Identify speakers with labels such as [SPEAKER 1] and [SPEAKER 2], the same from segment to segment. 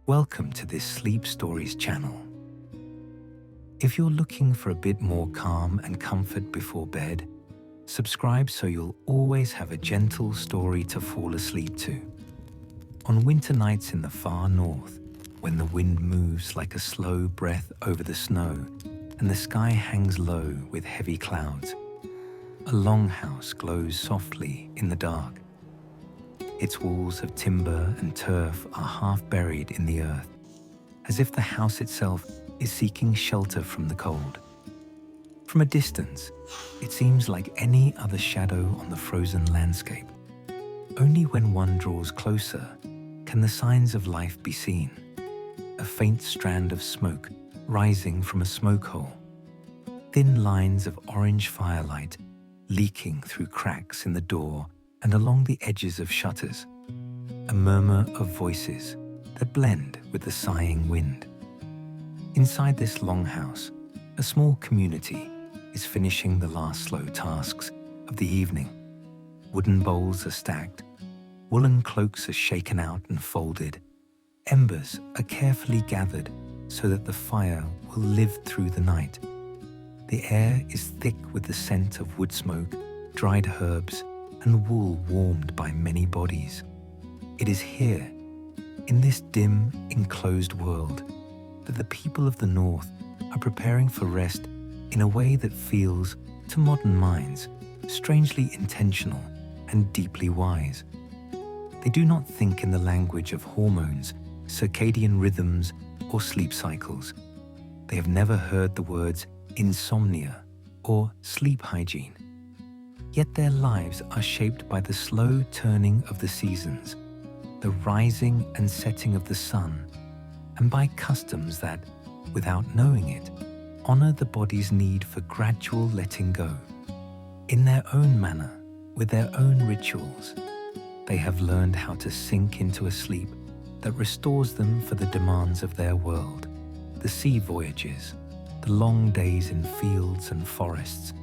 [SPEAKER 1] Welcome to this Sleep Stories channel. If you're looking for a bit more calm and comfort before bed, subscribe so you'll always have a gentle story to fall asleep to. On winter nights in the far north, when the wind moves like a slow breath over the snow and the sky hangs low with heavy clouds, a longhouse glows softly in the dark. Its walls of timber and turf are half buried in the earth, as if the house itself is seeking shelter from the cold. From a distance, it seems like any other shadow on the frozen landscape. Only when one draws closer can the signs of life be seen. A faint strand of smoke rising from a smoke hole, thin lines of orange firelight leaking through cracks in the door and along the edges of shutters, a murmur of voices that blend with the sighing wind. Inside this longhouse, a small community is finishing the last slow tasks of the evening. Wooden bowls are stacked, woolen cloaks are shaken out and folded, embers are carefully gathered so that the fire will live through the night. The air is thick with the scent of wood smoke, dried herbs, and wool warmed by many bodies. It is here, in this dim, enclosed world, that the people of the North are preparing for rest in a way that feels, to modern minds, strangely intentional and deeply wise. They do not think in the language of hormones, circadian rhythms, or sleep cycles. They have never heard the words insomnia or sleep hygiene. Yet their lives are shaped by the slow turning of the seasons, the rising and setting of the sun, and by customs that, without knowing it, honor the body's need for gradual letting go. In their own manner, with their own rituals, they have learned how to sink into a sleep that restores them for the demands of their world, the sea voyages, the long days in fields and forests,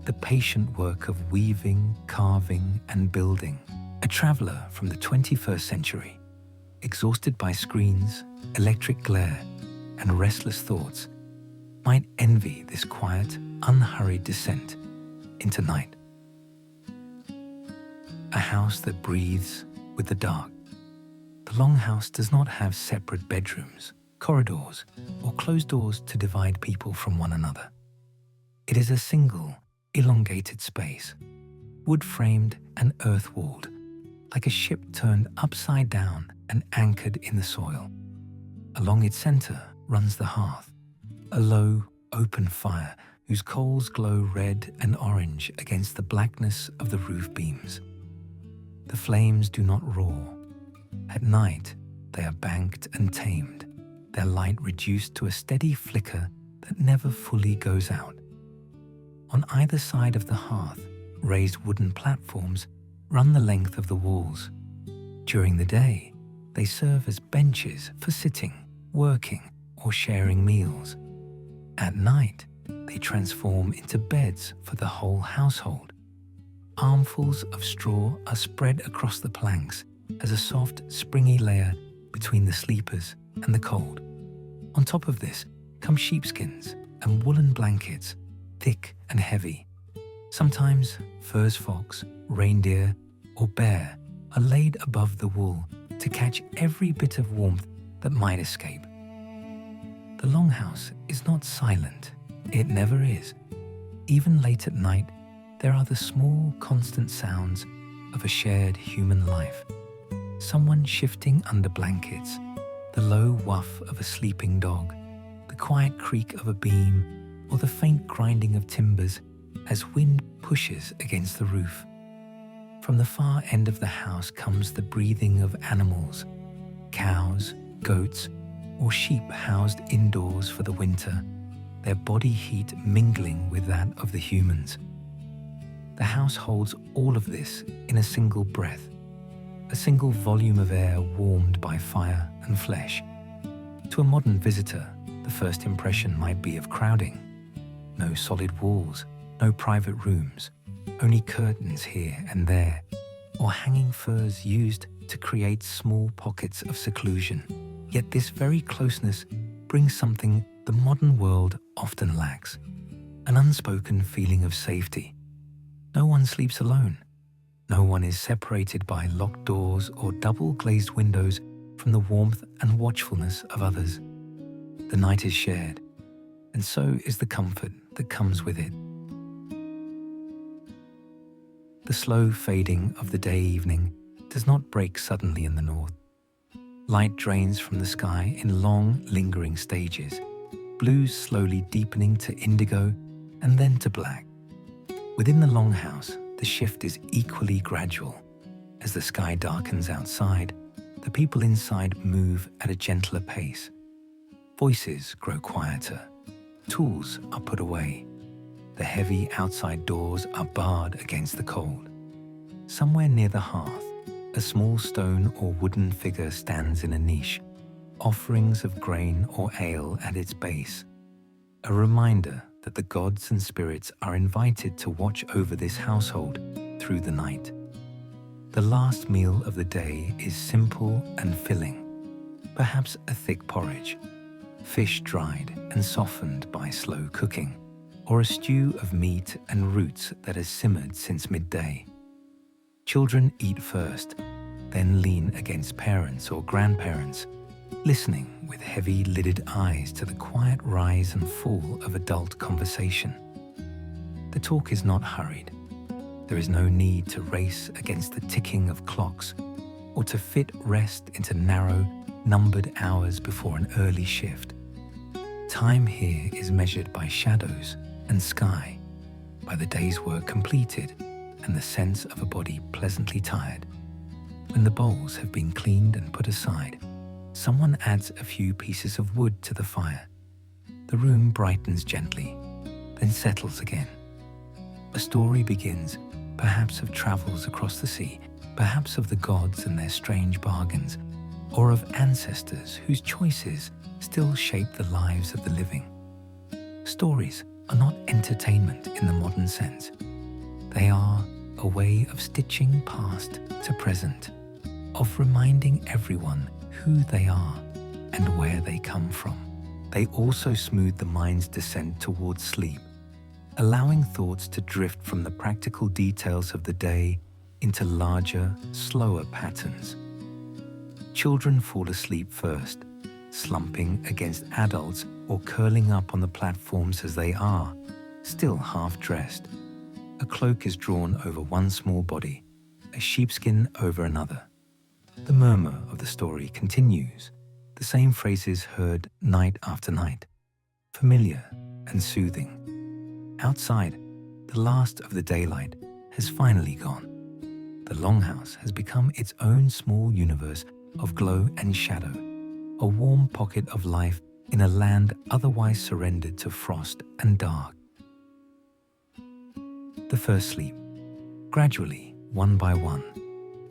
[SPEAKER 1] the patient work of weaving, carving, and building. A traveler from the 21st century, exhausted by screens, electric glare, and restless thoughts, might envy this quiet, unhurried descent into night. A house that breathes with the dark. The longhouse does not have separate bedrooms, corridors, or closed doors to divide people from one another. It is a single, elongated space, wood-framed and earth-walled, like a ship turned upside down and anchored in the soil. Along its center runs the hearth, a low, open fire whose coals glow red and orange against the blackness of the roof beams. The flames do not roar. At night, they are banked and tamed, their light reduced to a steady flicker that never fully goes out. On either side of the hearth, raised wooden platforms run the length of the walls. During the day, they serve as benches for sitting, working, or sharing meals. At night, they transform into beds for the whole household. Armfuls of straw are spread across the planks as a soft, springy layer between the sleepers and the cold. On top of this come sheepskins and woolen blankets, thick and heavy. Sometimes furze fox, reindeer, or bear are laid above the wool to catch every bit of warmth that might escape. The longhouse is not silent. It never is. Even late at night, there are the small, constant sounds of a shared human life. Someone shifting under blankets, the low woof of a sleeping dog, the quiet creak of a beam, or the faint grinding of timbers as wind pushes against the roof. From the far end of the house comes the breathing of animals, cows, goats, or sheep housed indoors for the winter, their body heat mingling with that of the humans. The house holds all of this in a single breath, a single volume of air warmed by fire and flesh. To a modern visitor, the first impression might be of crowding. No solid walls, no private rooms, only curtains here and there, or hanging furs used to create small pockets of seclusion. Yet this very closeness brings something the modern world often lacks: an unspoken feeling of safety. No one sleeps alone. No one is separated by locked doors or double-glazed windows from the warmth and watchfulness of others. The night is shared, and so is the comfort that comes with it. The slow fading of the day-evening does not break suddenly in the north. Light drains from the sky in long, lingering stages, blues slowly deepening to indigo and then to black. Within the longhouse, the shift is equally gradual. As the sky darkens outside, the people inside move at a gentler pace. Voices grow quieter. Tools are put away. The heavy outside doors are barred against the cold. Somewhere near the hearth, a small stone or wooden figure stands in a niche, offerings of grain or ale at its base. A reminder that the gods and spirits are invited to watch over this household through the night. The last meal of the day is simple and filling, perhaps a thick porridge, fish dried and softened by slow cooking, or a stew of meat and roots that has simmered since midday. Children eat first, then lean against parents or grandparents, listening with heavy-lidded eyes to the quiet rise and fall of adult conversation. The talk is not hurried. There is no need to race against the ticking of clocks or to fit rest into narrow, numbered hours before an early shift. Time here is measured by shadows and sky, by the day's work completed and the sense of a body pleasantly tired. When the bowls have been cleaned and put aside, someone adds a few pieces of wood to the fire. The room brightens gently, then settles again. A story begins, perhaps of travels across the sea, perhaps of the gods and their strange bargains, or of ancestors whose choices still shape the lives of the living. Stories are not entertainment in the modern sense. They are a way of stitching past to present, of reminding everyone who they are and where they come from. They also smooth the mind's descent towards sleep, allowing thoughts to drift from the practical details of the day into larger, slower patterns. Children fall asleep first, slumping against adults or curling up on the platforms as they are, still half-dressed. A cloak is drawn over one small body, a sheepskin over another. The murmur of the story continues, the same phrases heard night after night, familiar and soothing. Outside, the last of the daylight has finally gone. The longhouse has become its own small universe of glow and shadow, a warm pocket of life in a land otherwise surrendered to frost and dark. The first sleep. Gradually, one by one,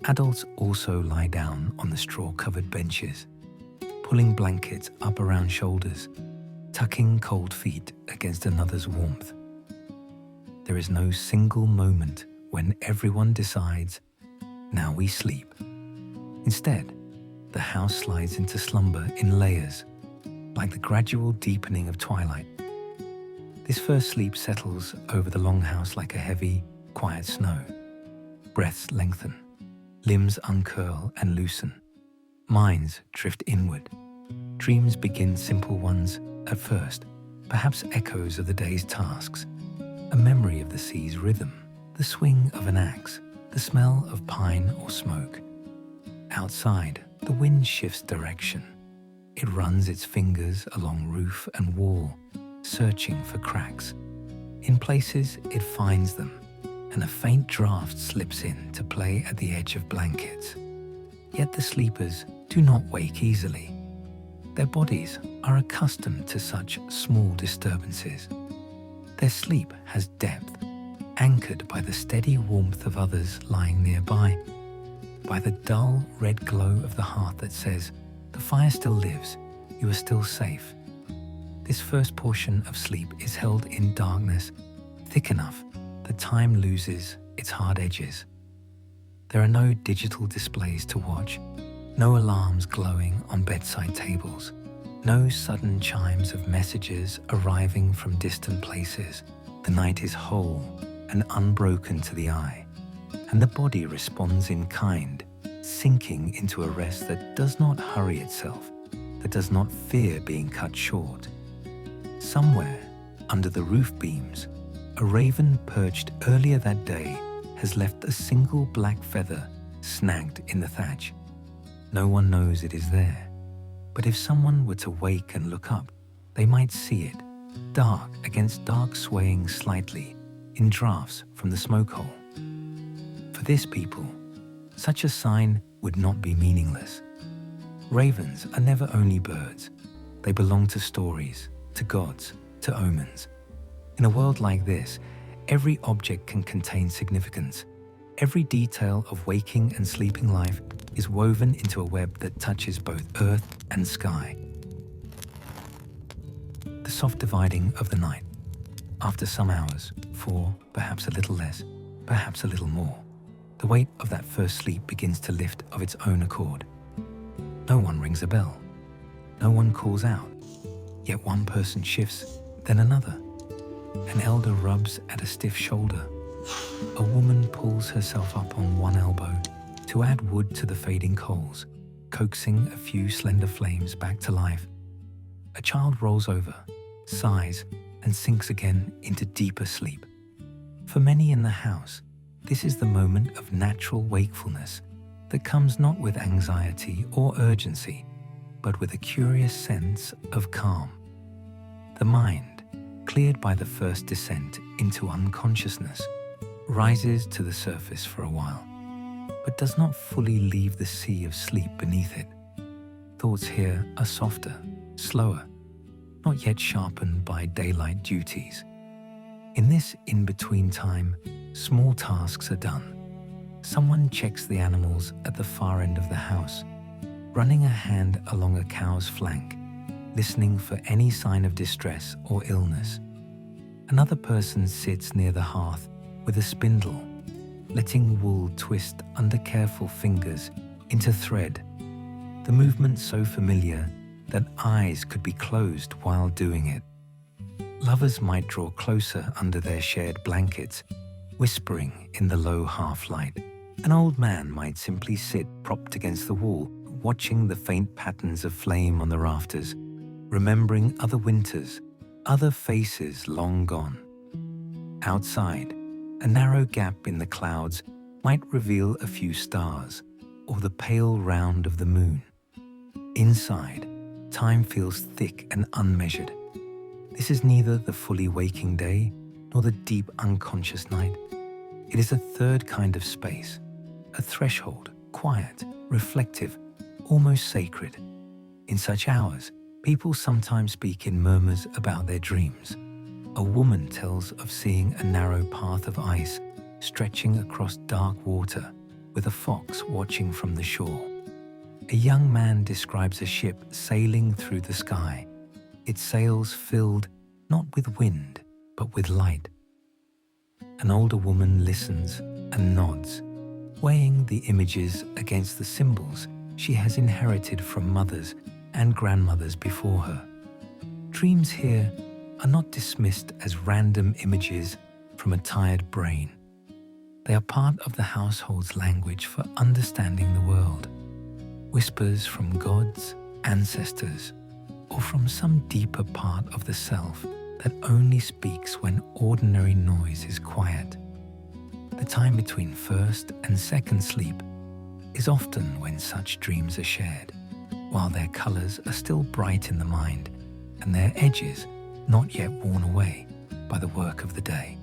[SPEAKER 1] adults also lie down on the straw-covered benches, pulling blankets up around shoulders, tucking cold feet against another's warmth. There is no single moment when everyone decides, now we sleep. Instead, the house slides into slumber in layers, like the gradual deepening of twilight. This first sleep settles over the longhouse like a heavy, quiet snow. Breaths lengthen, limbs uncurl and loosen, minds drift inward. Dreams begin simple ones at first, perhaps echoes of the day's tasks, a memory of the sea's rhythm, the swing of an axe, the smell of pine or smoke. Outside, the wind shifts direction. It runs its fingers along roof and wall, searching for cracks. In places, it finds them, and a faint draft slips in to play at the edge of blankets. Yet the sleepers do not wake easily. Their bodies are accustomed to such small disturbances. Their sleep has depth, anchored by the steady warmth of others lying nearby, by the dull red glow of the hearth that says, the fire still lives, you are still safe. This first portion of sleep is held in darkness, thick enough that time loses its hard edges. There are no digital displays to watch, No alarms glowing on bedside tables. No sudden chimes of messages arriving from distant places. The night is whole and unbroken to the eye, and the body responds in kind, sinking into a rest that does not hurry itself, that does not fear being cut short. Somewhere, under the roof beams, a raven perched earlier that day has left a single black feather snagged in the thatch. No one knows it is there, but if someone were to wake and look up, they might see it, dark against dark, swaying slightly in drafts from the smoke hole. For this people, such a sign would not be meaningless. Ravens are never only birds. They belong to stories, to gods, to omens. In a world like this, every object can contain significance. Every detail of waking and sleeping life is woven into a web that touches both earth and sky. The soft dividing of the night. After some hours, 4, perhaps a little less, perhaps a little more, the weight of that first sleep begins to lift of its own accord. No one rings a bell. No one calls out. Yet one person shifts, then another. An elder rubs at a stiff shoulder. A woman pulls herself up on one elbow to add wood to the fading coals, coaxing a few slender flames back to life. A child rolls over, sighs, and sinks again into deeper sleep. For many in the house, this is the moment of natural wakefulness that comes not with anxiety or urgency, but with a curious sense of calm. The mind, cleared by the first descent into unconsciousness, rises to the surface for a while, but does not fully leave the sea of sleep beneath it. Thoughts here are softer, slower, not yet sharpened by daylight duties. In this in-between time, small tasks are done. Someone checks the animals at the far end of the house, running a hand along a cow's flank, listening for any sign of distress or illness. Another person sits near the hearth with a spindle, letting wool twist under careful fingers into thread, the movement so familiar that eyes could be closed while doing it. Lovers might draw closer under their shared blankets, whispering in the low half-light. An old man might simply sit propped against the wall, watching the faint patterns of flame on the rafters, remembering other winters, other faces long gone. Outside, a narrow gap in the clouds might reveal a few stars, or the pale round of the moon. Inside, time feels thick and unmeasured. This is neither the fully waking day nor the deep unconscious night. It is a third kind of space, a threshold, quiet, reflective, almost sacred. In such hours, people sometimes speak in murmurs about their dreams. A woman tells of seeing a narrow path of ice stretching across dark water with a fox watching from the shore. A young man describes a ship sailing through the sky, its sails filled not with wind, but with light. An older woman listens and nods, weighing the images against the symbols she has inherited from mothers and grandmothers before her. Dreams here are not dismissed as random images from a tired brain. They are part of the household's language for understanding the world. Whispers from gods, ancestors, or from some deeper part of the self that only speaks when ordinary noise is quiet. The time between first and second sleep is often when such dreams are shared, while their colors are still bright in the mind and their edges not yet worn away by the work of the day.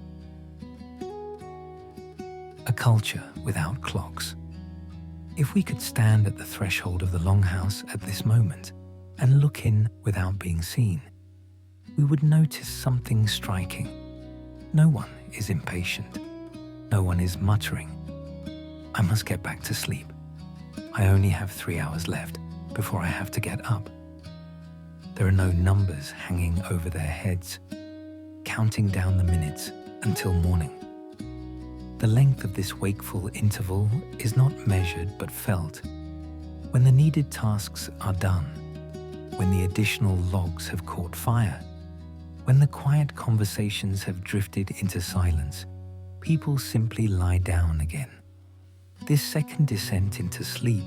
[SPEAKER 1] A culture without clocks. If we could stand at the threshold of the longhouse at this moment and look in without being seen, we would notice something striking. No one is impatient. No one is muttering, "I must get back to sleep. I only have 3 hours left before I have to get up." There are no numbers hanging over their heads, counting down the minutes until morning. The length of this wakeful interval is not measured but felt. When the needed tasks are done, when the additional logs have caught fire, when the quiet conversations have drifted into silence, people simply lie down again. This second descent into sleep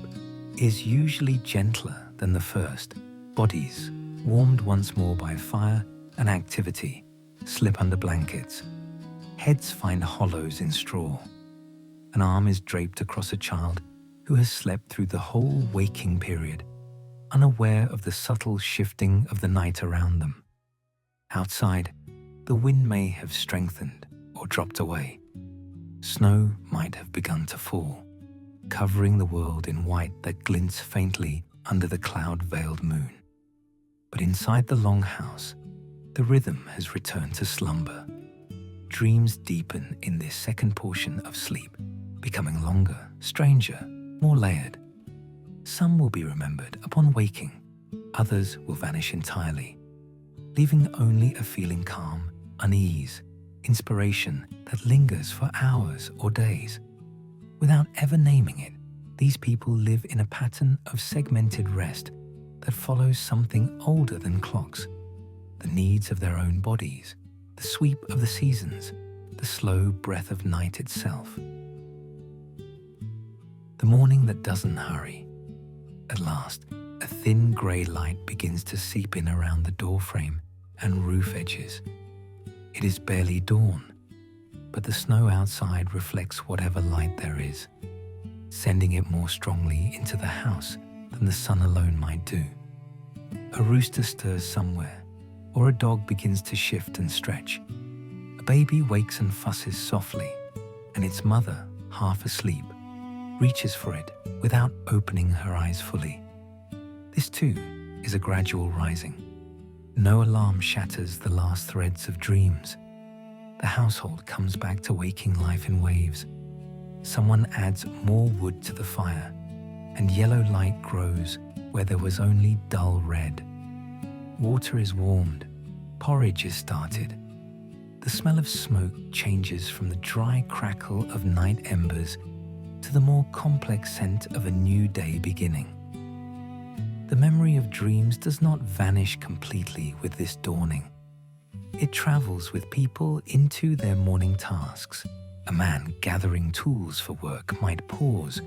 [SPEAKER 1] is usually gentler than the first. Bodies, warmed once more by fire and activity, slip under blankets. Heads find hollows in straw. An arm is draped across a child who has slept through the whole waking period, unaware of the subtle shifting of the night around them. Outside, the wind may have strengthened or dropped away. Snow might have begun to fall, covering the world in white that glints faintly under the cloud-veiled moon. But inside the longhouse, the rhythm has returned to slumber. Dreams deepen in this second portion of sleep, becoming longer, stranger, more layered. Some will be remembered upon waking, others will vanish entirely, leaving only a feeling calm, unease, inspiration that lingers for hours or days. Without ever naming it, these people live in a pattern of segmented rest that follows something older than clocks, the needs of their own bodies, the sweep of the seasons, the slow breath of night itself. The morning that doesn't hurry. At last, a thin grey light begins to seep in around the doorframe and roof edges. It is barely dawn, but the snow outside reflects whatever light there is, sending it more strongly into the house than the sun alone might do. A rooster stirs somewhere, or a dog begins to shift and stretch. A baby wakes and fusses softly, and its mother, half asleep, reaches for it without opening her eyes fully. This too is a gradual rising. No alarm shatters the last threads of dreams. The household comes back to waking life in waves. Someone adds more wood to the fire, and yellow light grows where there was only dull red. Water is warmed, porridge is started. The smell of smoke changes from the dry crackle of night embers to the more complex scent of a new day beginning. The memory of dreams does not vanish completely with this dawning. It travels with people into their morning tasks. A man gathering tools for work might pause,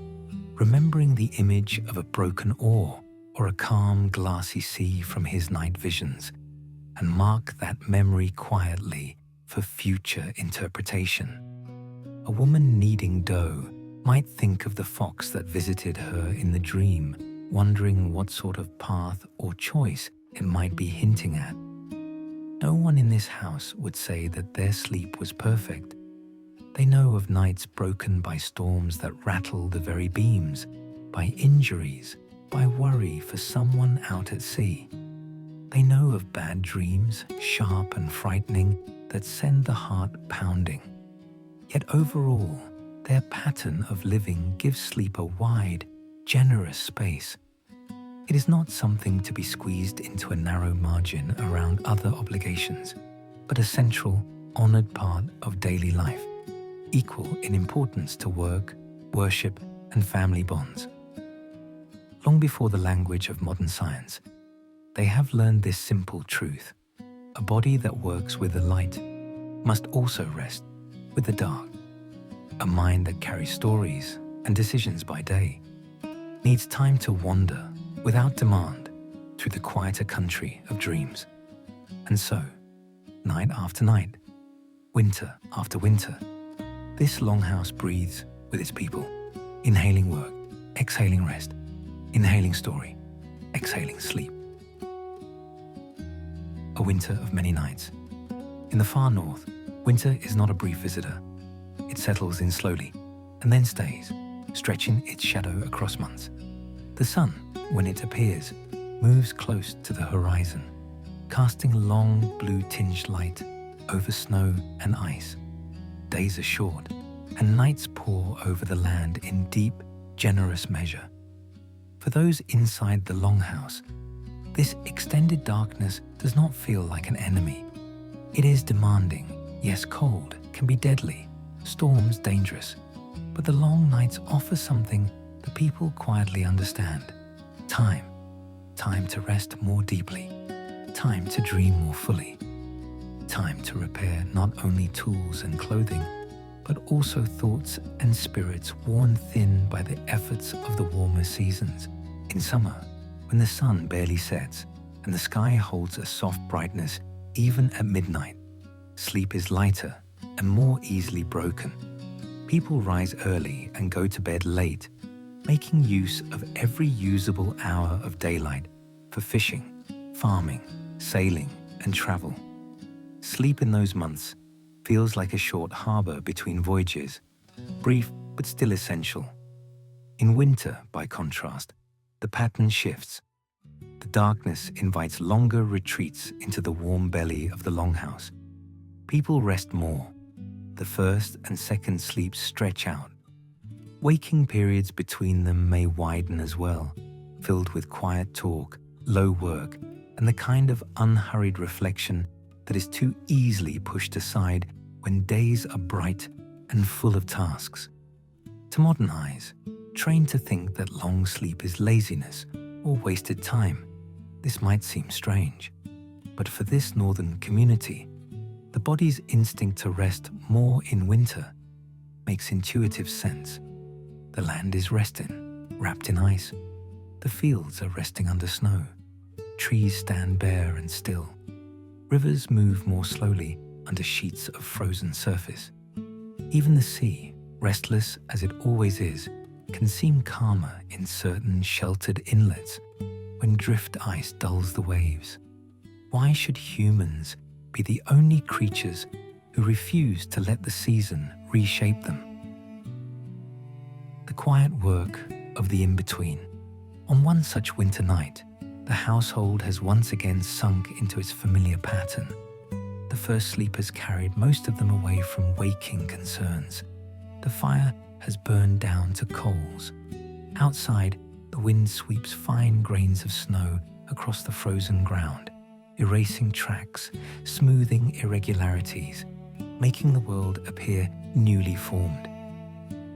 [SPEAKER 1] remembering the image of a broken oar or a calm, glassy sea from his night visions, and mark that memory quietly for future interpretation. A woman kneading dough might think of the fox that visited her in the dream, wondering what sort of path or choice it might be hinting at. No one in this house would say that their sleep was perfect. They know of nights broken by storms that rattle the very beams, by injuries, by worry for someone out at sea. They know of bad dreams, sharp and frightening, that send the heart pounding. Yet overall, their pattern of living gives sleep a wide, generous space. It is not something to be squeezed into a narrow margin around other obligations, but a central, honored part of daily life, equal in importance to work, worship, and family bonds. Long before the language of modern science, they have learned this simple truth. A body that works with the light must also rest with the dark. A mind that carries stories and decisions by day needs time to wander without demand through the quieter country of dreams. And so, night after night, winter after winter, this longhouse breathes with its people, inhaling work, exhaling rest, inhaling story, exhaling sleep. A winter of many nights. In the far north, winter is not a brief visitor. It settles in slowly and then stays, stretching its shadow across months. The sun, when it appears, moves close to the horizon, casting long blue-tinged light over snow and ice. Days are short, and nights pour over the land in deep, generous measure. For those inside the longhouse, this extended darkness does not feel like an enemy. It is demanding, yes, cold, can be deadly, storms dangerous, but the long nights offer something the people quietly understand. Time. Time to rest more deeply. Time to dream more fully. Time to repair not only tools and clothing, but also thoughts and spirits worn thin by the efforts of the warmer seasons. In summer, when the sun barely sets and the sky holds a soft brightness even at midnight, sleep is lighter and more easily broken. People rise early and go to bed late, making use of every usable hour of daylight for fishing, farming, sailing, and travel. Sleep in those months feels like a short harbor between voyages, brief but still essential. In winter, by contrast, the pattern shifts. The darkness invites longer retreats into the warm belly of the longhouse. People rest more. The first and second sleeps stretch out. Waking periods between them may widen as well, filled with quiet talk, low work, and the kind of unhurried reflection that is too easily pushed aside when days are bright and full of tasks. To modern eyes, trained to think that long sleep is laziness or wasted time, this might seem strange. But for this northern community, the body's instinct to rest more in winter makes intuitive sense. The land is resting, wrapped in ice. The fields are resting under snow. Trees stand bare and still. Rivers move more slowly under sheets of frozen surface. Even the sea, restless as it always is, can seem calmer in certain sheltered inlets when drift ice dulls the waves. Why should humans be the only creatures who refuse to let the season reshape them? The quiet work of the in-between. On one such winter night, the household has once again sunk into its familiar pattern. The first sleepers carried most of them away from waking concerns. The fire has burned down to coals. Outside, the wind sweeps fine grains of snow across the frozen ground, erasing tracks, smoothing irregularities, making the world appear newly formed.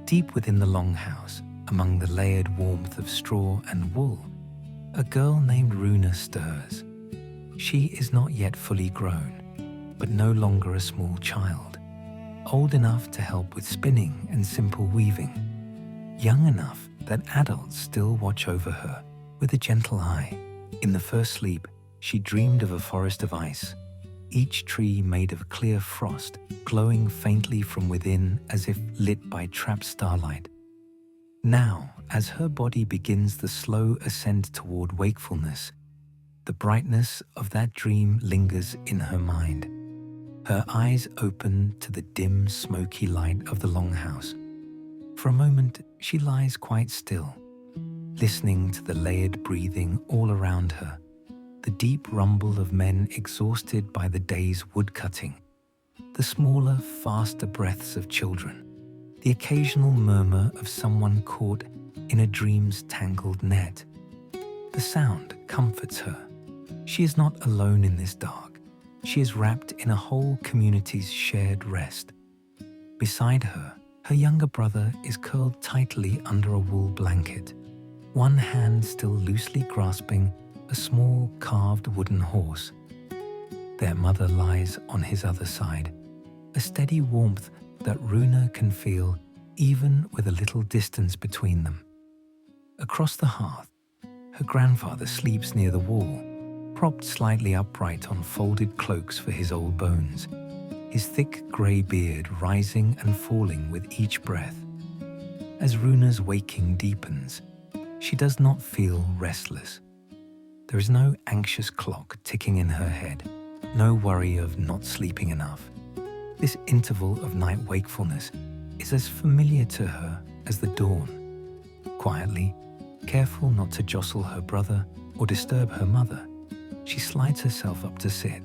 [SPEAKER 1] Deep within the longhouse, among the layered warmth of straw and wool, a girl named Runa stirs. She is not yet fully grown, but no longer a small child, old enough to help with spinning and simple weaving, young enough that adults still watch over her with a gentle eye. In the first sleep, she dreamed of a forest of ice, each tree made of clear frost, glowing faintly from within as if lit by trapped starlight. Now, as her body begins the slow ascent toward wakefulness, the brightness of that dream lingers in her mind. Her eyes open to the dim, smoky light of the longhouse. For a moment, she lies quite still, listening to the layered breathing all around her, the deep rumble of men exhausted by the day's woodcutting, the smaller, faster breaths of children, the occasional murmur of someone caught in a dream's tangled net. The sound comforts her. She is not alone in this dark. She is wrapped in a whole community's shared rest. Beside her, her younger brother is curled tightly under a wool blanket, one hand still loosely grasping a small carved wooden horse. Their mother lies on his other side, a steady warmth that Runa can feel even with a little distance between them. Across the hearth, her grandfather sleeps near the wall, propped slightly upright on folded cloaks for his old bones, his thick grey beard rising and falling with each breath. As Runa's waking deepens, she does not feel restless. There is no anxious clock ticking in her head, no worry of not sleeping enough. This interval of night wakefulness is as familiar to her as the dawn. Quietly, careful not to jostle her brother or disturb her mother, she slides herself up to sit.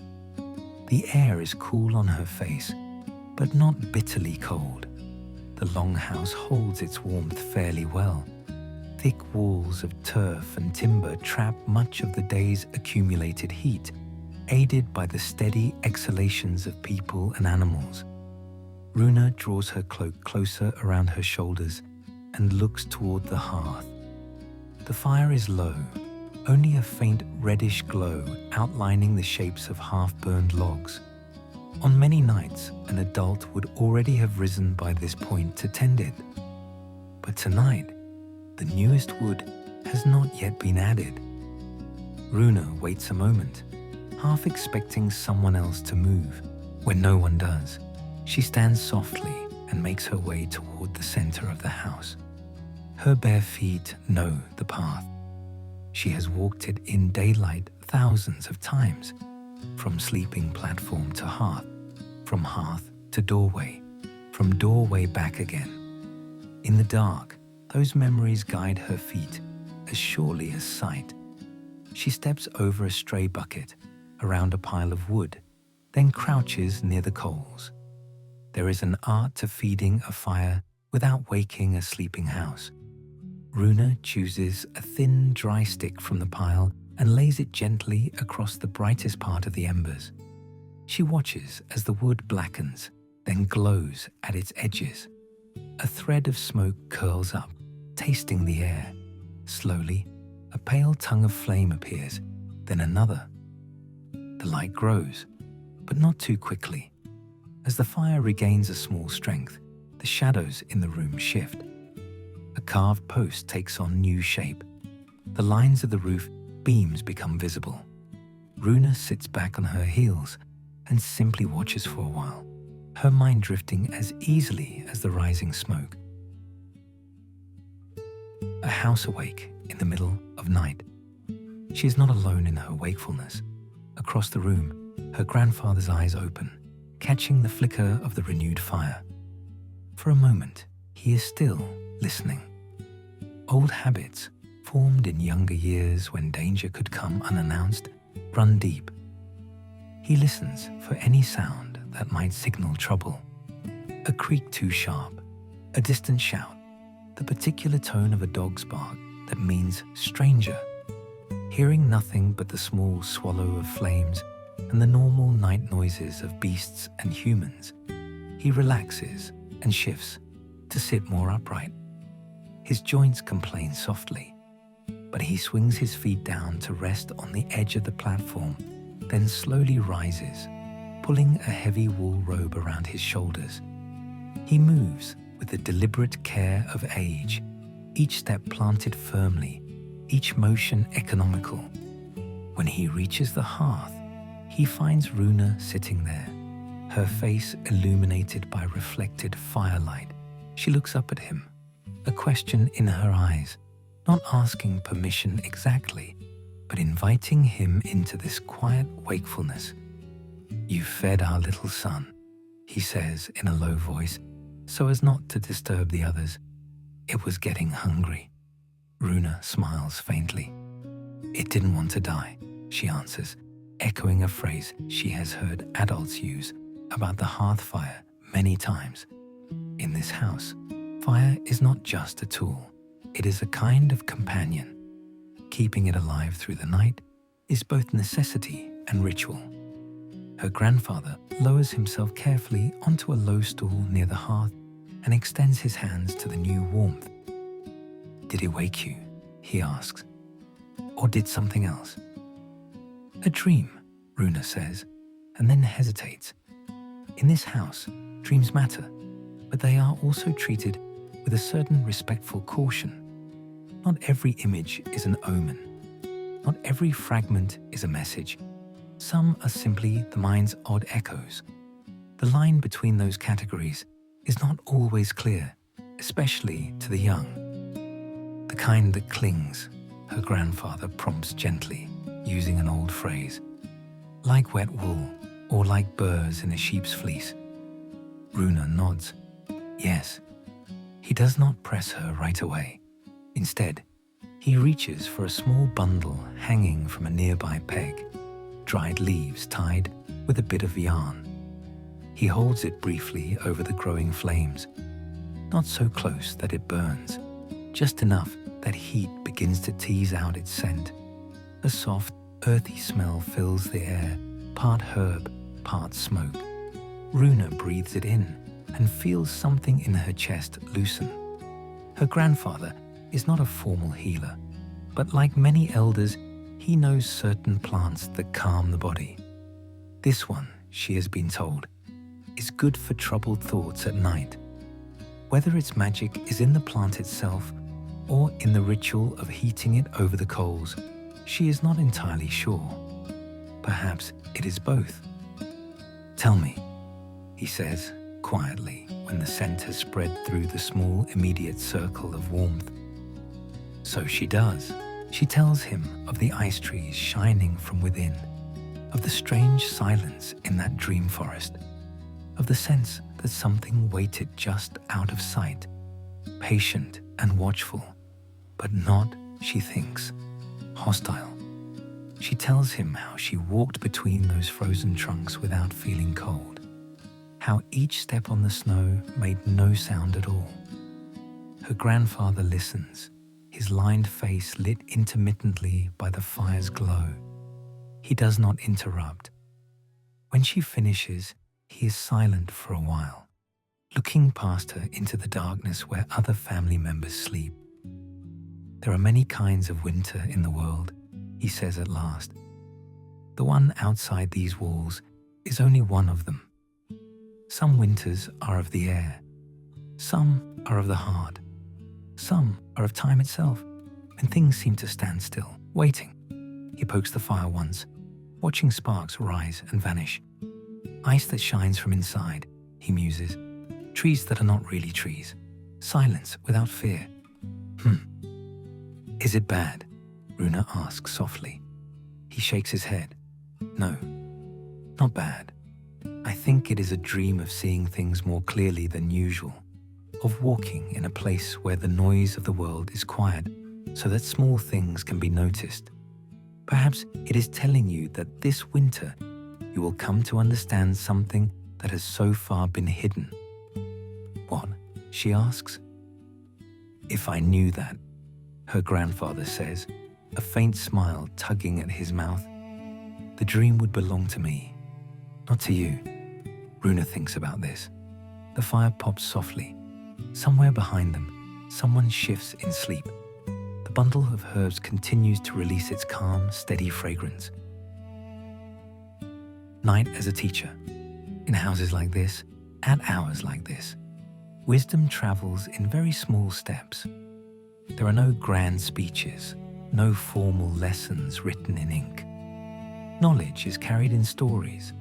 [SPEAKER 1] The air is cool on her face, but not bitterly cold. The longhouse holds its warmth fairly well. Thick walls of turf and timber trap much of the day's accumulated heat, aided by the steady exhalations of people and animals. Runa draws her cloak closer around her shoulders and looks toward the hearth. The fire is low, only a faint reddish glow outlining the shapes of half-burned logs. On many nights, an adult would already have risen by this point to tend it. But tonight, the newest wood has not yet been added. Runa waits a moment, half expecting someone else to move. When no one does, she stands softly and makes her way toward the center of the house. Her bare feet know the path. She has walked it in daylight thousands of times, from sleeping platform to hearth, from hearth to doorway, from doorway back again. In the dark, those memories guide her feet as surely as sight. She steps over a stray bucket, around a pile of wood, then crouches near the coals. There is an art to feeding a fire without waking a sleeping house. Runa chooses a thin, dry stick from the pile and lays it gently across the brightest part of the embers. She watches as the wood blackens, then glows at its edges. A thread of smoke curls up, tasting the air. Slowly, a pale tongue of flame appears, then another. The light grows, but not too quickly. As the fire regains a small strength, the shadows in the room shift. A carved post takes on new shape. The lines of the roof beams become visible. Runa sits back on her heels and simply watches for a while, her mind drifting as easily as the rising smoke. A house awake in the middle of night. She is not alone in her wakefulness. Across the room, her grandfather's eyes open, catching the flicker of the renewed fire. For a moment, he is still listening. Old habits, formed in younger years when danger could come unannounced, run deep. He listens for any sound that might signal trouble. A creak too sharp, a distant shout, the particular tone of a dog's bark that means stranger. Hearing nothing but the small swallow of flames and the normal night noises of beasts and humans, he relaxes and shifts to sit more upright. His joints complain softly, but he swings his feet down to rest on the edge of the platform, then slowly rises, pulling a heavy wool robe around his shoulders. He moves with the deliberate care of age, each step planted firmly, each motion economical. When he reaches the hearth, he finds Runa sitting there, her face illuminated by reflected firelight. She looks up at him, a question in her eyes, not asking permission exactly, but inviting him into this quiet wakefulness. "You fed our little son," he says in a low voice, so as not to disturb the others. "It was getting hungry." Runa smiles faintly. "It didn't want to die," she answers, echoing a phrase she has heard adults use about the hearth fire many times. In this house, fire is not just a tool, it is a kind of companion. Keeping it alive through the night is both necessity and ritual. Her grandfather lowers himself carefully onto a low stool near the hearth and extends his hands to the new warmth. "Did it wake you?" he asks. "Or did something else?" "A dream," Runa says, and then hesitates. In this house, dreams matter, but they are also treated with a certain respectful caution. Not every image is an omen. Not every fragment is a message. Some are simply the mind's odd echoes. The line between those categories is not always clear, especially to the young. "The kind that clings," her grandfather prompts gently, using an old phrase. "Like wet wool, or like burrs in a sheep's fleece." Runa nods. Yes. He does not press her right away. Instead, he reaches for a small bundle hanging from a nearby peg, dried leaves tied with a bit of yarn. He holds it briefly over the growing flames, not so close that it burns, just enough that heat begins to tease out its scent. A soft, earthy smell fills the air, part herb, part smoke. Runa breathes it in and feels something in her chest loosen. Her grandfather is not a formal healer, but like many elders, he knows certain plants that calm the body. This one, she has been told, is good for troubled thoughts at night. Whether its magic is in the plant itself or in the ritual of heating it over the coals, she is not entirely sure. Perhaps it is both. "Tell me," he says quietly when the scent has spread through the small immediate circle of warmth. So she does. She tells him of the ice trees shining from within, of the strange silence in that dream forest, of the sense that something waited just out of sight, patient and watchful, but not, she thinks, hostile. She tells him how she walked between those frozen trunks without feeling cold, how each step on the snow made no sound at all. Her grandfather listens, his lined face lit intermittently by the fire's glow. He does not interrupt. When she finishes, he is silent for a while, looking past her into the darkness where other family members sleep. "There are many kinds of winter in the world," he says at last. "The one outside these walls is only one of them. Some winters are of the air, some are of the heart, some are of time itself, and things seem to stand still, waiting." He pokes the fire once, watching sparks rise and vanish. "Ice that shines from inside," he muses. "Trees that are not really trees. Silence without fear." "Is it bad?" Runa asks softly. He shakes his head. "No, not bad. I think it is a dream of seeing things more clearly than usual, of walking in a place where the noise of the world is quiet so that small things can be noticed. Perhaps it is telling you that this winter you will come to understand something that has so far been hidden." "What?" she asks. "If I knew that," her grandfather says, a faint smile tugging at his mouth, "the dream would belong to me, not to you." Runa thinks about this. The fire pops softly. Somewhere behind them, someone shifts in sleep. The bundle of herbs continues to release its calm, steady fragrance. Night as a teacher. In houses like this, at hours like this, wisdom travels in very small steps. There are no grand speeches, no formal lessons written in ink. Knowledge is carried in stories,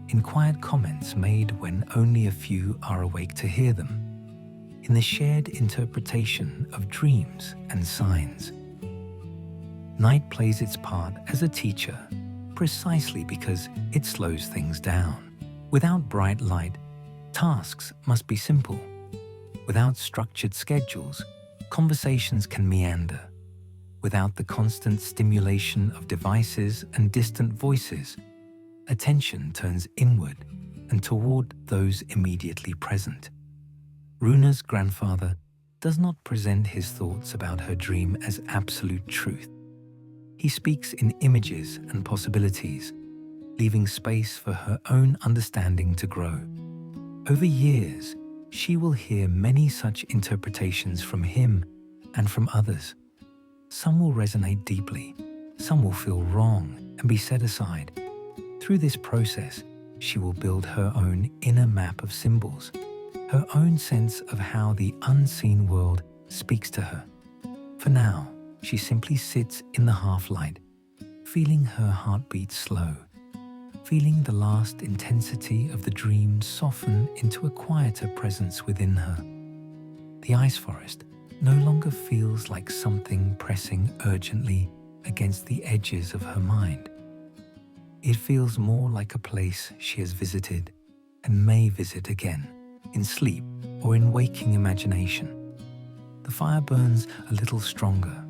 [SPEAKER 1] in quiet comments made when only a few are awake to hear them, in the shared interpretation of dreams and signs. Night plays its part as a teacher precisely because it slows things down. Without bright light, tasks must be simple. Without structured schedules, conversations can meander. Without the constant stimulation of devices and distant voices, attention turns inward and toward those immediately present. Runa's grandfather does not present his thoughts about her dream as absolute truth. He speaks in images and possibilities, leaving space for her own understanding to grow. Over years, she will hear many such interpretations from him and from others. Some will resonate deeply, some will feel wrong and be set aside. Through this process, she will build her own inner map of symbols, her own sense of how the unseen world speaks to her. For now, she simply sits in the half-light, feeling her heartbeat slow, feeling the last intensity of the dream soften into a quieter presence within her. The ice forest no longer feels like something pressing urgently against the edges of her mind. It feels more like a place she has visited and may visit again, in sleep or in waking imagination. The fire burns a little stronger.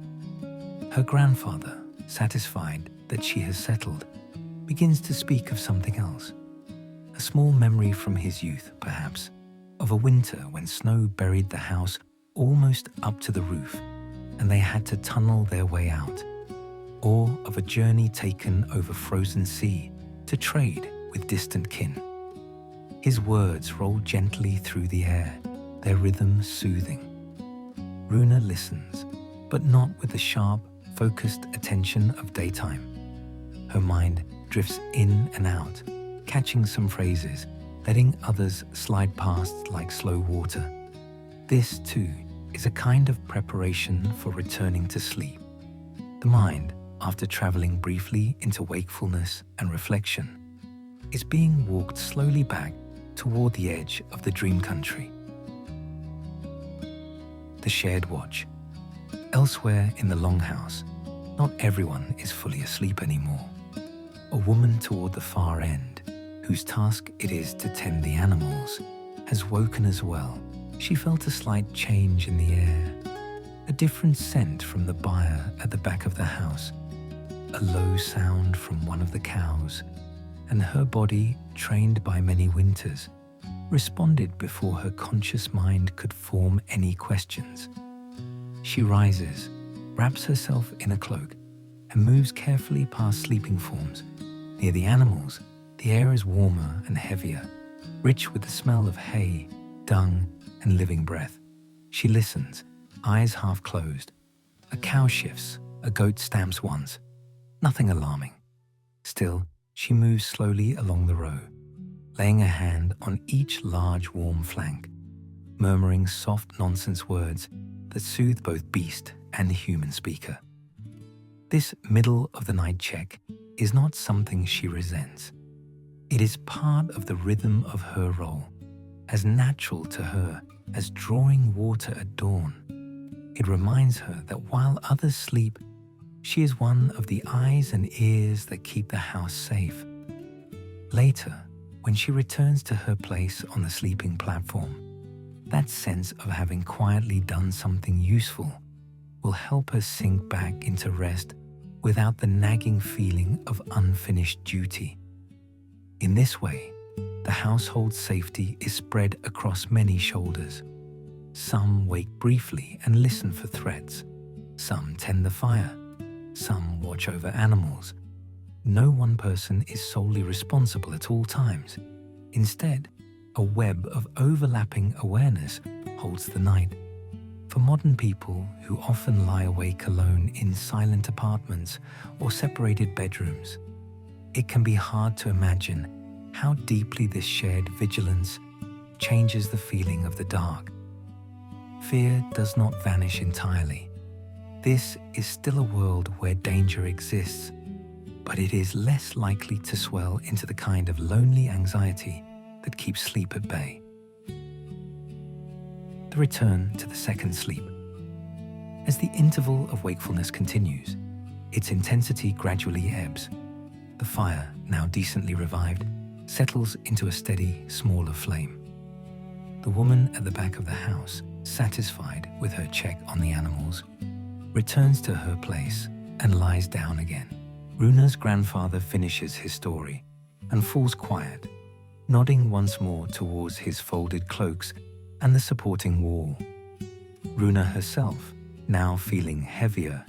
[SPEAKER 1] Her grandfather, satisfied that she has settled, begins to speak of something else. A small memory from his youth, perhaps, of a winter when snow buried the house almost up to the roof and they had to tunnel their way out, or of a journey taken over frozen sea to trade with distant kin. His words roll gently through the air, their rhythm soothing. Runa listens, but not with the sharp, focused attention of daytime. Her mind drifts in and out, catching some phrases, letting others slide past like slow water. This, too, is a kind of preparation for returning to sleep. The mind, after traveling briefly into wakefulness and reflection, is being walked slowly back toward the edge of the dream country. The shared watch. Elsewhere in the longhouse, not everyone is fully asleep anymore. A woman toward the far end, whose task it is to tend the animals, has woken as well. She felt a slight change in the air, a different scent from the byre at the back of the house, a low sound from one of the cows, and her body, trained by many winters, responded before her conscious mind could form any questions. She rises, wraps herself in a cloak, and moves carefully past sleeping forms. Near the animals, the air is warmer and heavier, rich with the smell of hay, dung, and living breath. She listens, eyes half closed. A cow shifts, a goat stamps once. Nothing alarming. Still, she moves slowly along the row, laying a hand on each large warm flank, murmuring soft nonsense words that soothe both beast and human speaker. This middle-of-the-night check is not something she resents. It is part of the rhythm of her role, as natural to her as drawing water at dawn. It reminds her that while others sleep, she is one of the eyes and ears that keep the house safe. Later, when she returns to her place on the sleeping platform, that sense of having quietly done something useful will help her sink back into rest without the nagging feeling of unfinished duty. In this way, the household safety is spread across many shoulders. Some wake briefly and listen for threats. Some tend the fire. Some watch over animals. No one person is solely responsible at all times. Instead, a web of overlapping awareness holds the night. For modern people who often lie awake alone in silent apartments or separated bedrooms, it can be hard to imagine how deeply this shared vigilance changes the feeling of the dark. Fear does not vanish entirely. This is still a world where danger exists, but it is less likely to swell into the kind of lonely anxiety that keeps sleep at bay. The return to the second sleep. As the interval of wakefulness continues, its intensity gradually ebbs. The fire, now decently revived, settles into a steady, smaller flame. The woman at the back of the house, satisfied with her check on the animals, returns to her place and lies down again. Runa's grandfather finishes his story and falls quiet, nodding once more towards his folded cloaks and the supporting wall. Runa herself, now feeling heavier,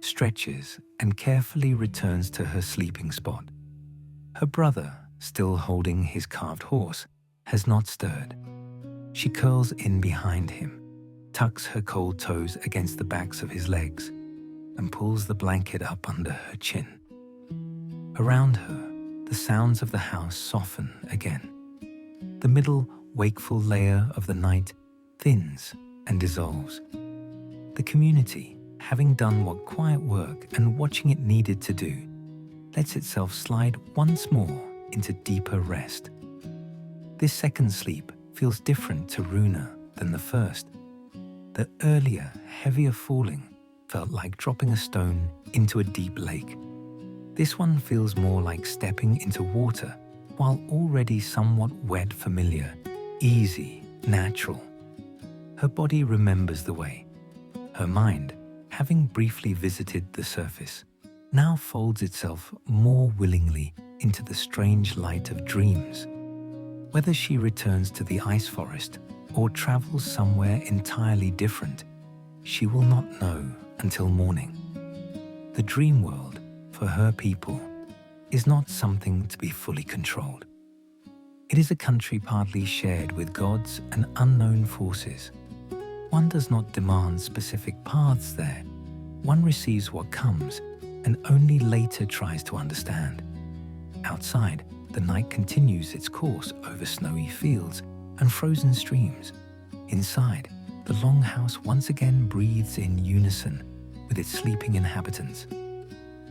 [SPEAKER 1] stretches and carefully returns to her sleeping spot. Her brother, still holding his carved horse, has not stirred. She curls in behind him, tucks her cold toes against the backs of his legs, and pulls the blanket up under her chin. Around her, the sounds of the house soften again. The middle, wakeful layer of the night thins and dissolves. The community, having done what quiet work and watching it needed to do, lets itself slide once more into deeper rest. This second sleep feels different to Runa than the first. The earlier, heavier falling felt like dropping a stone into a deep lake. This one feels more like stepping into water, while already somewhat wet, familiar, easy, natural. Her body remembers the way. Her mind, having briefly visited the surface, now folds itself more willingly into the strange light of dreams. Whether she returns to the ice forest or travels somewhere entirely different, she will not know until morning. The dream world, for her people, is not something to be fully controlled. It is a country partly shared with gods and unknown forces. One does not demand specific paths there, one receives what comes and only later tries to understand. Outside, the night continues its course over snowy fields and frozen streams. Inside, the longhouse once again breathes in unison with its sleeping inhabitants.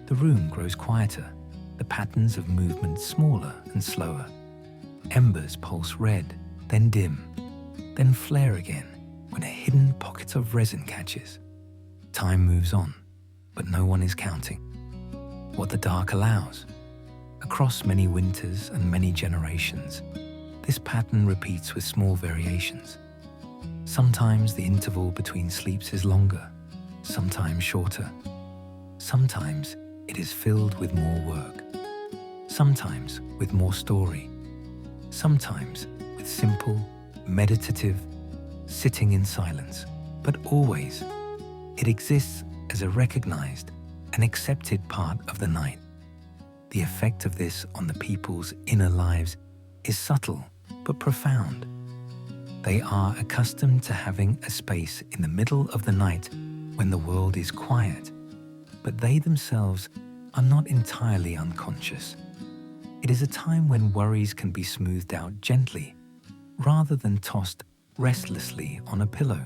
[SPEAKER 1] The room grows quieter, the patterns of movement smaller and slower. Embers pulse red, then dim, then flare again when a hidden pocket of resin catches. Time moves on, but no one is counting. What the dark allows. Across many winters and many generations, this pattern repeats with small variations. Sometimes the interval between sleeps is longer, sometimes shorter. Sometimes it is filled with more work. Sometimes with more story. Sometimes with simple, meditative, sitting in silence. But always, it exists as a recognized and accepted part of the night. The effect of this on the people's inner lives is subtle but profound. They are accustomed to having a space in the middle of the night when the world is quiet, but they themselves are not entirely unconscious. It is a time when worries can be smoothed out gently, rather than tossed restlessly on a pillow,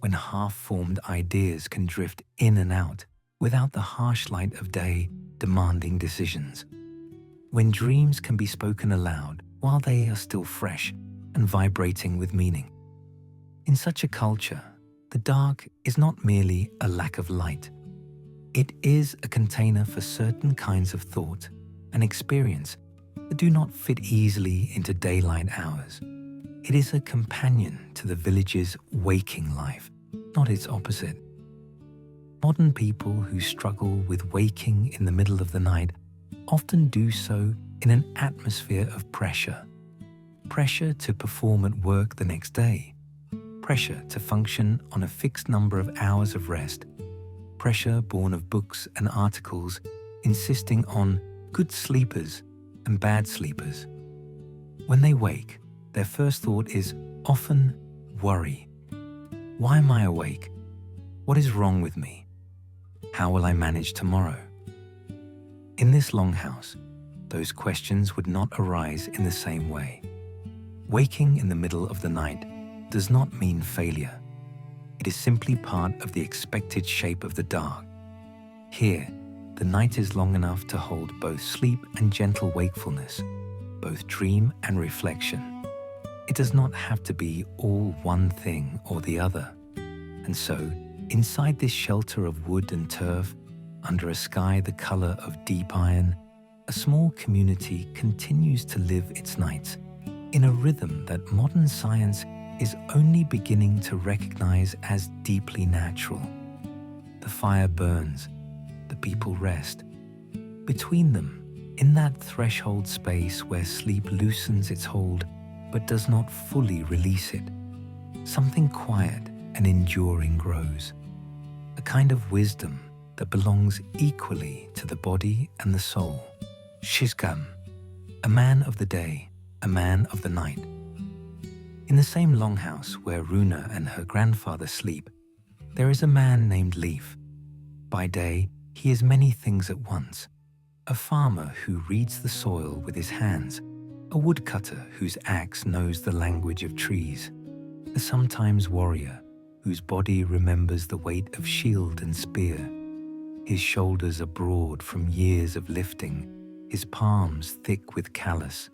[SPEAKER 1] when half-formed ideas can drift in and out without the harsh light of day demanding decisions, when dreams can be spoken aloud while they are still fresh and vibrating with meaning. In such a culture, the dark is not merely a lack of light. It is a container for certain kinds of thought and experience that do not fit easily into daylight hours. It is a companion to the village's waking life, not its opposite. Modern people who struggle with waking in the middle of the night often do so in an atmosphere of pressure. Pressure to perform at work the next day. Pressure to function on a fixed number of hours of rest. Pressure born of books and articles insisting on good sleepers and bad sleepers. When they wake, their first thought is often worry. Why am I awake? What is wrong with me? How will I manage tomorrow? In this longhouse, those questions would not arise in the same way. Waking in the middle of the night does not mean failure. It is simply part of the expected shape of the dark. Here, the night is long enough to hold both sleep and gentle wakefulness, both dream and reflection. It does not have to be all one thing or the other. And so, inside this shelter of wood and turf, under a sky the color of deep iron, a small community continues to live its nights in a rhythm that modern science is only beginning to recognize as deeply natural. The fire burns, the people rest. Between them, in that threshold space where sleep loosens its hold but does not fully release it, something quiet and enduring grows, a kind of wisdom that belongs equally to the body and the soul. Shizgam, a man of the day, a man of the night. In the same longhouse where Runa and her grandfather sleep, there is a man named Leaf. By day, he is many things at once. A farmer who reads the soil with his hands, a woodcutter whose axe knows the language of trees, a sometimes warrior whose body remembers the weight of shield and spear. His shoulders are broad from years of lifting, his palms thick with callus.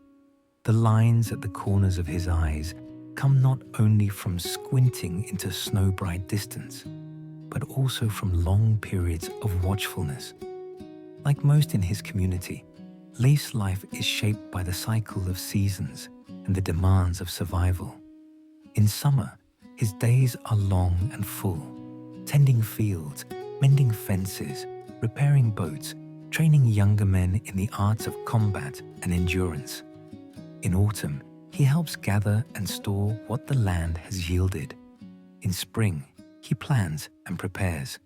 [SPEAKER 1] The lines at the corners of his eyes come not only from squinting into snow-bright distance, but also from long periods of watchfulness. Like most in his community, Leif's life is shaped by the cycle of seasons and the demands of survival. In summer, his days are long and full, tending fields, mending fences, repairing boats, training younger men in the arts of combat and endurance. In autumn, he helps gather and store what the land has yielded. In spring, he plans and prepares.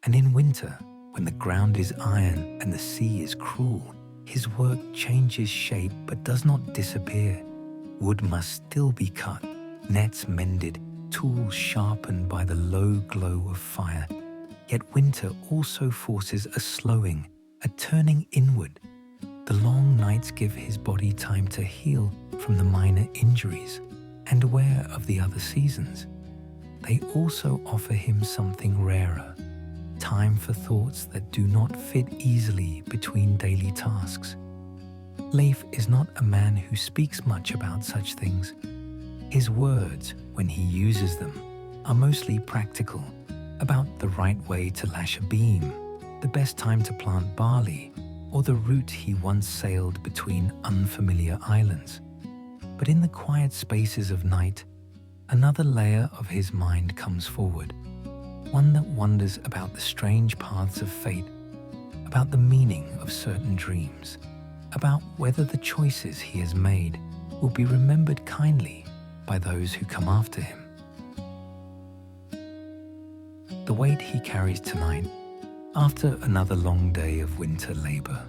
[SPEAKER 1] And in winter, when the ground is iron and the sea is cruel, his work changes shape but does not disappear. Wood must still be cut, nets mended, tools sharpened by the low glow of fire. Yet winter also forces a slowing, a turning inward. The long nights give his body time to heal from the minor injuries, and aware of the other seasons, they also offer him something rarer, time for thoughts that do not fit easily between daily tasks. Leif is not a man who speaks much about such things. His words, when he uses them, are mostly practical, about the right way to lash a beam, the best time to plant barley, or the route he once sailed between unfamiliar islands. But in the quiet spaces of night, another layer of his mind comes forward, one that wonders about the strange paths of fate, about the meaning of certain dreams, about whether the choices he has made will be remembered kindly by those who come after him. The weight he carries tonight, after another long day of winter labor.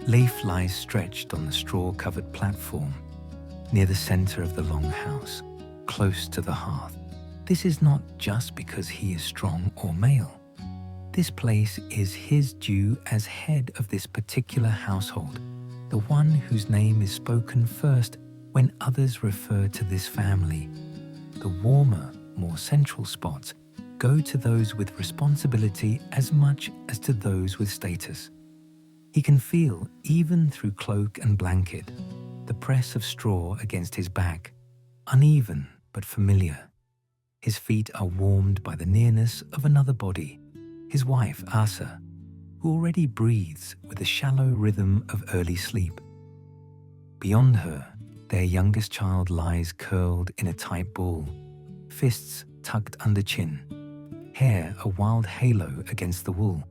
[SPEAKER 1] Leif lies stretched on the straw-covered platform near the center of the long house, close to the hearth. This is not just because he is strong or male. This place is his due as head of this particular household, the one whose name is spoken first when others refer to this family. The warmer, more central spots go to those with responsibility as much as to those with status. He can feel, even through cloak and blanket, the press of straw against his back, uneven but familiar. His feet are warmed by the nearness of another body, his wife Asa, who already breathes with the shallow rhythm of early sleep. Beyond her, their youngest child lies curled in a tight ball, fists tucked under chin, hair a wild halo against the wool.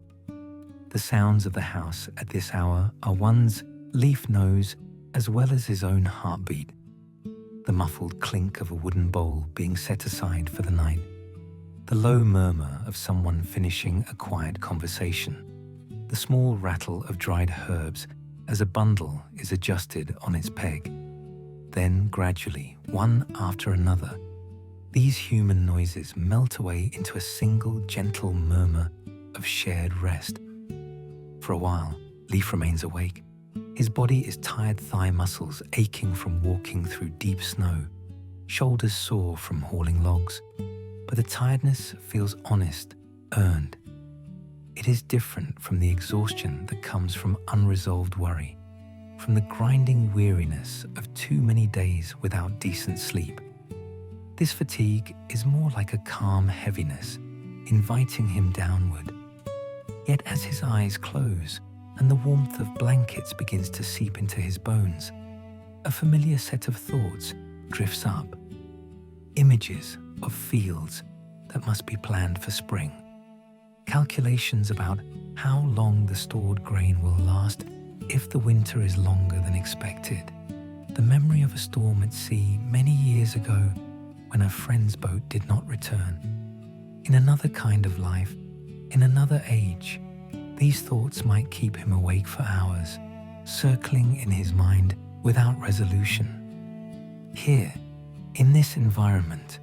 [SPEAKER 1] The sounds of the house at this hour are ones Leif knows as well as his own heartbeat. The muffled clink of a wooden bowl being set aside for the night, the low murmur of someone finishing a quiet conversation, the small rattle of dried herbs as a bundle is adjusted on its peg. Then gradually, one after another, these human noises melt away into a single gentle murmur of shared rest. For a while, Leif remains awake. His body is tired thigh muscles aching from walking through deep snow, shoulders sore from hauling logs. But the tiredness feels honest, earned. It is different from the exhaustion that comes from unresolved worry, from the grinding weariness of too many days without decent sleep. This fatigue is more like a calm heaviness, inviting him downward. Yet as his eyes close and the warmth of blankets begins to seep into his bones, a familiar set of thoughts drifts up. Images of fields that must be planned for spring. Calculations about how long the stored grain will last if the winter is longer than expected. The memory of a storm at sea many years ago when a friend's boat did not return. In another kind of life, in another age, these thoughts might keep him awake for hours, circling in his mind without resolution. Here, in this environment,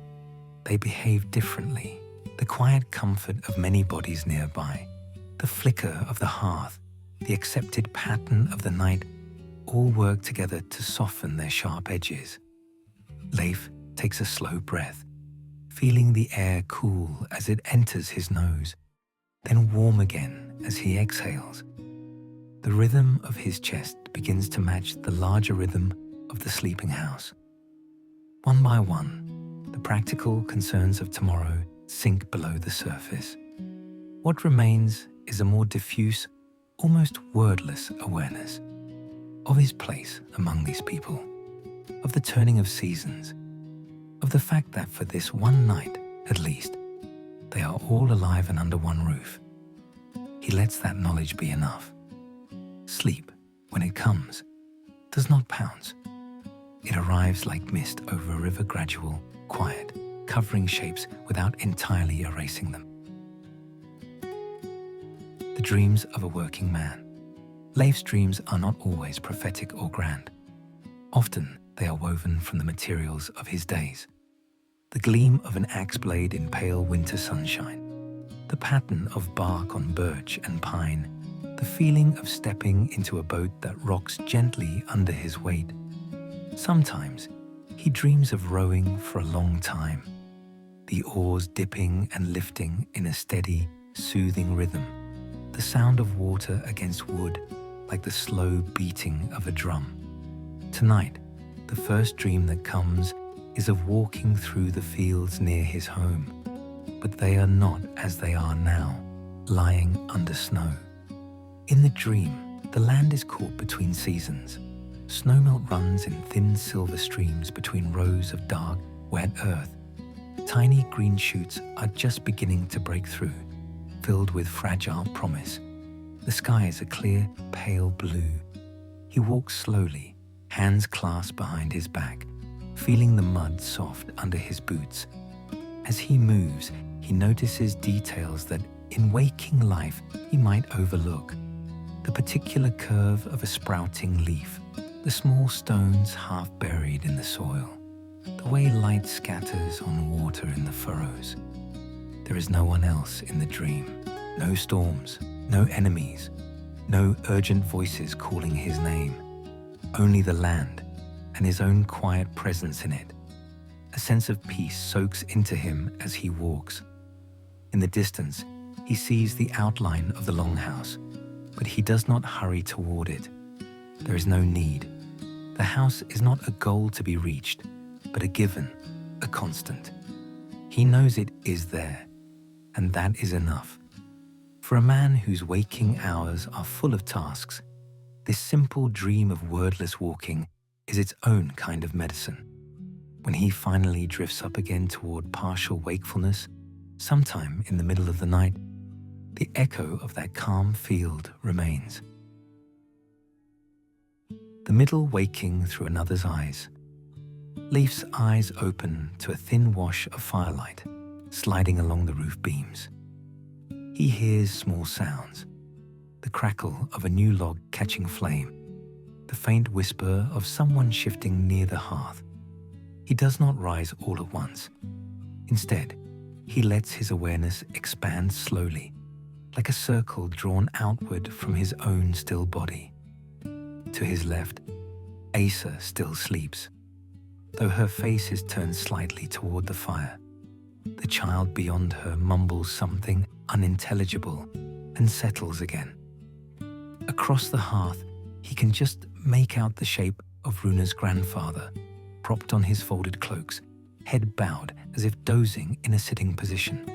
[SPEAKER 1] they behave differently. The quiet comfort of many bodies nearby, the flicker of the hearth, the accepted pattern of the night, all work together to soften their sharp edges. Leif takes a slow breath, feeling the air cool as it enters his nose, then warm again as he exhales. The rhythm of his chest begins to match the larger rhythm of the sleeping house. One by one, the practical concerns of tomorrow sink below the surface. What remains is a more diffuse, almost wordless awareness of his place among these people, of the turning of seasons, of the fact that for this one night, at least, they are all alive and under one roof. He lets that knowledge be enough. Sleep, when it comes, does not pounce. It arrives like mist over a river, gradual, quiet, covering shapes without entirely erasing them. The dreams of a working man. Leif's dreams are not always prophetic or grand. Often they are woven from the materials of his days. The gleam of an axe blade in pale winter sunshine, The pattern of bark on birch and pine, the feeling of stepping into a boat that rocks gently under his weight. Sometimes he dreams of rowing for a long time, the oars dipping and lifting in a steady, soothing rhythm, the sound of water against wood like the slow beating of a drum. Tonight, the first dream that comes is of walking through the fields near his home, but they are not as they are now, lying under snow. In the dream, the land is caught between seasons. Snowmelt runs in thin silver streams between rows of dark, wet earth. Tiny green shoots are just beginning to break through, filled with fragile promise. The sky is a clear, pale blue. He walks slowly, hands clasped behind his back, feeling the mud soft under his boots. As he moves, he notices details that in waking life he might overlook. The particular curve of a sprouting leaf, the small stones half buried in the soil, the way light scatters on water in the furrows. There is no one else in the dream, no storms, no enemies, no urgent voices calling his name, only the land and his own quiet presence in it. A sense of peace soaks into him as he walks. In the distance, he sees the outline of the longhouse, but he does not hurry toward it. There is no need. The house is not a goal to be reached, but a given, a constant. He knows it is there, and that is enough. For a man whose waking hours are full of tasks, this simple dream of wordless walking is its own kind of medicine. When he finally drifts up again toward partial wakefulness, sometime in the middle of the night, the echo of that calm field remains. The middle waking through another's eyes. Leif's eyes open to a thin wash of firelight sliding along the roof beams. He hears small sounds, the crackle of a new log catching flame, the faint whisper of someone shifting near the hearth. He does not rise all at once. Instead, he lets his awareness expand slowly, like a circle drawn outward from his own still body. To his left, Asa still sleeps, though her face is turned slightly toward the fire. The child beyond her mumbles something unintelligible and settles again. Across the hearth, he can just make out the shape of Runa's grandfather, propped on his folded cloaks, head bowed as if dozing in a sitting position.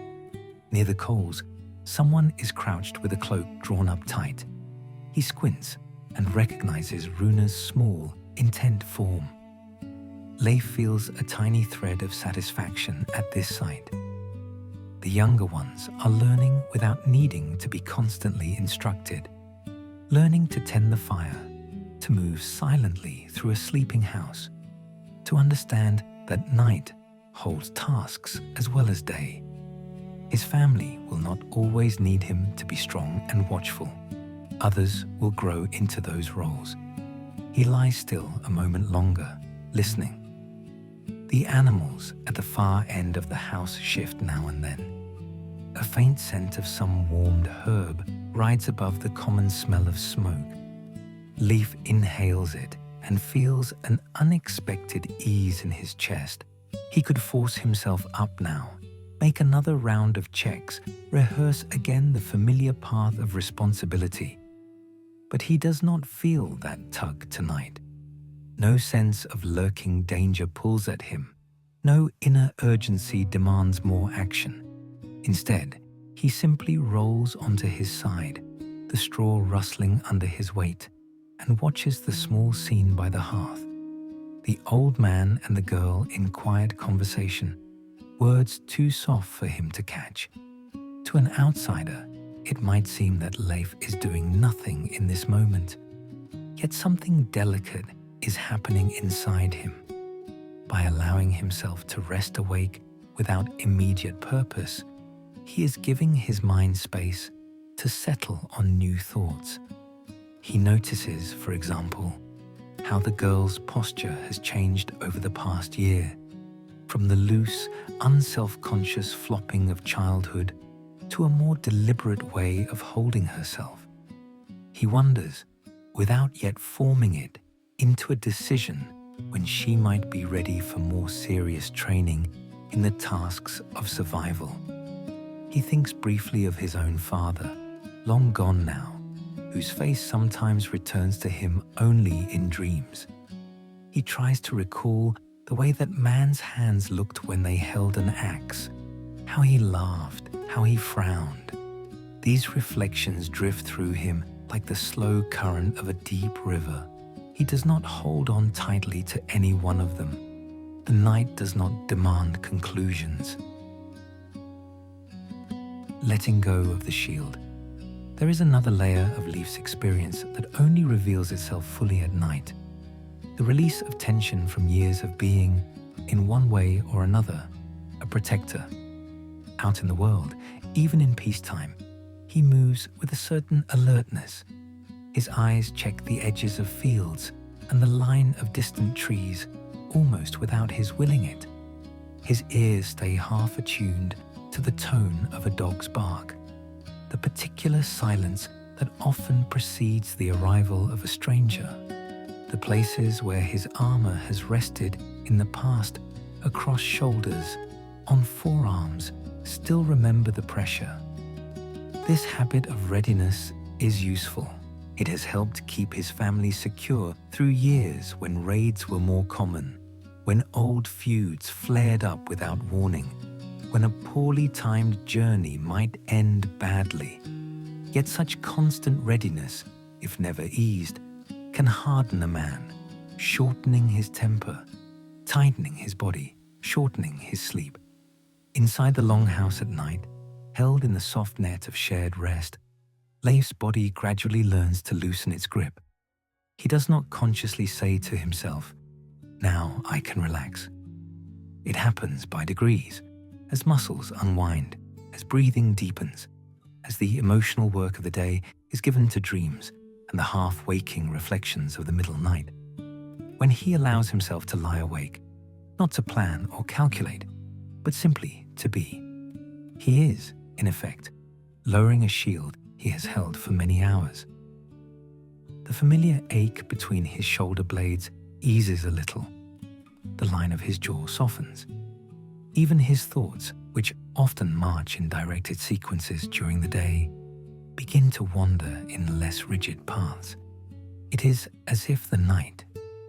[SPEAKER 1] Near the coals, someone is crouched with a cloak drawn up tight. He squints and recognizes Runa's small, intent form. Leif feels a tiny thread of satisfaction at this sight. The younger ones are learning without needing to be constantly instructed, learning to tend the fire, to move silently through a sleeping house, to understand that night holds tasks as well as day. His family will not always need him to be strong and watchful. Others will grow into those roles. He lies still a moment longer, listening. The animals at the far end of the house shift now and then. A faint scent of some warmed herb rides above the common smell of smoke. Leif inhales it and feels an unexpected ease in his chest. He could force himself up now, make another round of checks, rehearse again the familiar path of responsibility. But he does not feel that tug tonight. No sense of lurking danger pulls at him. No inner urgency demands more action. Instead, he simply rolls onto his side, the straw rustling under his weight, and watches the small scene by the hearth. The old man and the girl in quiet conversation, words too soft for him to catch. To an outsider, it might seem that Leif is doing nothing in this moment. Yet something delicate is happening inside him. By allowing himself to rest awake without immediate purpose, he is giving his mind space to settle on new thoughts. He notices, for example, how the girl's posture has changed over the past year, from the loose, unself-conscious flopping of childhood to a more deliberate way of holding herself. He wonders, without yet forming it into a decision, when she might be ready for more serious training in the tasks of survival. He thinks briefly of his own father, long gone now, whose face sometimes returns to him only in dreams. He tries to recall the way that man's hands looked when they held an axe, how he laughed, how he frowned. These reflections drift through him like the slow current of a deep river. He does not hold on tightly to any one of them. The night does not demand conclusions. Letting go of the shield. There is another layer of Leif's experience that only reveals itself fully at night. The release of tension from years of being, in one way or another, a protector. Out in the world, even in peacetime, he moves with a certain alertness. His eyes check the edges of fields and the line of distant trees, almost without his willing it. His ears stay half attuned to the tone of a dog's bark, the particular silence that often precedes the arrival of a stranger. The places where his armor has rested in the past, across shoulders, on forearms, still remember the pressure. This habit of readiness is useful. It has helped keep his family secure through years when raids were more common, when old feuds flared up without warning, when a poorly timed journey might end badly. Yet such constant readiness, if never eased, can harden a man, shortening his temper, tightening his body, shortening his sleep. Inside the longhouse at night, held in the soft net of shared rest, Leif's body gradually learns to loosen its grip. He does not consciously say to himself, "Now I can relax." It happens by degrees, as muscles unwind, as breathing deepens, as the emotional work of the day is given to dreams and the half-waking reflections of the middle night. When he allows himself to lie awake, not to plan or calculate, but simply to be, he is, in effect, lowering a shield he has held for many hours. The familiar ache between his shoulder blades eases a little. The line of his jaw softens. Even his thoughts, which often march in directed sequences during the day, begin to wander in less rigid paths. It is as if the night,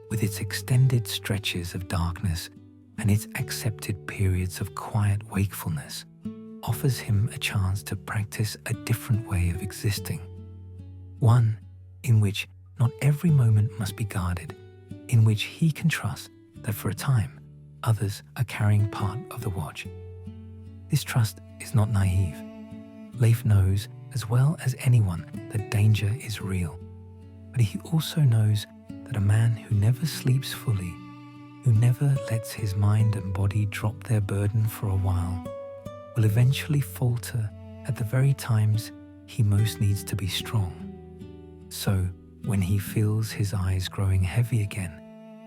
[SPEAKER 1] with its extended stretches of darkness and its accepted periods of quiet wakefulness, offers him a chance to practice a different way of existing. One in which not every moment must be guarded, in which he can trust that for a time, others are carrying part of the watch. This trust is not naive. Leif knows as well as anyone that danger is real, but he also knows that a man who never sleeps fully, who never lets his mind and body drop their burden for a while, will eventually falter at the very times he most needs to be strong. So, when he feels his eyes growing heavy again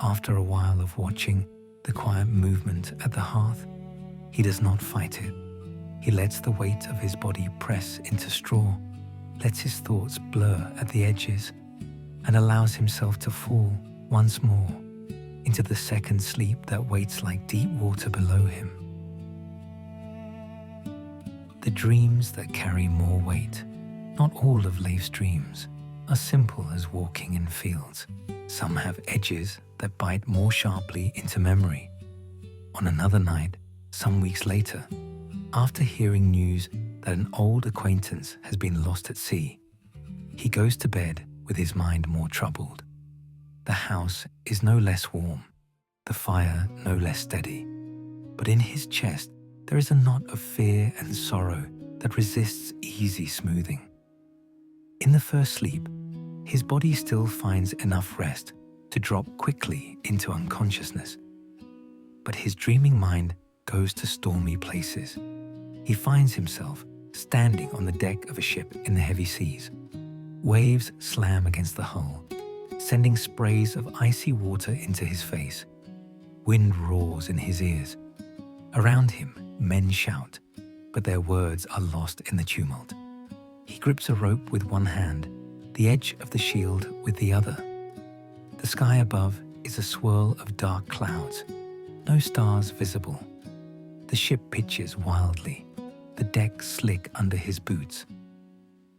[SPEAKER 1] after a while of watching the quiet movement at the hearth, he does not fight it. He lets the weight of his body press into straw, lets his thoughts blur at the edges, and allows himself to fall once more into the second sleep that waits like deep water below him. The dreams that carry more weight, not all of Leif's dreams, are simple as walking in fields. Some have edges that bite more sharply into memory. On another night, some weeks later, after hearing news that an old acquaintance has been lost at sea, he goes to bed with his mind more troubled. The house is no less warm, the fire no less steady, but in his chest there is a knot of fear and sorrow that resists easy smoothing. In the first sleep, his body still finds enough rest to drop quickly into unconsciousness. But his dreaming mind goes to stormy places. He finds himself standing on the deck of a ship in the heavy seas. Waves slam against the hull, sending sprays of icy water into his face. Wind roars in his ears. Around him, men shout, but their words are lost in the tumult. He grips a rope with one hand, the edge of the shield with the other. The sky above is a swirl of dark clouds, no stars visible. The ship pitches wildly, the deck slick under his boots.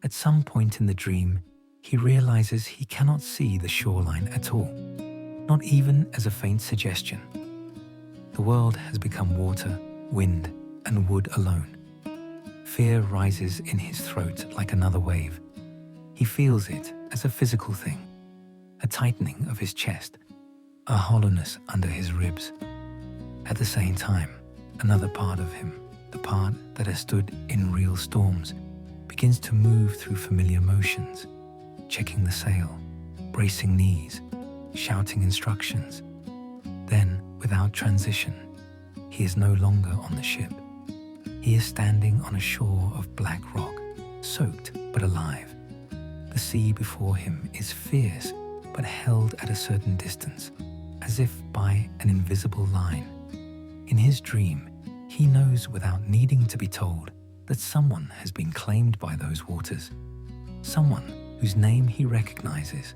[SPEAKER 1] At some point in the dream, he realizes he cannot see the shoreline at all, not even as a faint suggestion. The world has become water, wind, and wood alone. Fear rises in his throat like another wave. He feels it as a physical thing, a tightening of his chest, a hollowness under his ribs. At the same time, another part of him, the part that has stood in real storms, begins to move through familiar motions, checking the sail, bracing knees, shouting instructions. Then, without transition, he is no longer on the ship. He is standing on a shore of black rock, soaked but alive. The sea before him is fierce but held at a certain distance, as if by an invisible line. In his dream, he knows without needing to be told that someone has been claimed by those waters, someone whose name he recognizes.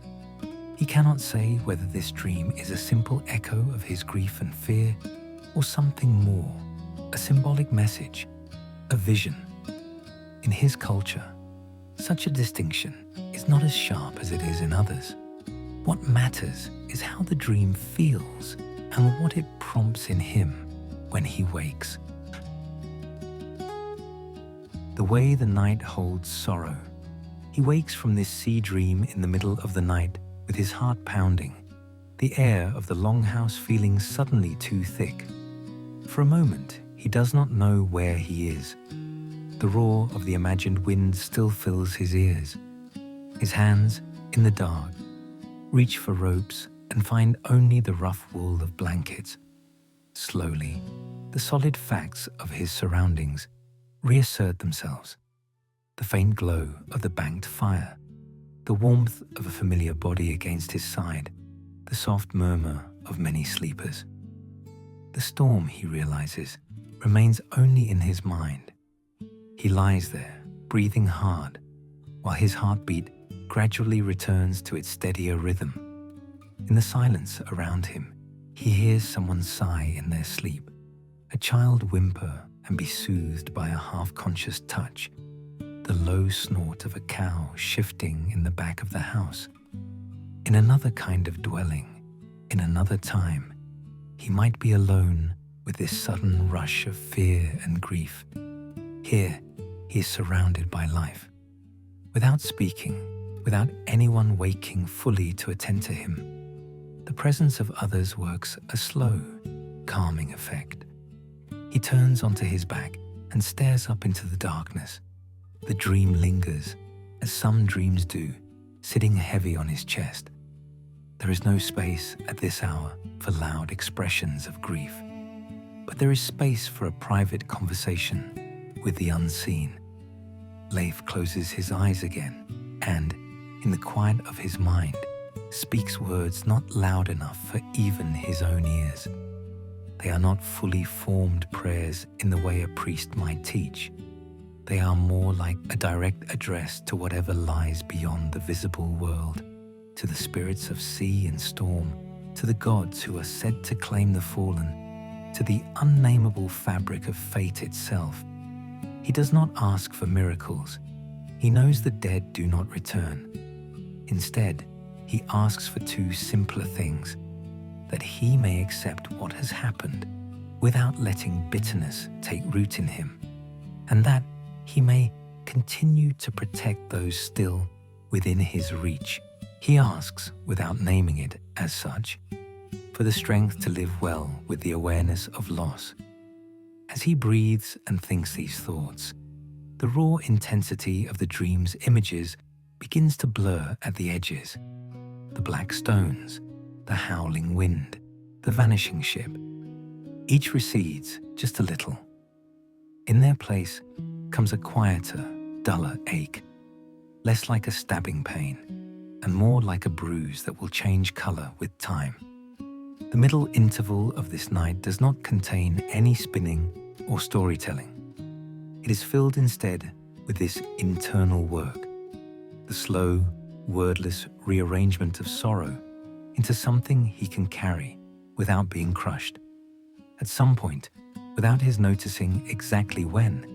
[SPEAKER 1] He cannot say whether this dream is a simple echo of his grief and fear, or something more, a symbolic message, a vision. In his culture, such a distinction is not as sharp as it is in others. What matters is how the dream feels and what it prompts in him when he wakes. The way the night holds sorrow. He wakes from this sea dream in the middle of the night with his heart pounding, the air of the longhouse feeling suddenly too thick. For a moment, he does not know where he is. The roar of the imagined wind still fills his ears. His hands, in the dark, reach for ropes and find only the rough wool of blankets. Slowly, the solid facts of his surroundings reassert themselves. The faint glow of the banked fire, the warmth of a familiar body against his side, the soft murmur of many sleepers. The storm, he realizes, remains only in his mind. He lies there, breathing hard, while his heartbeat gradually returns to its steadier rhythm. In the silence around him, he hears someone sigh in their sleep, a child whimper and be soothed by a half-conscious touch, the low snort of a cow shifting in the back of the house. In another kind of dwelling, in another time, he might be alone with this sudden rush of fear and grief. Here, he is surrounded by life. Without speaking, without anyone waking fully to attend to him, the presence of others works a slow, calming effect. He turns onto his back and stares up into the darkness. The dream lingers, as some dreams do, sitting heavy on his chest. There is no space at this hour for loud expressions of grief, but there is space for a private conversation with the unseen. Leif closes his eyes again and, in the quiet of his mind, speaks words not loud enough for even his own ears. They are not fully formed prayers in the way a priest might teach. They are more like a direct address to whatever lies beyond the visible world, to the spirits of sea and storm, to the gods who are said to claim the fallen, to the unnameable fabric of fate itself. He does not ask for miracles. He knows the dead do not return. Instead, he asks for two simpler things: that he may accept what has happened without letting bitterness take root in him, and that he may continue to protect those still within his reach. He asks, without naming it as such, for the strength to live well with the awareness of loss. As he breathes and thinks these thoughts, the raw intensity of the dream's images begins to blur at the edges. The black stones, the howling wind, the vanishing ship. Each recedes just a little. In their place comes a quieter, duller ache, less like a stabbing pain, and more like a bruise that will change color with time. The middle interval of this night does not contain any spinning or storytelling. It is filled instead with this internal work, the slow, wordless rearrangement of sorrow into something he can carry without being crushed. At some point, without his noticing exactly when,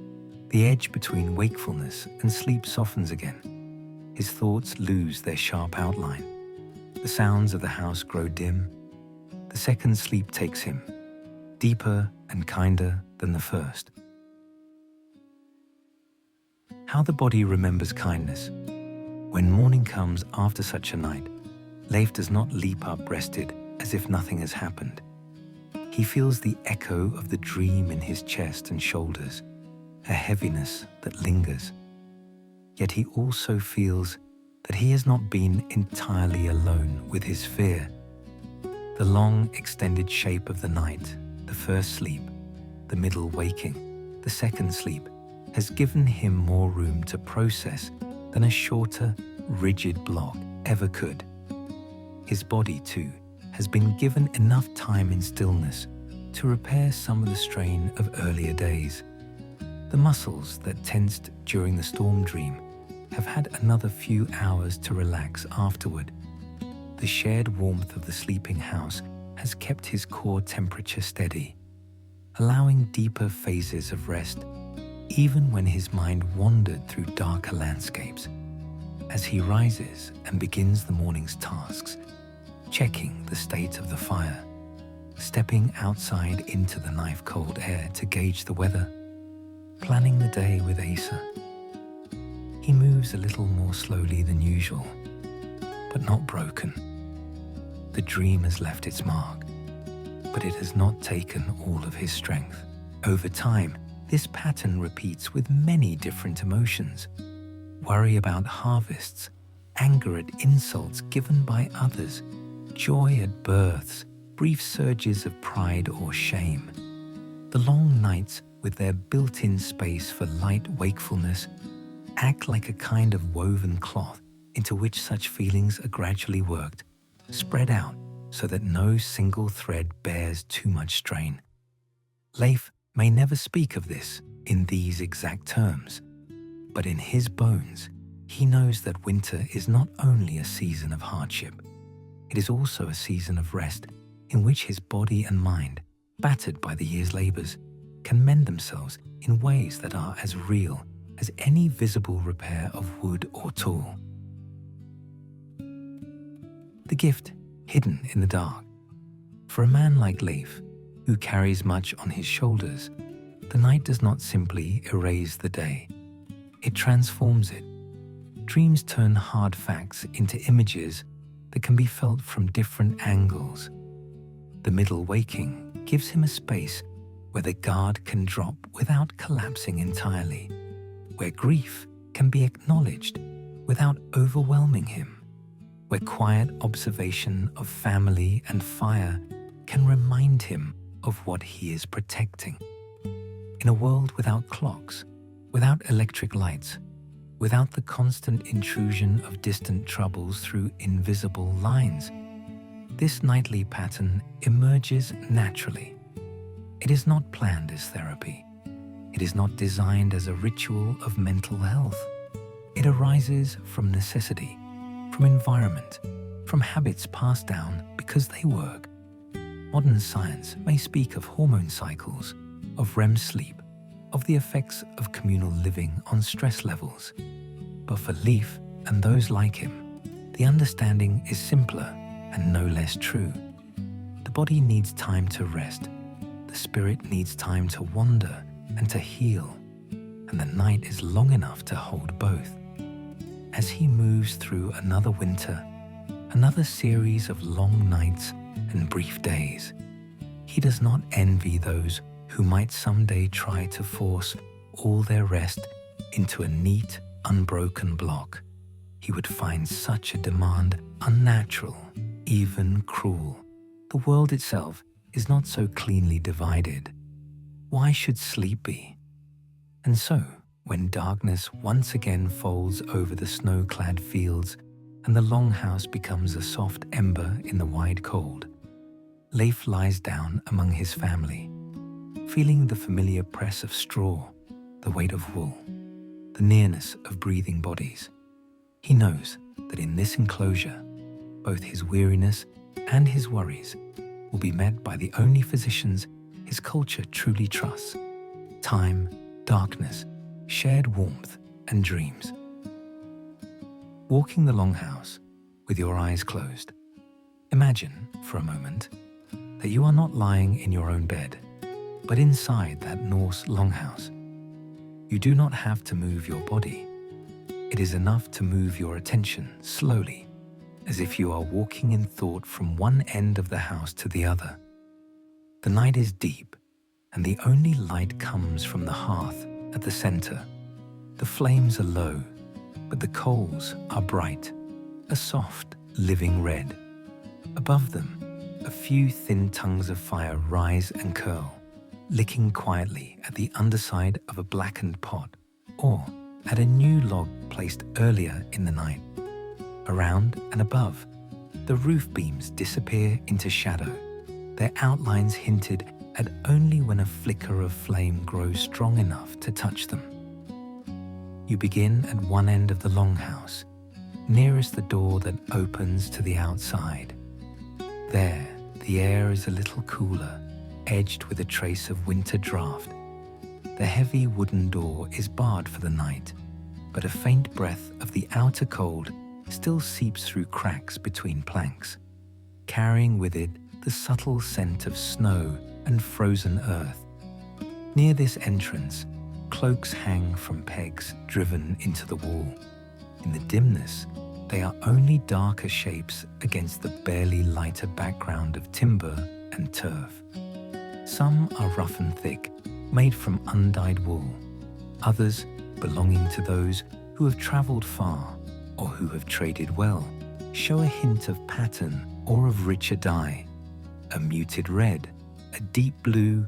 [SPEAKER 1] the edge between wakefulness and sleep softens again. His thoughts lose their sharp outline. The sounds of the house grow dim. The second sleep takes him, deeper and kinder than the first. How the body remembers kindness. When morning comes after such a night, Leif does not leap up rested as if nothing has happened. He feels the echo of the dream in his chest and shoulders, a heaviness that lingers. Yet he also feels that he has not been entirely alone with his fear. The long, extended shape of the night, the first sleep, the middle waking, the second sleep, has given him more room to process than a shorter, rigid block ever could. His body, too, has been given enough time in stillness to repair some of the strain of earlier days. The muscles that tensed during the storm dream have had another few hours to relax afterward. The shared warmth of the sleeping house has kept his core temperature steady, allowing deeper phases of rest even when his mind wandered through darker landscapes. As he rises and begins the morning's tasks, checking the state of the fire, stepping outside into the knife-cold air to gauge the weather, planning the day with Asa. He moves a little more slowly than usual, but not broken. The dream has left its mark, but it has not taken all of his strength. Over time, this pattern repeats with many different emotions. Worry about harvests, anger at insults given by others, joy at births, brief surges of pride or shame. The long nights, with their built-in space for light wakefulness, act like a kind of woven cloth into which such feelings are gradually worked, spread out so that no single thread bears too much strain. Leif may never speak of this in these exact terms, but in his bones, he knows that winter is not only a season of hardship, it is also a season of rest in which his body and mind, battered by the year's labors, can mend themselves in ways that are as real as any visible repair of wood or tool. The gift hidden in the dark. For a man like Leif, who carries much on his shoulders, the night does not simply erase the day. It transforms it. Dreams turn hard facts into images that can be felt from different angles. The middle waking gives him a space where the guard can drop without collapsing entirely, where grief can be acknowledged without overwhelming him, where quiet observation of family and fire can remind him of what he is protecting. In a world without clocks, without electric lights, without the constant intrusion of distant troubles through invisible lines, this nightly pattern emerges naturally. It is not planned as therapy. It is not designed as a ritual of mental health. It arises from necessity, from environment, from habits passed down because they work. Modern science may speak of hormone cycles, of REM sleep, of the effects of communal living on stress levels. But for Leif and those like him, the understanding is simpler and no less true. The body needs time to rest. The spirit needs time to wander and to heal, and the night is long enough to hold both. As he moves through another winter, another series of long nights and brief days, he does not envy those who might someday try to force all their rest into a neat, unbroken block. He would find such a demand unnatural, even cruel. The world itself is not so cleanly divided. Why should sleep be? And so, when darkness once again folds over the snow-clad fields and the longhouse becomes a soft ember in the wide cold, Leif lies down among his family, feeling the familiar press of straw, the weight of wool, the nearness of breathing bodies. He knows that in this enclosure, both his weariness and his worries will be met by the only physicians his culture truly trusts: time, darkness, shared warmth, and dreams. Walking the longhouse with your eyes closed, imagine for a moment that you are not lying in your own bed, but inside that Norse longhouse. You do not have to move your body. It is enough to move your attention slowly, as if you are walking in thought from one end of the house to the other. The night is deep, and the only light comes from the hearth at the center. The flames are low, but the coals are bright, a soft, living red. Above them, a few thin tongues of fire rise and curl, licking quietly at the underside of a blackened pot or at a new log placed earlier in the night. Around and above, the roof beams disappear into shadow, their outlines hinted at only when a flicker of flame grows strong enough to touch them. You begin at one end of the longhouse, nearest the door that opens to the outside. There, the air is a little cooler, edged with a trace of winter draft. The heavy wooden door is barred for the night, but a faint breath of the outer cold still seeps through cracks between planks, carrying with it the subtle scent of snow and frozen earth. Near this entrance, cloaks hang from pegs driven into the wall. In the dimness, they are only darker shapes against the barely lighter background of timber and turf. Some are rough and thick, made from undyed wool. Others, belonging to those who have traveled far or who have traded well, show a hint of pattern or of richer dye. A muted red, a deep blue,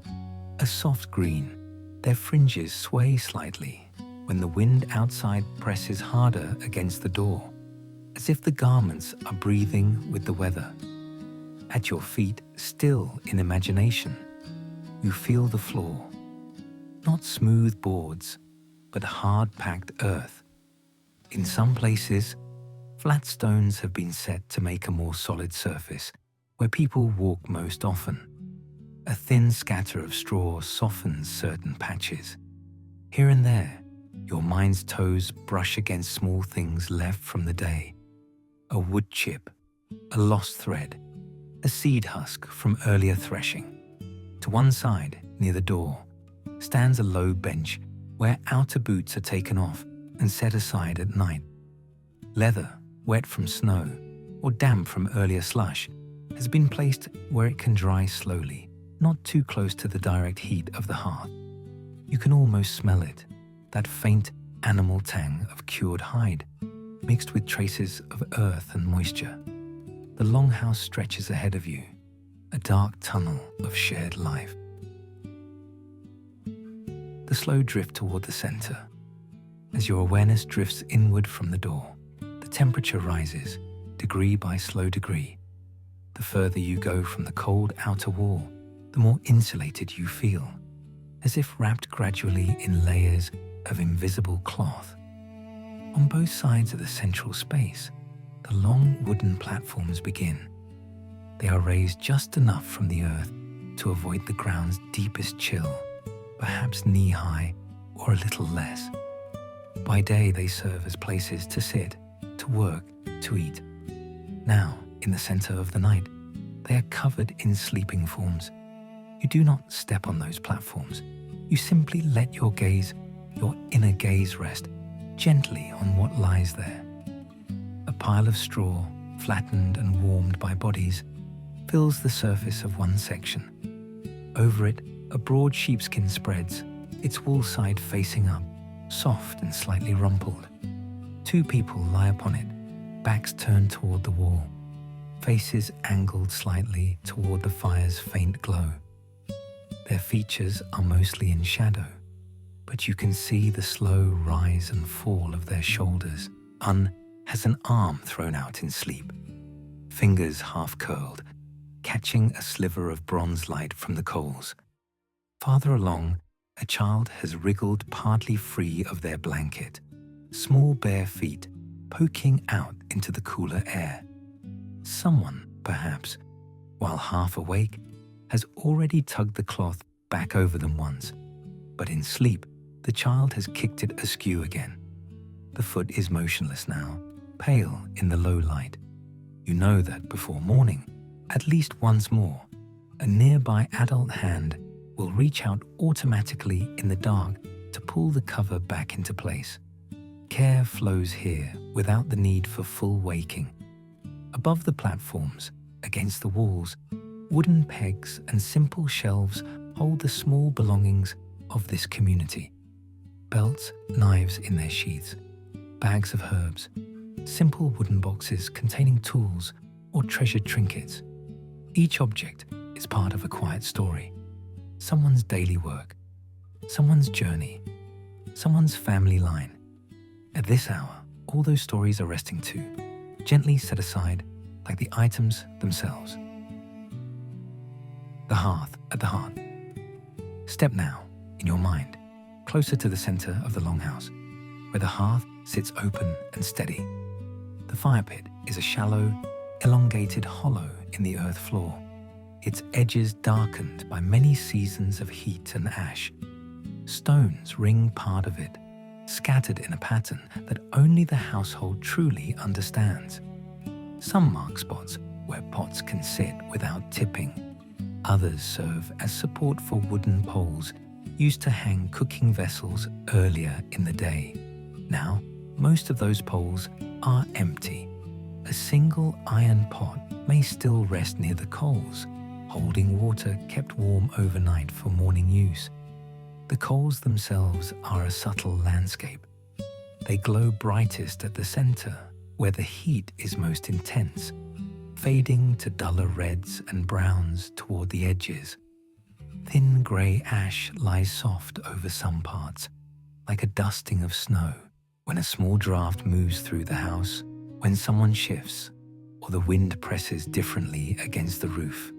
[SPEAKER 1] a soft green. Their fringes sway slightly when the wind outside presses harder against the door, as if the garments are breathing with the weather. At your feet, still in imagination, you feel the floor. Not smooth boards, but hard-packed earth. In some places, flat stones have been set to make a more solid surface where people walk most often. A thin scatter of straw softens certain patches. Here and there, your mind's toes brush against small things left from the day. A wood chip, a lost thread, a seed husk from earlier threshing. To one side, near the door, stands a low bench where outer boots are taken off and set aside at night. Leather, wet from snow or damp from earlier slush, has been placed where it can dry slowly, not too close to the direct heat of the hearth. You can almost smell it, that faint animal tang of cured hide, mixed with traces of earth and moisture. The longhouse stretches ahead of you, a dark tunnel of shared life. The slow drift toward the center. As your awareness drifts inward from the door, the temperature rises, degree by slow degree. The further you go from the cold outer wall, the more insulated you feel, as if wrapped gradually in layers of invisible cloth. On both sides of the central space, the long wooden platforms begin. They are raised just enough from the earth to avoid the ground's deepest chill, perhaps knee-high or a little less. By day, they serve as places to sit, to work, to eat. Now, in the center of the night, they are covered in sleeping forms. You do not step on those platforms. You simply let your gaze, your inner gaze rest gently on what lies there. A pile of straw, flattened and warmed by bodies, fills the surface of one section. Over it, a broad sheepskin spreads, its wool side facing up, soft and slightly rumpled. Two people lie upon it, backs turned toward the wall, faces angled slightly toward the fire's faint glow. Their features are mostly in shadow, but you can see the slow rise and fall of their shoulders. Un has an arm thrown out in sleep, fingers half curled, catching a sliver of bronze light from the coals. Farther along, a child has wriggled partly free of their blanket, small bare feet poking out into the cooler air. Someone, perhaps, while half awake, has already tugged the cloth back over them once, but in sleep, the child has kicked it askew again. The foot is motionless now, pale in the low light. You know that before morning, at least once more, a nearby adult hand will reach out automatically in the dark to pull the cover back into place. Care flows here without the need for full waking. Above the platforms, against the walls, wooden pegs and simple shelves hold the small belongings of this community. Belts, knives in their sheaths, bags of herbs, simple wooden boxes containing tools or treasured trinkets. Each object is part of a quiet story. Someone's daily work, someone's journey, someone's family line. At this hour, all those stories are resting too, gently set aside like the items themselves. The hearth at the heart. Step now, in your mind, closer to the center of the longhouse, where the hearth sits open and steady. The fire pit is a shallow, elongated hollow in the earth floor, its edges darkened by many seasons of heat and ash. Stones ring part of it, scattered in a pattern that only the household truly understands. Some mark spots where pots can sit without tipping. Others serve as support for wooden poles used to hang cooking vessels earlier in the day. Now, most of those poles are empty. A single iron pot may still rest near the coals, holding water kept warm overnight for morning use. The coals themselves are a subtle landscape. They glow brightest at the center, where the heat is most intense, fading to duller reds and browns toward the edges. Thin grey ash lies soft over some parts, like a dusting of snow, when a small draft moves through the house, when someone shifts, or the wind presses differently against the roof.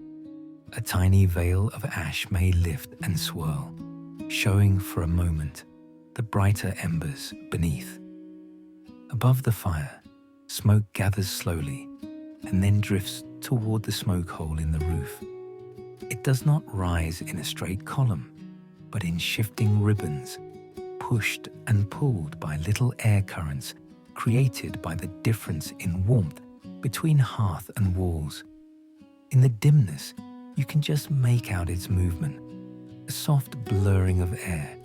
[SPEAKER 1] A tiny veil of ash may lift and swirl, showing for a moment the brighter embers beneath. Above the fire, smoke gathers slowly and then drifts toward the smoke hole in the roof. It does not rise in a straight column, but in shifting ribbons, pushed and pulled by little air currents created by the difference in warmth between hearth and walls. In the dimness, you can just make out its movement, a soft blurring of air,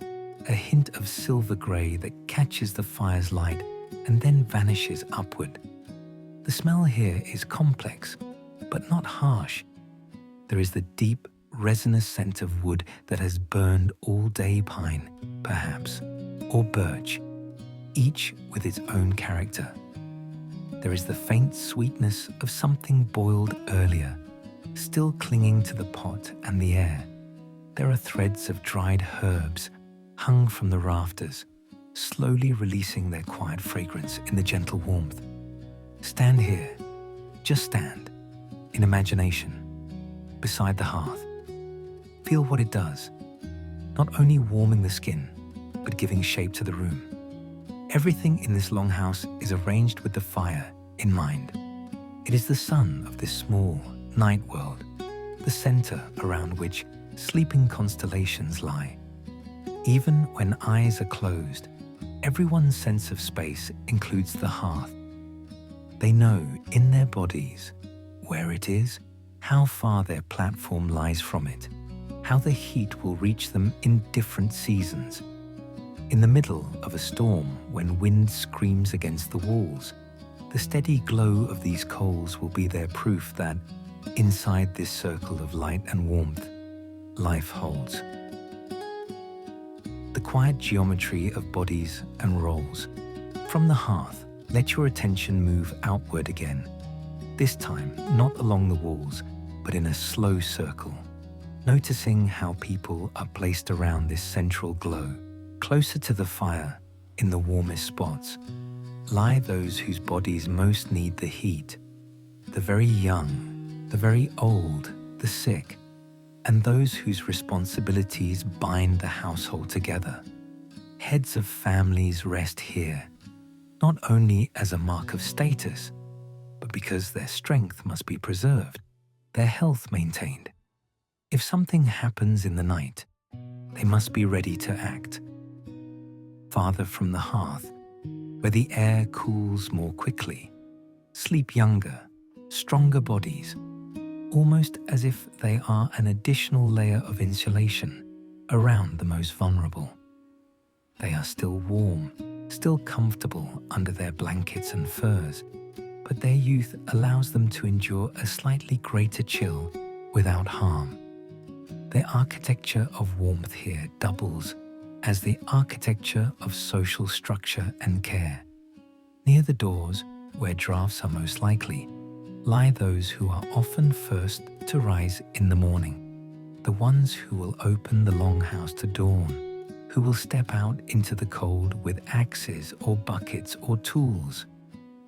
[SPEAKER 1] a hint of silver grey that catches the fire's light and then vanishes upward. The smell here is complex, but not harsh. There is the deep, resinous scent of wood that has burned all-day pine, perhaps, or birch, each with its own character. There is the faint sweetness of something boiled earlier, still clinging to the pot and the air. There are threads of dried herbs hung from the rafters, slowly releasing their quiet fragrance in the gentle warmth. Stand here, just stand, in imagination, beside the hearth. Feel what it does, not only warming the skin, but giving shape to the room. Everything in this longhouse is arranged with the fire in mind. It is the sun of this small night world, the center around which sleeping constellations lie. Even when eyes are closed, everyone's sense of space includes the hearth. They know in their bodies where it is, how far their platform lies from it, how the heat will reach them in different seasons. In the middle of a storm, when wind screams against the walls, the steady glow of these coals will be their proof that, inside this circle of light and warmth, life holds. The quiet geometry of bodies and roles. From the hearth, let your attention move outward again, this time not along the walls, but in a slow circle, noticing how people are placed around this central glow. Closer to the fire, in the warmest spots, lie those whose bodies most need the heat, the very young, the very old, the sick, and those whose responsibilities bind the household together. Heads of families rest here, not only as a mark of status, but because their strength must be preserved, their health maintained. If something happens in the night, they must be ready to act. Farther from the hearth, where the air cools more quickly, sleep younger, stronger bodies, almost as if they are an additional layer of insulation around the most vulnerable. They are still warm, still comfortable under their blankets and furs, but their youth allows them to endure a slightly greater chill without harm. The architecture of warmth here doubles as the architecture of social structure and care. Near the doors, where drafts are most likely, lie those who are often first to rise in the morning, the ones who will open the longhouse to dawn, who will step out into the cold with axes or buckets or tools,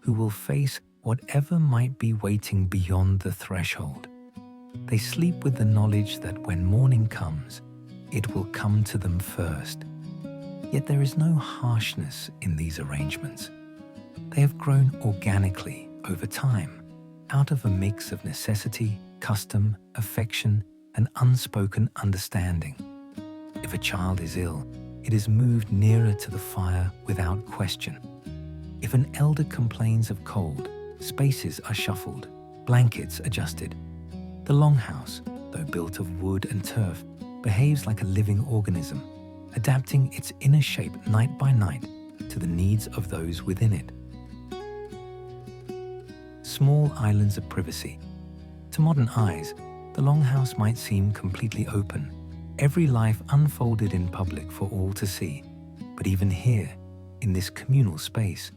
[SPEAKER 1] who will face whatever might be waiting beyond the threshold. They sleep with the knowledge that when morning comes, it will come to them first. Yet there is no harshness in these arrangements. They have grown organically over time, out of a mix of necessity, custom, affection, and unspoken understanding. If a child is ill, it is moved nearer to the fire without question. If an elder complains of cold, spaces are shuffled, blankets adjusted. The longhouse, though built of wood and turf, behaves like a living organism, adapting its inner shape night by night to the needs of those within it. Small islands of privacy. To modern eyes, the longhouse might seem completely open, every life unfolded in public for all to see. But even here, in this communal space,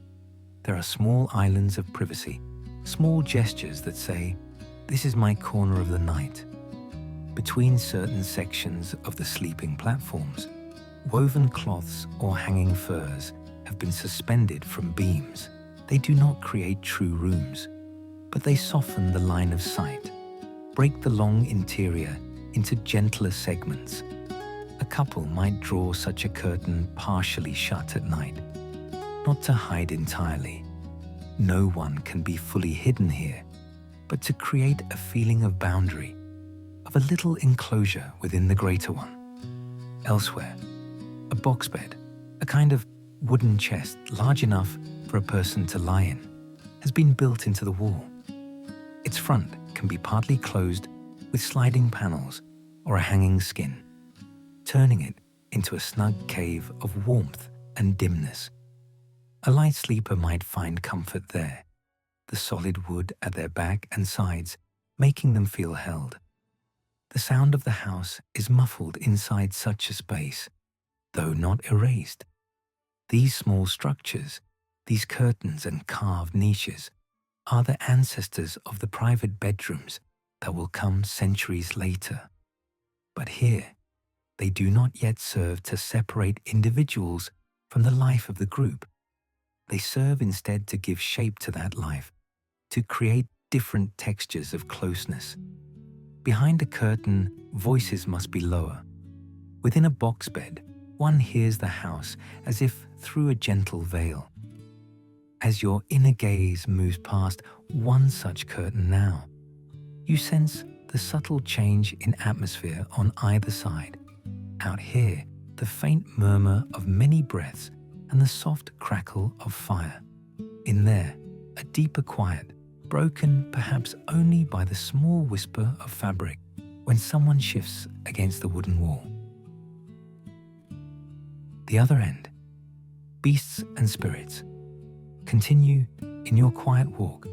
[SPEAKER 1] there are small islands of privacy, small gestures that say, "This is my corner of the night." Between certain sections of the sleeping platforms, woven cloths or hanging furs have been suspended from beams. They do not create true rooms, but they soften the line of sight, break the long interior into gentler segments. A couple might draw such a curtain partially shut at night, not to hide entirely. No one can be fully hidden here, but to create a feeling of boundary, of a little enclosure within the greater one. Elsewhere, a box bed, a kind of wooden chest large enough for a person to lie in, has been built into the wall. Its front can be partly closed with sliding panels or a hanging skin, turning it into a snug cave of warmth and dimness. A light sleeper might find comfort there, the solid wood at their back and sides making them feel held. The sound of the house is muffled inside such a space, though not erased. These small structures, these curtains and carved niches, are the ancestors of the private bedrooms that will come centuries later. But here, they do not yet serve to separate individuals from the life of the group. They serve instead to give shape to that life, to create different textures of closeness. Behind a curtain, voices must be lower. Within a box bed, one hears the house as if through a gentle veil. As your inner gaze moves past one such curtain now, you sense the subtle change in atmosphere on either side. Out here, the faint murmur of many breaths and the soft crackle of fire. In there, a deeper quiet, broken perhaps only by the small whisper of fabric when someone shifts against the wooden wall. The other end, beasts and spirits. Continue in your quiet walk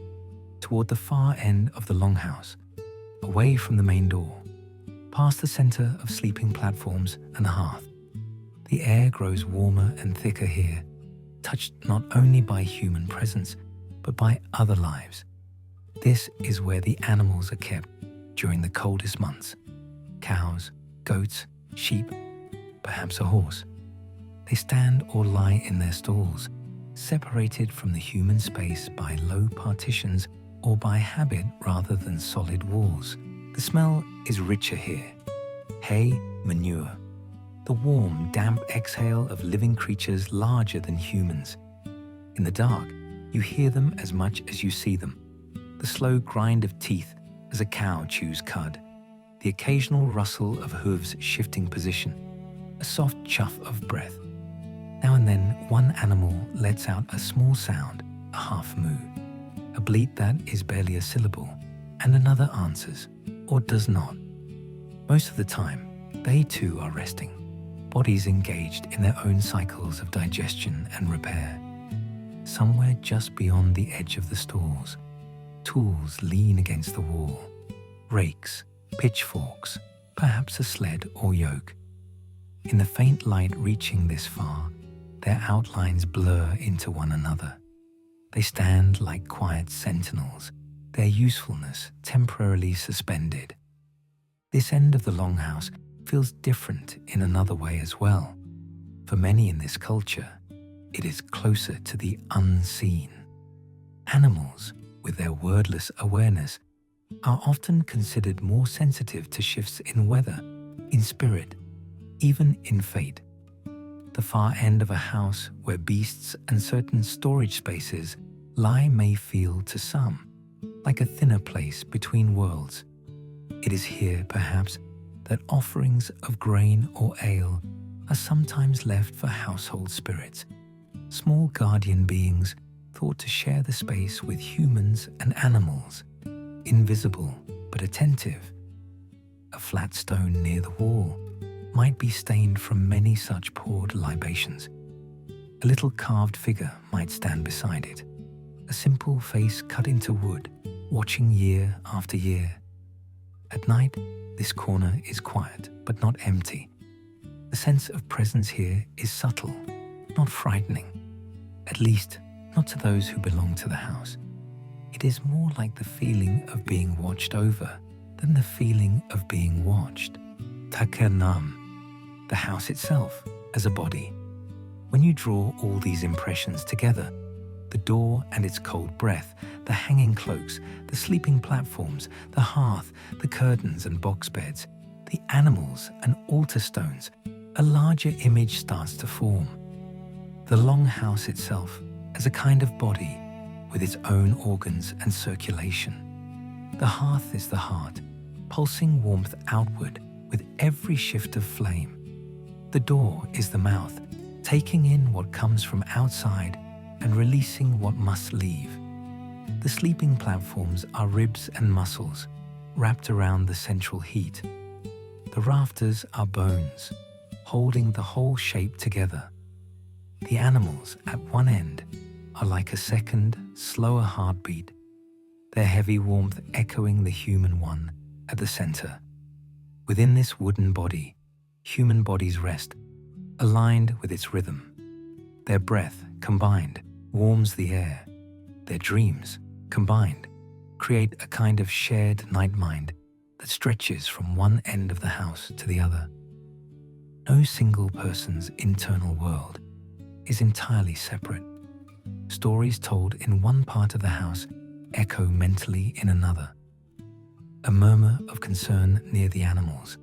[SPEAKER 1] toward the far end of the longhouse, away from the main door, past the center of sleeping platforms and the hearth. The air grows warmer and thicker here, touched not only by human presence, but by other lives. This is where the animals are kept during the coldest months. Cows, goats, sheep, perhaps a horse. They stand or lie in their stalls, separated from the human space by low partitions or by habit rather than solid walls. The smell is richer here, hay, manure, the warm, damp exhale of living creatures larger than humans. In the dark, you hear them as much as you see them. The slow grind of teeth as a cow chews cud, the occasional rustle of hooves shifting position, a soft chuff of breath. Now and then, one animal lets out a small sound, a half moo, a bleat that is barely a syllable, and another answers, or does not. Most of the time, they too are resting, bodies engaged in their own cycles of digestion and repair. Somewhere just beyond the edge of the stalls, tools lean against the wall, rakes, pitchforks, perhaps a sled or yoke. In the faint light reaching this far, their outlines blur into one another. They stand like quiet sentinels, their usefulness temporarily suspended. This end of the longhouse feels different in another way as well. For many in this culture, it is closer to the unseen. Animals, with their wordless awareness, are often considered more sensitive to shifts in weather, in spirit, even in fate. The far end of a house where beasts and certain storage spaces lie may feel to some like a thinner place between worlds. It is here, perhaps, that offerings of grain or ale are sometimes left for household spirits, small guardian beings thought to share the space with humans and animals, invisible but attentive. A flat stone near the wall might be stained from many such poured libations. A little carved figure might stand beside it, a simple face cut into wood, watching year after year. At night, this corner is quiet but not empty. The sense of presence here is subtle, not frightening, at least not to those who belong to the house. It is more like the feeling of being watched over than the feeling of being watched. Takernam, the house itself as a body. When you draw all these impressions together, the door and its cold breath, the hanging cloaks, the sleeping platforms, the hearth, the curtains and box beds, the animals and altar stones, a larger image starts to form. The longhouse itself as a kind of body with its own organs and circulation. The hearth is the heart, pulsing warmth outward with every shift of flame. The door is the mouth, taking in what comes from outside and releasing what must leave. The sleeping platforms are ribs and muscles wrapped around the central heat. The rafters are bones, holding the whole shape together. The animals at one end are like a second, slower heartbeat, their heavy warmth echoing the human one at the center. Within this wooden body, human bodies rest, aligned with its rhythm. Their breath, combined, warms the air. Their dreams, combined, create a kind of shared night mind that stretches from one end of the house to the other. No single person's internal world is entirely separate. Stories told in one part of the house echo mentally in another. A murmur of concern near the animals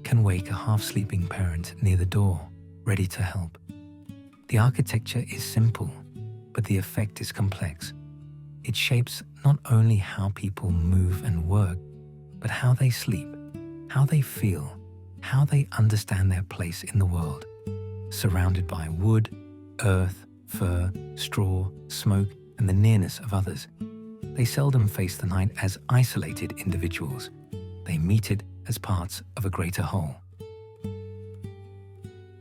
[SPEAKER 1] can wake a half-sleeping parent near the door, ready to help. The architecture is simple, but the effect is complex. It shapes not only how people move and work, but how they sleep, how they feel, how they understand their place in the world. Surrounded by wood, earth, fur, straw, smoke, and the nearness of others, they seldom face the night as isolated individuals. They meet it as parts of a greater whole.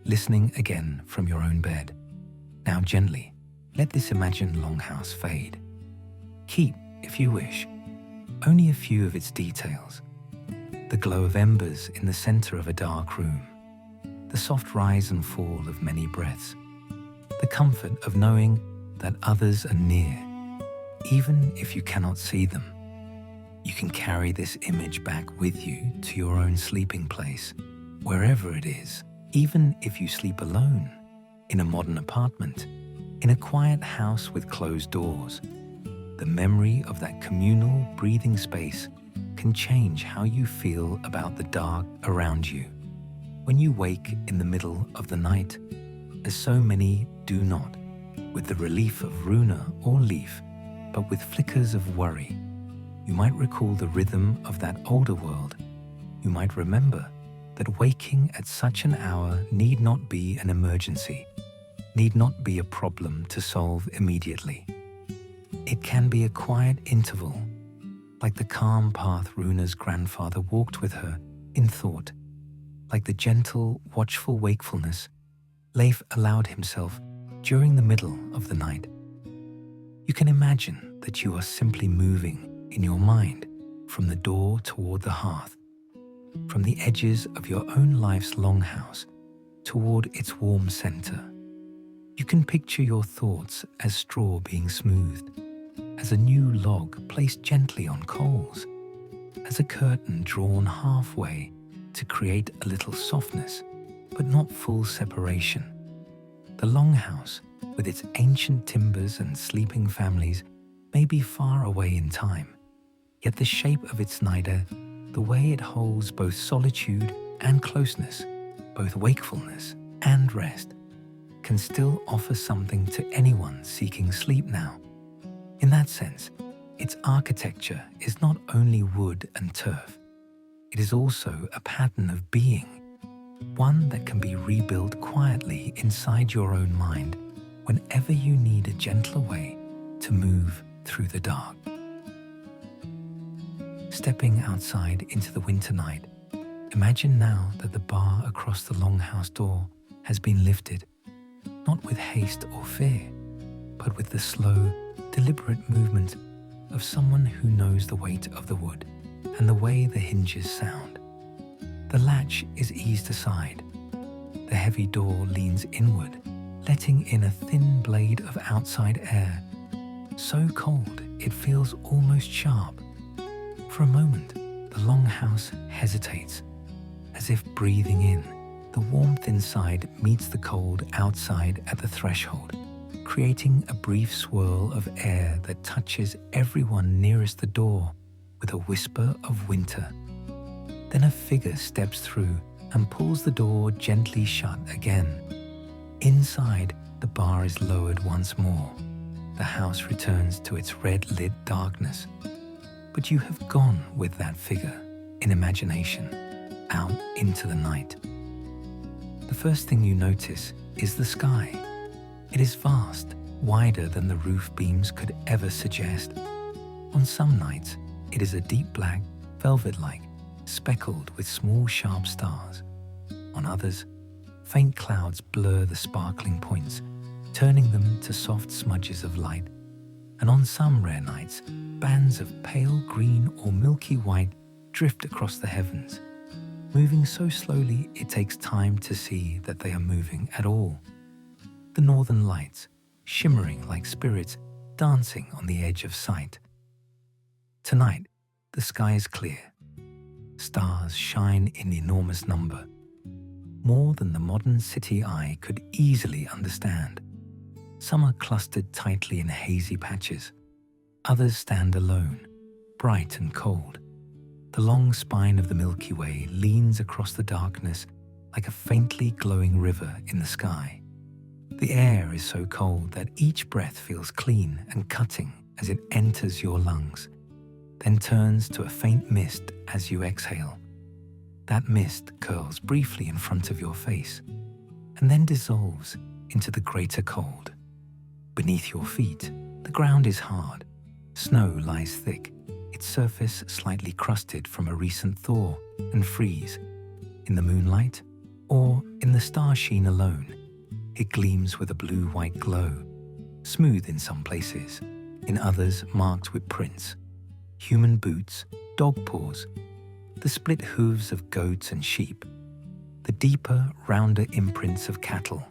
[SPEAKER 1] Listening again from your own bed. Now gently, let this imagined longhouse fade. Keep, if you wish, only a few of its details. The glow of embers in the center of a dark room, the soft rise and fall of many breaths, the comfort of knowing that others are near, even if you cannot see them. You can carry this image back with you to your own sleeping place, wherever it is, even if you sleep alone, in a modern apartment, in a quiet house with closed doors. The memory of that communal breathing space can change how you feel about the dark around you. When you wake in the middle of the night, as so many do not, with the relief of Runa or leaf, but with flickers of worry, you might recall the rhythm of that older world. You might remember that waking at such an hour need not be an emergency, need not be a problem to solve immediately. It can be a quiet interval, like the calm path Runa's grandfather walked with her in thought, like the gentle, watchful wakefulness Leif allowed himself during the middle of the night. You can imagine that you are simply moving in your mind from the door toward the hearth, from the edges of your own life's longhouse toward its warm center. You can picture your thoughts as straw being smoothed, as a new log placed gently on coals, as a curtain drawn halfway to create a little softness, but not full separation. The longhouse, with its ancient timbers and sleeping families, may be far away in time, yet the shape of its nida, the way it holds both solitude and closeness, both wakefulness and rest, can still offer something to anyone seeking sleep now. In that sense, its architecture is not only wood and turf, it is also a pattern of being, one that can be rebuilt quietly inside your own mind whenever you need a gentler way to move through the dark. Stepping outside into the winter night, imagine now that the bar across the longhouse door has been lifted, not with haste or fear, but with the slow, deliberate movement of someone who knows the weight of the wood and the way the hinges sound. The latch is eased aside. The heavy door leans inward, letting in a thin blade of outside air, so cold it feels almost sharp. For a moment, the longhouse hesitates, as if breathing in. The warmth inside meets the cold outside at the threshold, creating a brief swirl of air that touches everyone nearest the door with a whisper of winter. Then a figure steps through and pulls the door gently shut again. Inside, the bar is lowered once more. The house returns to its red-lit darkness. But you have gone with that figure, in imagination, out into the night. The first thing you notice is the sky. It is vast, wider than the roof beams could ever suggest. On some nights, it is a deep black, velvet-like, speckled with small sharp stars. On others, faint clouds blur the sparkling points, turning them to soft smudges of light. And on some rare nights, bands of pale green or milky white drift across the heavens, moving so slowly it takes time to see that they are moving at all. The northern lights, shimmering like spirits dancing on the edge of sight. Tonight, the sky is clear. Stars shine in enormous number, more than the modern city eye could easily understand. Some are clustered tightly in hazy patches. Others stand alone, bright and cold. The long spine of the Milky Way leans across the darkness like a faintly glowing river in the sky. The air is so cold that each breath feels clean and cutting as it enters your lungs, then turns to a faint mist as you exhale. That mist curls briefly in front of your face and then dissolves into the greater cold. Beneath your feet, the ground is hard. Snow lies thick, its surface slightly crusted from a recent thaw and freeze. In the moonlight, or in the star sheen alone, it gleams with a blue-white glow, smooth in some places, in others marked with prints. Human boots, dog paws, the split hooves of goats and sheep, the deeper, rounder imprints of cattle.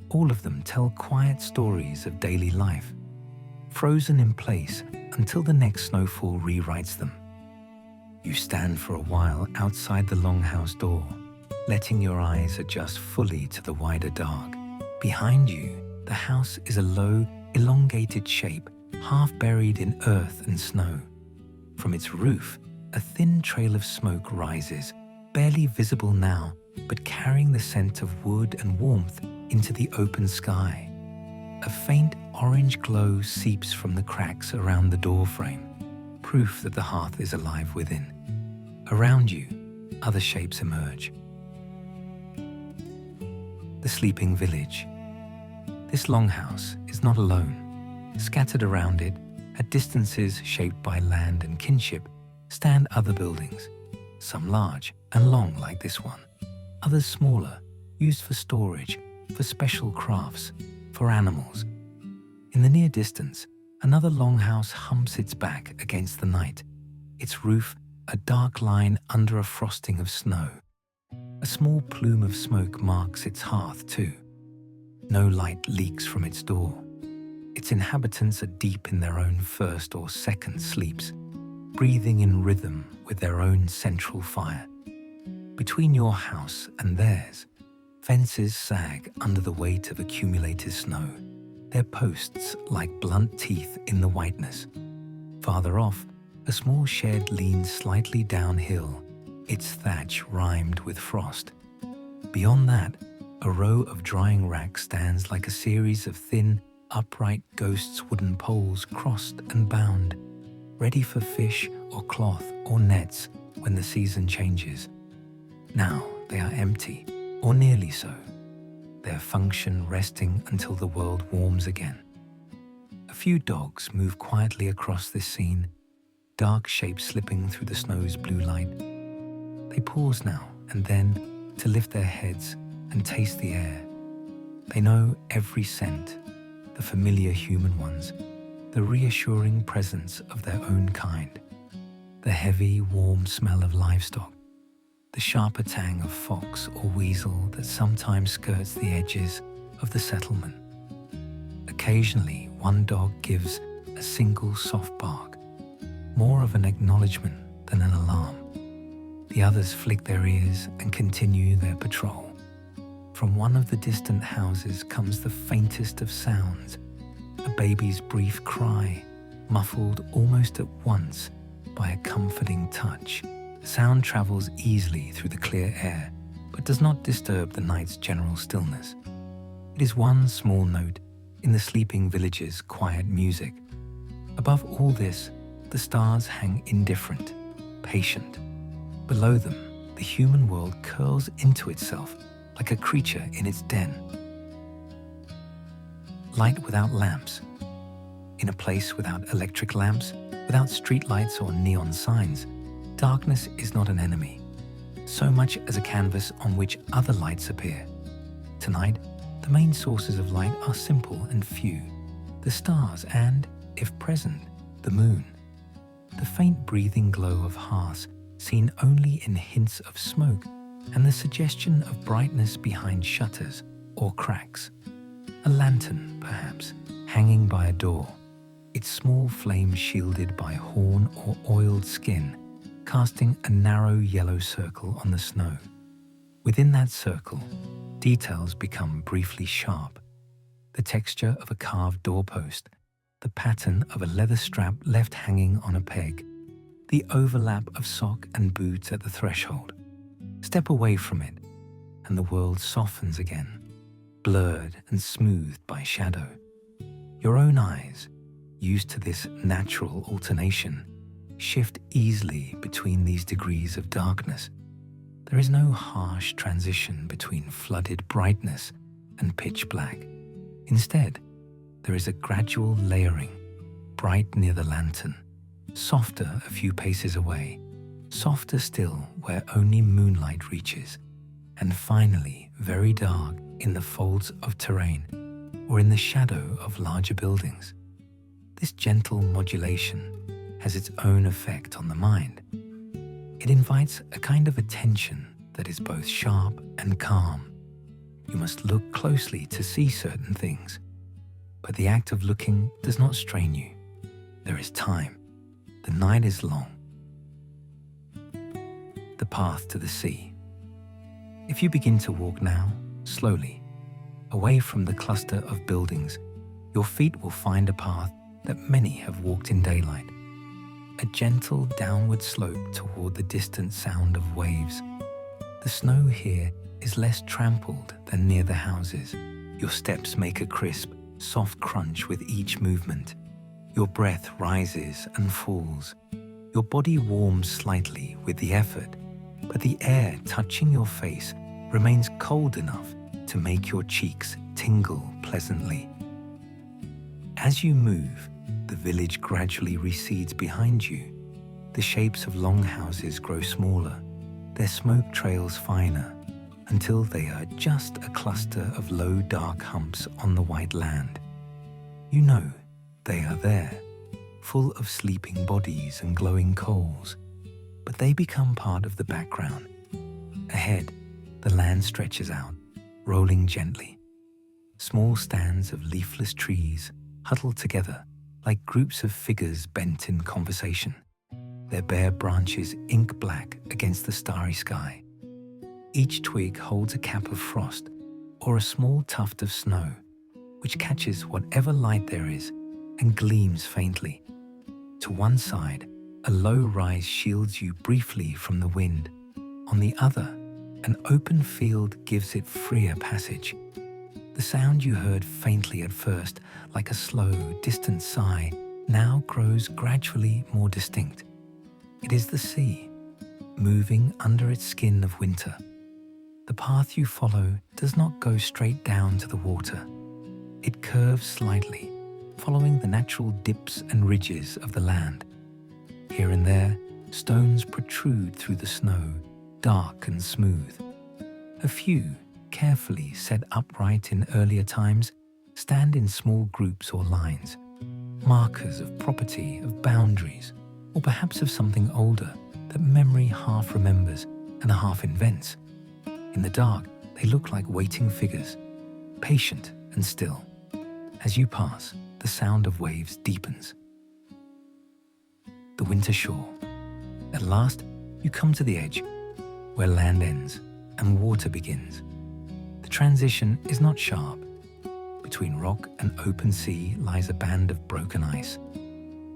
[SPEAKER 1] All of them tell quiet stories of daily life, frozen in place until the next snowfall rewrites them. You stand for a while outside the longhouse door, letting your eyes adjust fully to the wider dark. Behind you, the house is a low, elongated shape, half buried in earth and snow. From its roof, A thin trail of smoke rises, barely visible now, but carrying the scent of wood and warmth into the open sky. A faint orange glow seeps from the cracks around the doorframe, proof that the hearth is alive within. Around you, other shapes emerge. The sleeping village. This longhouse is not alone. Scattered around it, at distances shaped by land and kinship, stand other buildings, some large and long like this one, others smaller, used for storage, for special crafts, for animals. In the near distance, another longhouse humps its back against the night, its roof a dark line under a frosting of snow. A small plume of smoke marks its hearth too. No light leaks from its door. Its inhabitants are deep in their own first or second sleeps, breathing in rhythm with their own central fire. Between your house and theirs, fences sag under the weight of accumulated snow, their posts like blunt teeth in the whiteness. Farther off, a small shed leans slightly downhill, its thatch rimed with frost. Beyond that, a row of drying racks stands like a series of thin, upright ghosts' wooden poles crossed and bound, ready for fish or cloth or nets when the season changes. Now they are empty, or nearly so, their function resting until the world warms again. A few dogs move quietly across this scene, dark shapes slipping through the snow's blue light. They pause now and then to lift their heads and taste the air. They know every scent, the familiar human ones, the reassuring presence of their own kind, the heavy, warm smell of livestock, the sharper tang of fox or weasel that sometimes skirts the edges of the settlement. Occasionally, one dog gives a single soft bark, more of an acknowledgement than an alarm. The others flick their ears and continue their patrol. From one of the distant houses comes the faintest of sounds, a baby's brief cry, muffled almost at once by a comforting touch. The sound travels easily through the clear air, but does not disturb the night's general stillness. It is one small note in the sleeping village's quiet music. Above all this, the stars hang indifferent, patient. Below them, the human world curls into itself like a creature in its den. Light without lamps. In a place without electric lamps, without streetlights or neon signs, darkness is not an enemy, so much as a canvas on which other lights appear. Tonight, the main sources of light are simple and few: the stars and, if present, the moon. The faint breathing glow of hearths seen only in hints of smoke, and the suggestion of brightness behind shutters or cracks. A lantern, perhaps, hanging by a door, its small flame shielded by horn or oiled skin, casting a narrow yellow circle on the snow. Within that circle, details become briefly sharp. The texture of a carved doorpost, the pattern of a leather strap left hanging on a peg, the overlap of sock and boots at the threshold. Step away from it, and the world softens again, blurred and smoothed by shadow. Your own eyes, used to this natural alternation, shift easily between these degrees of darkness. There is no harsh transition between flooded brightness and pitch black. Instead, there is a gradual layering, bright near the lantern, softer a few paces away, softer still where only moonlight reaches, and finally very dark in the folds of terrain or in the shadow of larger buildings. This gentle modulation has its own effect on the mind. It invites a kind of attention that is both sharp and calm. You must look closely to see certain things, but the act of looking does not strain you. There is time. The night is long. The path to the sea. If you begin to walk now, slowly, away from the cluster of buildings, your feet will find a path that many have walked in daylight. a gentle downward slope toward the distant sound of waves. The snow here is less trampled than near the houses. Your steps make a crisp, soft crunch with each movement. Your breath rises and falls. Your body warms slightly with the effort, but the air touching your face remains cold enough to make your cheeks tingle pleasantly. As you move, the village gradually recedes behind you. The shapes of longhouses grow smaller, their smoke trails finer, until they are just a cluster of low, dark humps on the white land. You know they are there, full of sleeping bodies and glowing coals, but they become part of the background. Ahead, the land stretches out, rolling gently. Small stands of leafless trees huddle together like groups of figures bent in conversation, their bare branches ink black against the starry sky. Each twig holds a cap of frost or a small tuft of snow, which catches whatever light there is and gleams faintly. To one side, a low rise shields you briefly from the wind. On the other, an open field gives it freer passage. The sound you heard faintly at first, like a slow, distant sigh, now grows gradually more distinct. It is the sea, moving under its skin of winter. The path you follow does not go straight down to the water. It curves slightly, following the natural dips and ridges of the land. Here and there, stones protrude through the snow, dark and smooth. A few, carefully set upright in earlier times, stand in small groups or lines, markers of property, of boundaries, or perhaps of something older that memory half remembers and half invents. In the dark, they look like waiting figures, patient and still. As you pass, the sound of waves deepens. The winter shore. At last, you come to the edge, where land ends and water begins. The transition is not sharp. Between rock and open sea lies a band of broken ice,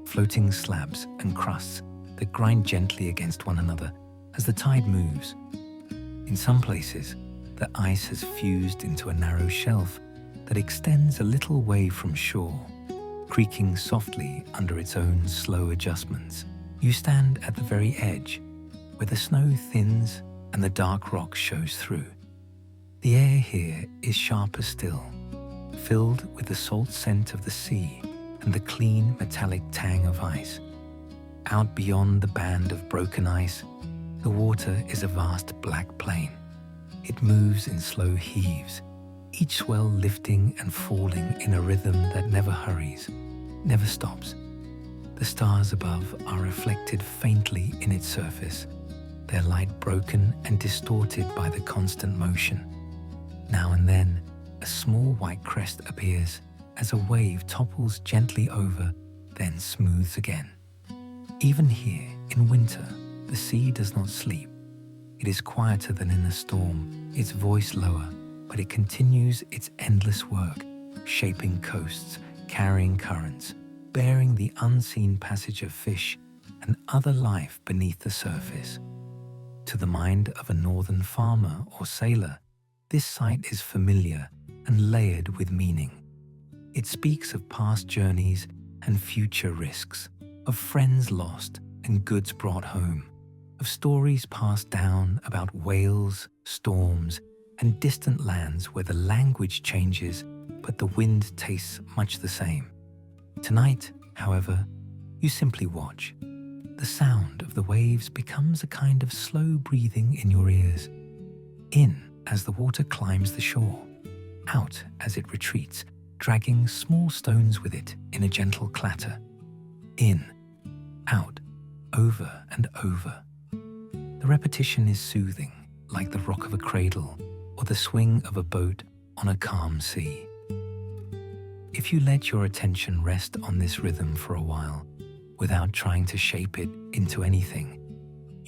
[SPEAKER 1] floating slabs and crusts that grind gently against one another as the tide moves. In some places, the ice has fused into a narrow shelf that extends a little way from shore, creaking softly under its own slow adjustments. You stand at the very edge, where the snow thins and the dark rock shows through. The air here is sharper still, filled with the salt scent of the sea and the clean metallic tang of ice. Out beyond the band of broken ice, the water is a vast black plain. It moves in slow heaves, each swell lifting and falling in a rhythm that never hurries, never stops. The stars above are reflected faintly in its surface, their light broken and distorted by the constant motion. Now and then, a small white crest appears as a wave topples gently over, then smooths again. Even here, in winter, the sea does not sleep. It is quieter than in a storm, its voice lower, but it continues its endless work, shaping coasts, carrying currents, bearing the unseen passage of fish and other life beneath the surface. To the mind of a northern farmer or sailor, this sight is familiar and layered with meaning. It speaks of past journeys and future risks, of friends lost and goods brought home, of stories passed down about whales, storms, and distant lands where the language changes, but the wind tastes much the same. Tonight, however, you simply watch. The sound of the waves becomes a kind of slow breathing in your ears. In as the water climbs the shore, out as it retreats, dragging small stones with it in a gentle clatter. In, out, over and over. The repetition is soothing, like the rock of a cradle or the swing of a boat on a calm sea. If you let your attention rest on this rhythm for a while, without trying to shape it into anything,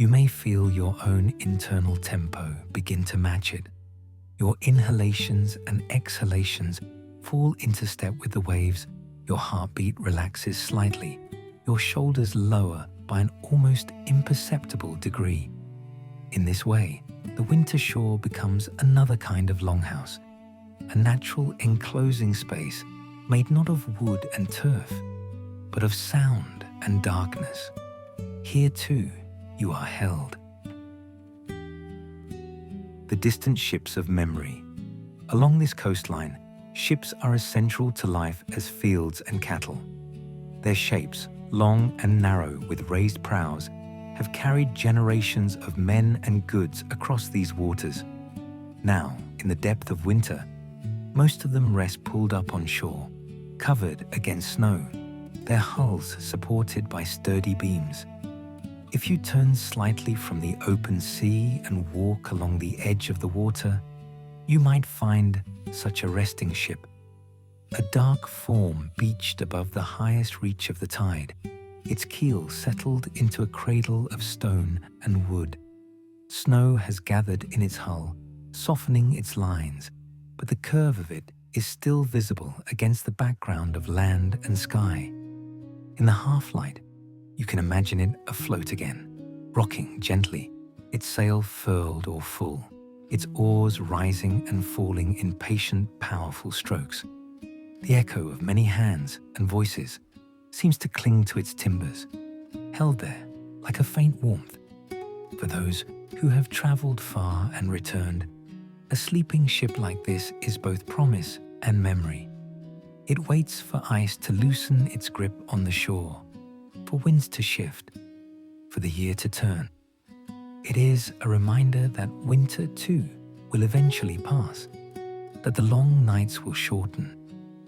[SPEAKER 1] you may feel your own internal tempo begin to match it. Your inhalations and exhalations fall into step with the waves, your heartbeat relaxes slightly, your shoulders lower by an almost imperceptible degree. In this way, the winter shore becomes another kind of longhouse, a natural enclosing space made not of wood and turf, but of sound and darkness. Here too, you are held. The distant ships of memory. Along this coastline, ships are as central to life as fields and cattle. Their shapes, long and narrow with raised prows, have carried generations of men and goods across these waters. Now, in the depth of winter, most of them rest pulled up on shore, covered against snow, their hulls supported by sturdy beams. If you turn slightly from the open sea and walk along the edge of the water, you might find such a resting ship, a dark form beached above the highest reach of the tide, its keel settled into a cradle of stone and wood. Snow has gathered in its hull, softening its lines, but the curve of it is still visible against the background of land and sky. In the half-light, you can imagine it afloat again, rocking gently, its sail furled or full, its oars rising and falling in patient, powerful strokes. The echo of many hands and voices seems to cling to its timbers, held there like a faint warmth. For those who have traveled far and returned, a sleeping ship like this is both promise and memory. It waits for ice to loosen its grip on the shore, for winds to shift, for the year to turn. It is a reminder that winter too will eventually pass, that the long nights will shorten,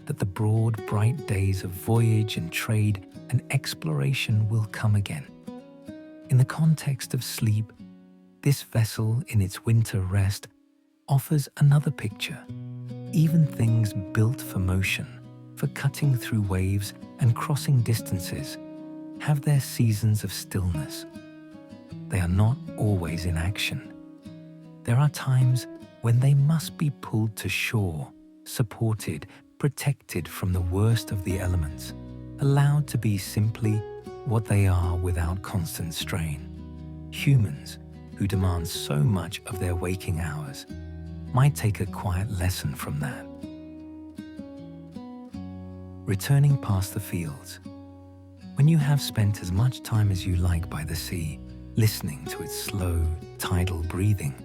[SPEAKER 1] that the broad, bright days of voyage and trade and exploration will come again. In the context of sleep, this vessel in its winter rest offers another picture. Even things built for motion, for cutting through waves and crossing distances, have their seasons of stillness. They are not always in action. There are times when they must be pulled to shore, supported, protected from the worst of the elements, allowed to be simply what they are without constant strain. Humans, who demand so much of their waking hours, might take a quiet lesson from that. Returning past the fields. When you have spent as much time as you like by the sea, listening to its slow, tidal breathing,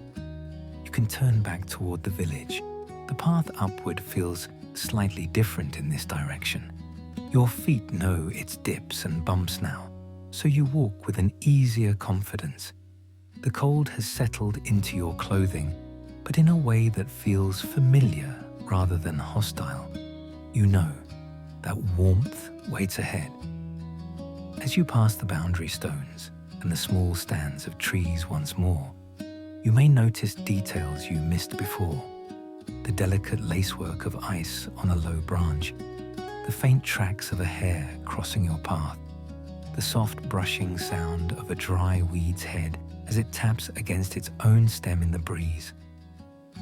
[SPEAKER 1] you can turn back toward the village. The path upward feels slightly different in this direction. Your feet know its dips and bumps now, so you walk with an easier confidence. The cold has settled into your clothing, but in a way that feels familiar rather than hostile. You know that warmth waits ahead. As you pass the boundary stones and the small stands of trees once more, you may notice details you missed before. The delicate lacework of ice on a low branch, the faint tracks of a hare crossing your path, the soft brushing sound of a dry weed's head as it taps against its own stem in the breeze.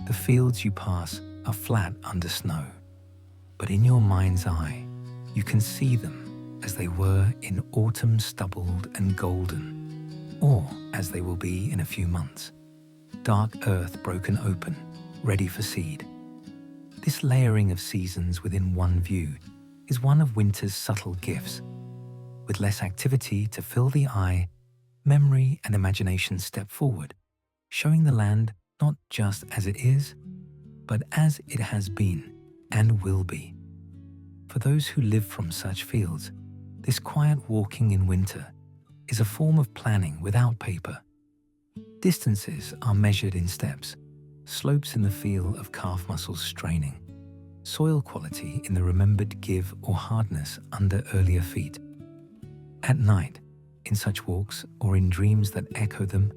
[SPEAKER 1] The fields you pass are flat under snow, but in your mind's eye, you can see them as they were in autumn, stubbled and golden, or as they will be in a few months, dark earth broken open, ready for seed. This layering of seasons within one view is one of winter's subtle gifts. With less activity to fill the eye, memory and imagination step forward, showing the land not just as it is, but as it has been and will be. For those who live from such fields, this quiet walking in winter is a form of planning without paper. Distances are measured in steps, slopes in the feel of calf muscles straining, soil quality in the remembered give or hardness under earlier feet. At night, in such walks or in dreams that echo them,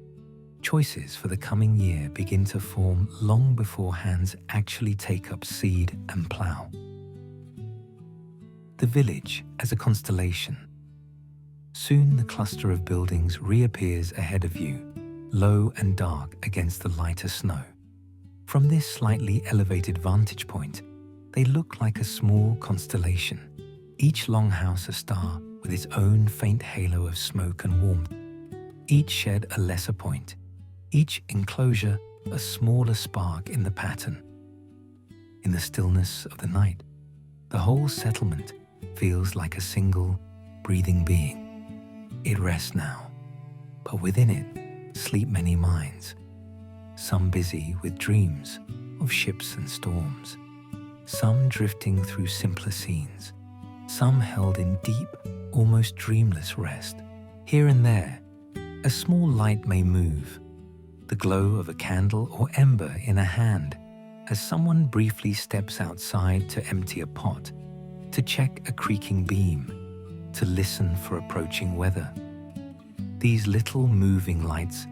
[SPEAKER 1] choices for the coming year begin to form long before hands actually take up seed and plough. The village as a constellation. Soon the cluster of buildings reappears ahead of you, low and dark against the lighter snow. From this slightly elevated vantage point, they look like a small constellation, each longhouse a star with its own faint halo of smoke and warmth, each shed a lesser point, each enclosure a smaller spark in the pattern. In the stillness of the night, the whole settlement feels like a single, breathing being. It rests now, but within it sleep many minds, some busy with dreams of ships and storms, some drifting through simpler scenes, some held in deep, almost dreamless rest. Here and there, a small light may move, the glow of a candle or ember in a hand, as someone briefly steps outside to empty a pot, to check a creaking beam, to listen for approaching weather. These little moving lights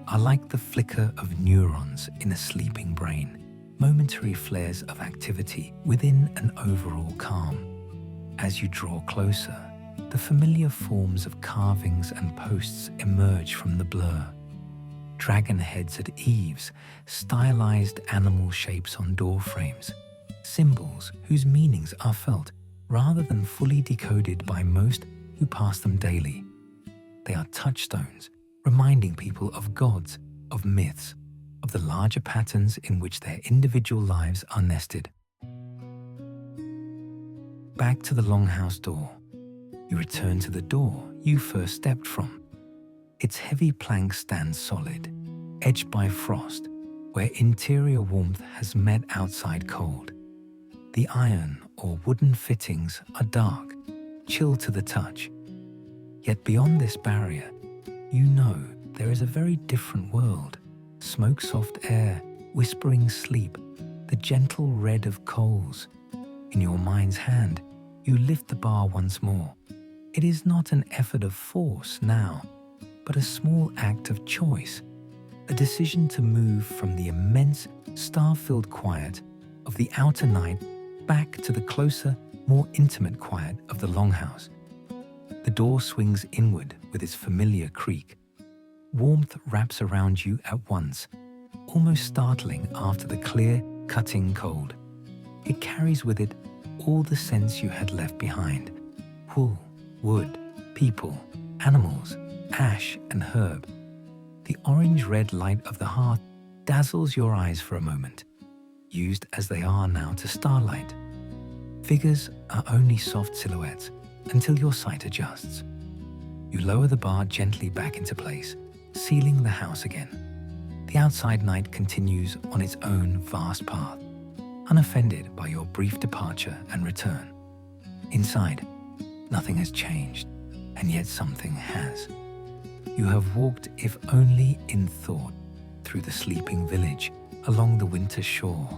[SPEAKER 1] are like the flicker of neurons in a sleeping brain, momentary flares of activity within an overall calm. As you draw closer, the familiar forms of carvings and posts emerge from the blur. Dragon heads at eaves, stylized animal shapes on door frames, symbols whose meanings are felt rather than fully decoded by most who pass them daily. They are touchstones, reminding people of gods, of myths, of the larger patterns in which their individual lives are nested. Back to the longhouse door. You return to the door you first stepped from. Its heavy plank stands solid, edged by frost, where interior warmth has met outside cold. The iron or wooden fittings are dark, chill to the touch. Yet beyond this barrier, you know there is a very different world. Smoke-soft air, whispering sleep, the gentle red of coals. In your mind's hand, you lift the bar once more. It is not an effort of force now, but a small act of choice, a decision to move from the immense, star-filled quiet of the outer night back to the closer, more intimate quiet of the longhouse. The door swings inward with its familiar creak. Warmth wraps around you at once, almost startling after the clear, cutting cold. It carries with it all the scents you had left behind: wool, wood, people, animals, ash and herb. The orange-red light of the hearth dazzles your eyes for a moment, used as they are now to starlight. Figures are only soft silhouettes until your sight adjusts. You lower the bar gently back into place, sealing the house again. The outside night continues on its own vast path, unoffended by your brief departure and return. Inside, nothing has changed, and yet something has. You have walked, if only in thought, through the sleeping village, along the winter shore,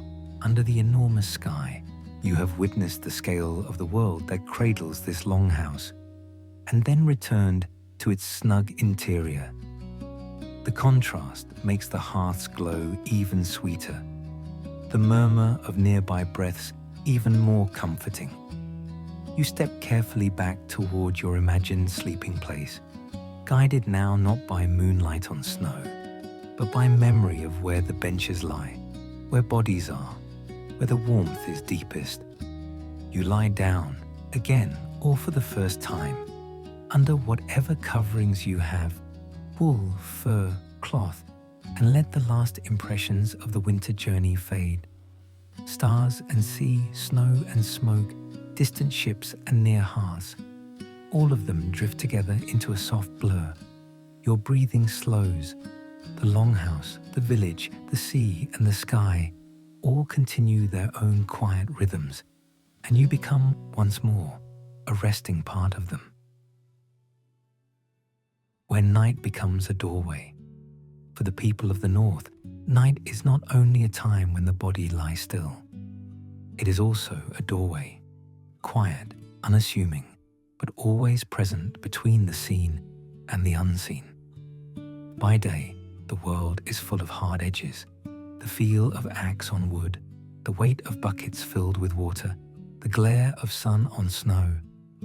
[SPEAKER 1] under the enormous sky. You have witnessed the scale of the world that cradles this longhouse, and then returned to its snug interior. The contrast makes the hearth's glow even sweeter, the murmur of nearby breaths even more comforting. You step carefully back toward your imagined sleeping place, guided now not by moonlight on snow, but by memory of where the benches lie, where bodies are, where the warmth is deepest. You lie down, again or for the first time, under whatever coverings you have, wool, fur, cloth, and let the last impressions of the winter journey fade. Stars and sea, snow and smoke, distant ships and near hearths, all of them drift together into a soft blur. Your breathing slows. The longhouse, the village, the sea and the sky all continue their own quiet rhythms, and you become, once more, a resting part of them. When night becomes a doorway, for the people of the north, night is not only a time when the body lies still. It is also a doorway, quiet, unassuming, but always present between the seen and the unseen. By day, the world is full of hard edges, the feel of axe on wood, the weight of buckets filled with water, the glare of sun on snow,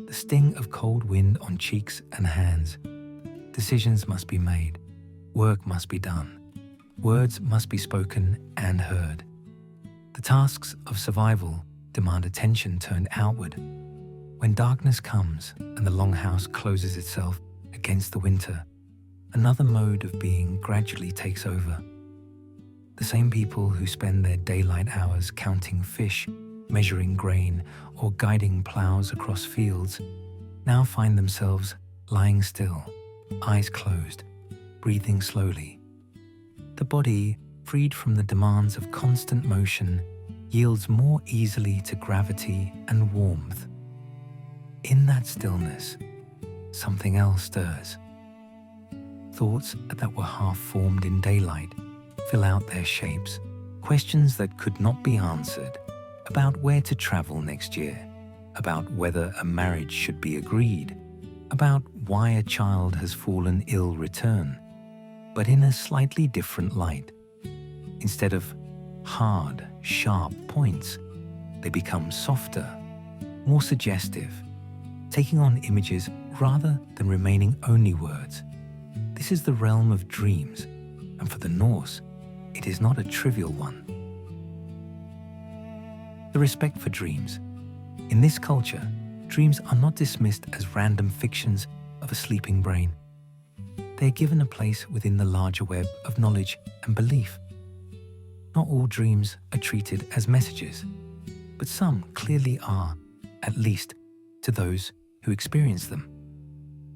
[SPEAKER 1] the sting of cold wind on cheeks and hands. Decisions must be made, work must be done, words must be spoken and heard. The tasks of survival demand attention turned outward. When darkness comes and the longhouse closes itself against the winter, another mode of being gradually takes over. The same people who spend their daylight hours counting fish, measuring grain, or guiding plows across fields now find themselves lying still, eyes closed, breathing slowly. The body, freed from the demands of constant motion, yields more easily to gravity and warmth. In that stillness, something else stirs. Thoughts that were half formed in daylight fill out their shapes, questions that could not be answered about where to travel next year, about whether a marriage should be agreed, about why a child has fallen ill return, but in a slightly different light. Instead of hard, sharp points, they become softer, more suggestive, taking on images rather than remaining only words. This is the realm of dreams, and for the Norse, it is not a trivial one. The respect for dreams. In this culture, dreams are not dismissed as random fictions of a sleeping brain. They are given a place within the larger web of knowledge and belief. Not all dreams are treated as messages, but some clearly are, at least to those who experience them.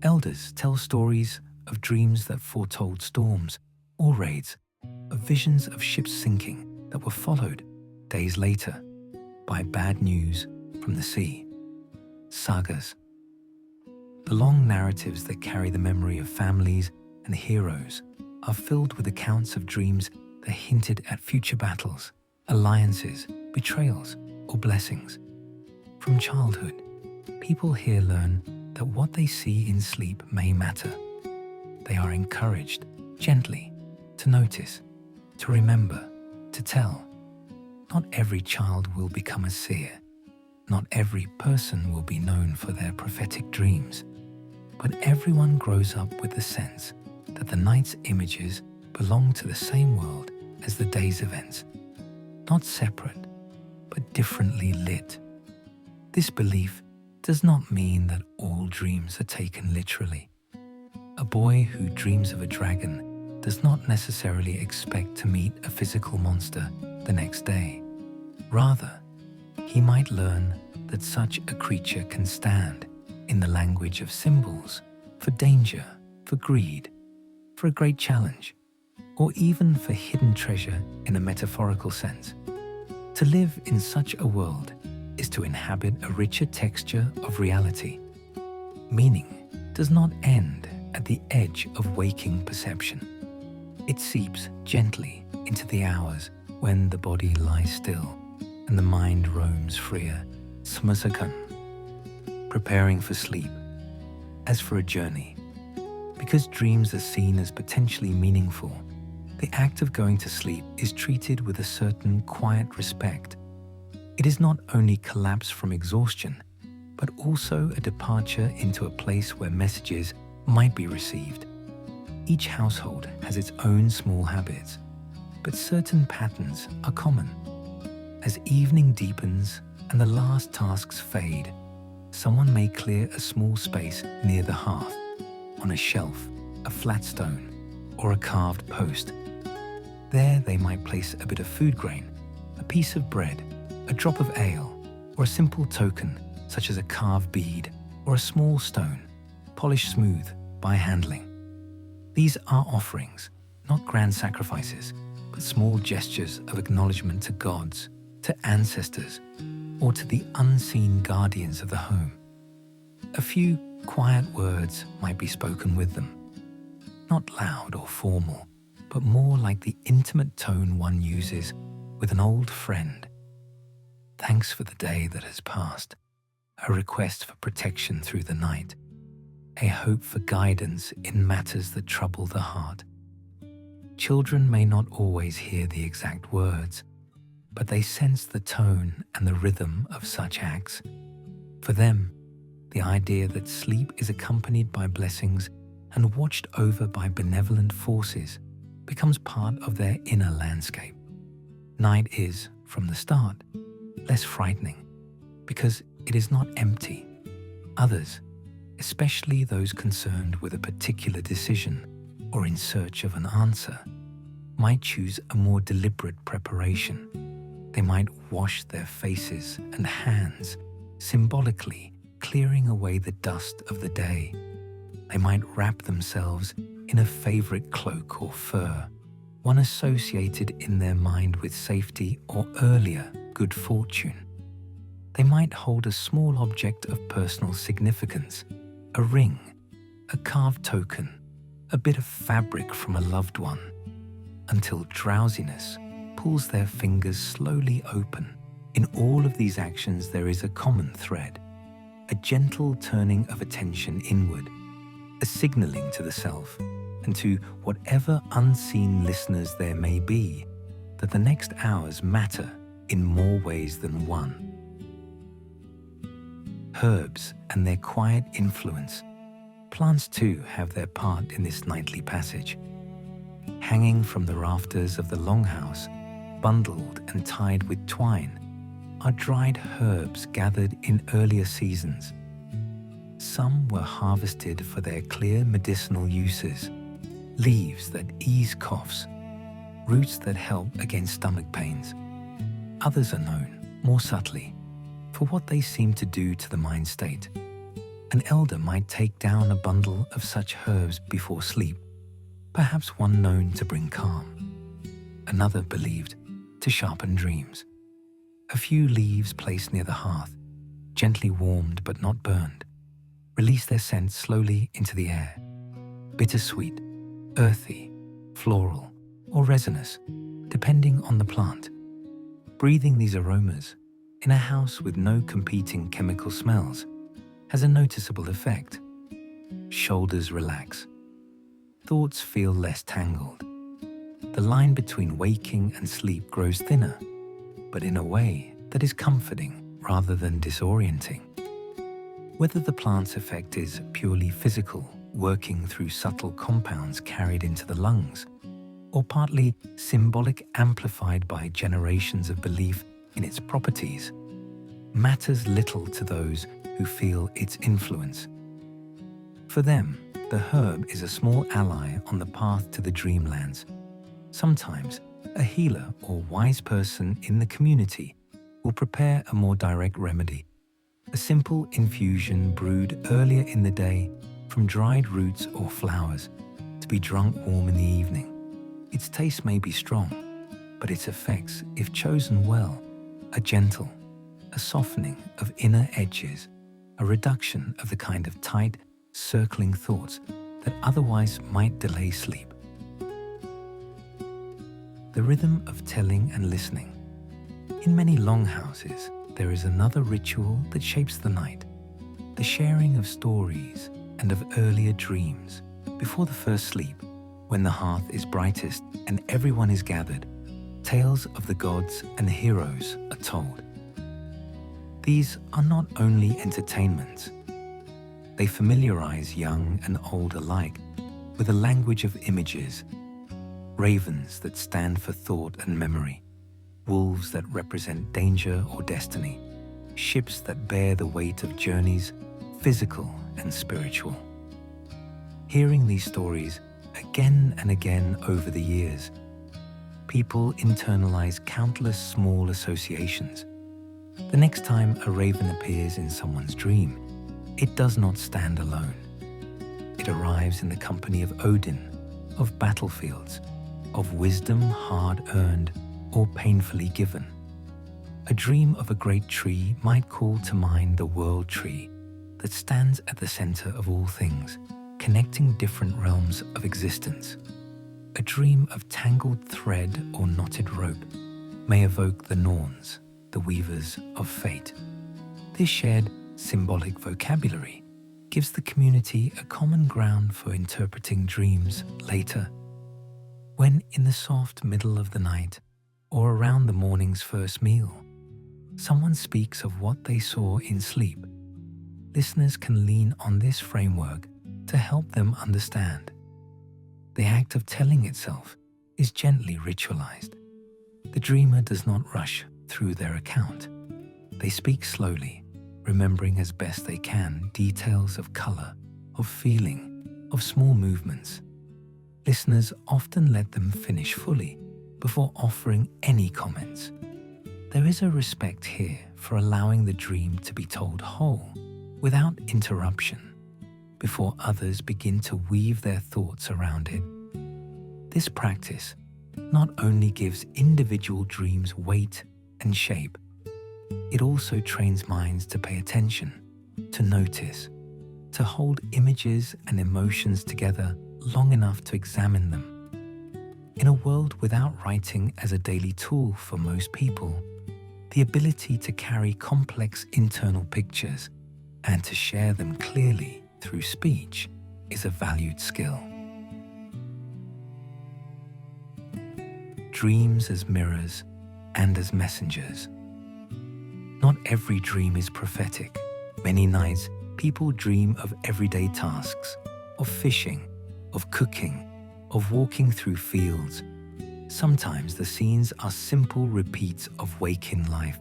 [SPEAKER 1] Elders tell stories of dreams that foretold storms or raids, of visions of ships sinking that were followed days later by bad news from the sea. Sagas. The long narratives that carry the memory of families and heroes are filled with accounts of dreams that hinted at future battles, alliances, betrayals, or blessings. From childhood, people here learn that what they see in sleep may matter. They are encouraged, gently, to notice, to remember, to tell. Not every child will become a seer. Not every person will be known for their prophetic dreams. But everyone grows up with the sense that the night's images belong to the same world as the day's events, not separate, but differently lit. This belief does not mean that all dreams are taken literally. A boy who dreams of a dragon does not necessarily expect to meet a physical monster the next day. Rather, he might learn that such a creature can stand in the language of symbols for danger, for greed, for a great challenge, or even for hidden treasure in a metaphorical sense. To live in such a world is to inhabit a richer texture of reality. Meaning does not end at the edge of waking perception. It seeps gently into the hours when the body lies still and the mind roams freer, smasakan, preparing for sleep, as for a journey. Because dreams are seen as potentially meaningful, the act of going to sleep is treated with a certain quiet respect. It is not only collapse from exhaustion, but also a departure into a place where messages might be received. Each household has its own small habits, but certain patterns are common. As evening deepens and the last tasks fade, someone may clear a small space near the hearth, on a shelf, a flat stone, or a carved post. There they might place a bit of food grain, a piece of bread, a drop of ale, or a simple token such as a carved bead or a small stone, polished smooth by handling. These are offerings, not grand sacrifices, but small gestures of acknowledgement to gods, to ancestors, or to the unseen guardians of the home. A few quiet words might be spoken with them, not loud or formal, but more like the intimate tone one uses with an old friend. Thanks for the day that has passed, a request for protection through the night, a hope for guidance in matters that trouble the heart. Children may not always hear the exact words, but they sense the tone and the rhythm of such acts. For them, the idea that sleep is accompanied by blessings and watched over by benevolent forces becomes part of their inner landscape. Night is, from the start, less frightening because it is not empty, Others, especially those concerned with a particular decision or in search of an answer, might choose a more deliberate preparation. They might wash their faces and hands, symbolically clearing away the dust of the day. They might wrap themselves in a favorite cloak or fur, one associated in their mind with safety or earlier good fortune. They might hold a small object of personal significance, a ring, a carved token, a bit of fabric from a loved one, until drowsiness pulls their fingers slowly open. In all of these actions there is a common thread, a gentle turning of attention inward, a signaling to the self and to whatever unseen listeners there may be that the next hours matter in more ways than one. Herbs and their quiet influence. Plants too have their part in this nightly passage. Hanging from the rafters of the longhouse, bundled and tied with twine, are dried herbs gathered in earlier seasons. Some were harvested for their clear medicinal uses, leaves that ease coughs, roots that help against stomach pains. Others are known, more subtly, for what they seem to do to the mind state. An elder might take down a bundle of such herbs before sleep, perhaps one known to bring calm, another believed to sharpen dreams. A few leaves placed near the hearth, gently warmed but not burned, release their scent slowly into the air, bittersweet, earthy, floral, or resinous, depending on the plant. Breathing these aromas in a house with no competing chemical smells has a noticeable effect. Shoulders relax. Thoughts feel less tangled. The line between waking and sleep grows thinner, but in a way that is comforting rather than disorienting. Whether the plant's effect is purely physical, working through subtle compounds carried into the lungs, or partly symbolic amplified by generations of belief in its properties, matters little to those who feel its influence. For them, the herb is a small ally on the path to the dreamlands. Sometimes, a healer or wise person in the community will prepare a more direct remedy, a simple infusion brewed earlier in the day from dried roots or flowers to be drunk warm in the evening. Its taste may be strong, but its effects, if chosen well, are gentle, a softening of inner edges, a reduction of the kind of tight, circling thoughts that otherwise might delay sleep. The rhythm of telling and listening. In many longhouses, there is another ritual that shapes the night, the sharing of stories and of earlier dreams. Before the first sleep, when the hearth is brightest and everyone is gathered, tales of the gods and heroes are told. These are not only entertainments. They familiarize young and old alike with a language of images, ravens that stand for thought and memory, wolves that represent danger or destiny, ships that bear the weight of journeys, physical and spiritual. Hearing these stories again and again over the years, people internalize countless small associations. The next time a raven appears in someone's dream, it does not stand alone. It arrives in the company of Odin, of battlefields, of wisdom hard-earned or painfully given. A dream of a great tree might call to mind the world tree that stands at the center of all things, connecting different realms of existence. A dream of tangled thread or knotted rope may evoke the Norns, the weavers of fate. This shared symbolic vocabulary gives the community a common ground for interpreting dreams later. When in the soft middle of the night, or around the morning's first meal, someone speaks of what they saw in sleep, listeners can lean on this framework to help them understand. The act of telling itself is gently ritualized. The dreamer does not rush through their account. They speak slowly, remembering as best they can details of color, of feeling, of small movements. Listeners often let them finish fully before offering any comments. There is a respect here for allowing the dream to be told whole, without interruption, before others begin to weave their thoughts around it. This practice not only gives individual dreams weight and shape, it also trains minds to pay attention, to notice, to hold images and emotions together long enough to examine them. In a world without writing as a daily tool for most people, the ability to carry complex internal pictures and to share them clearly through speech is a valued skill. Dreams as mirrors and as messengers. Not every dream is prophetic. Many nights, people dream of everyday tasks, of fishing, of cooking, of walking through fields. Sometimes the scenes are simple repeats of waking life.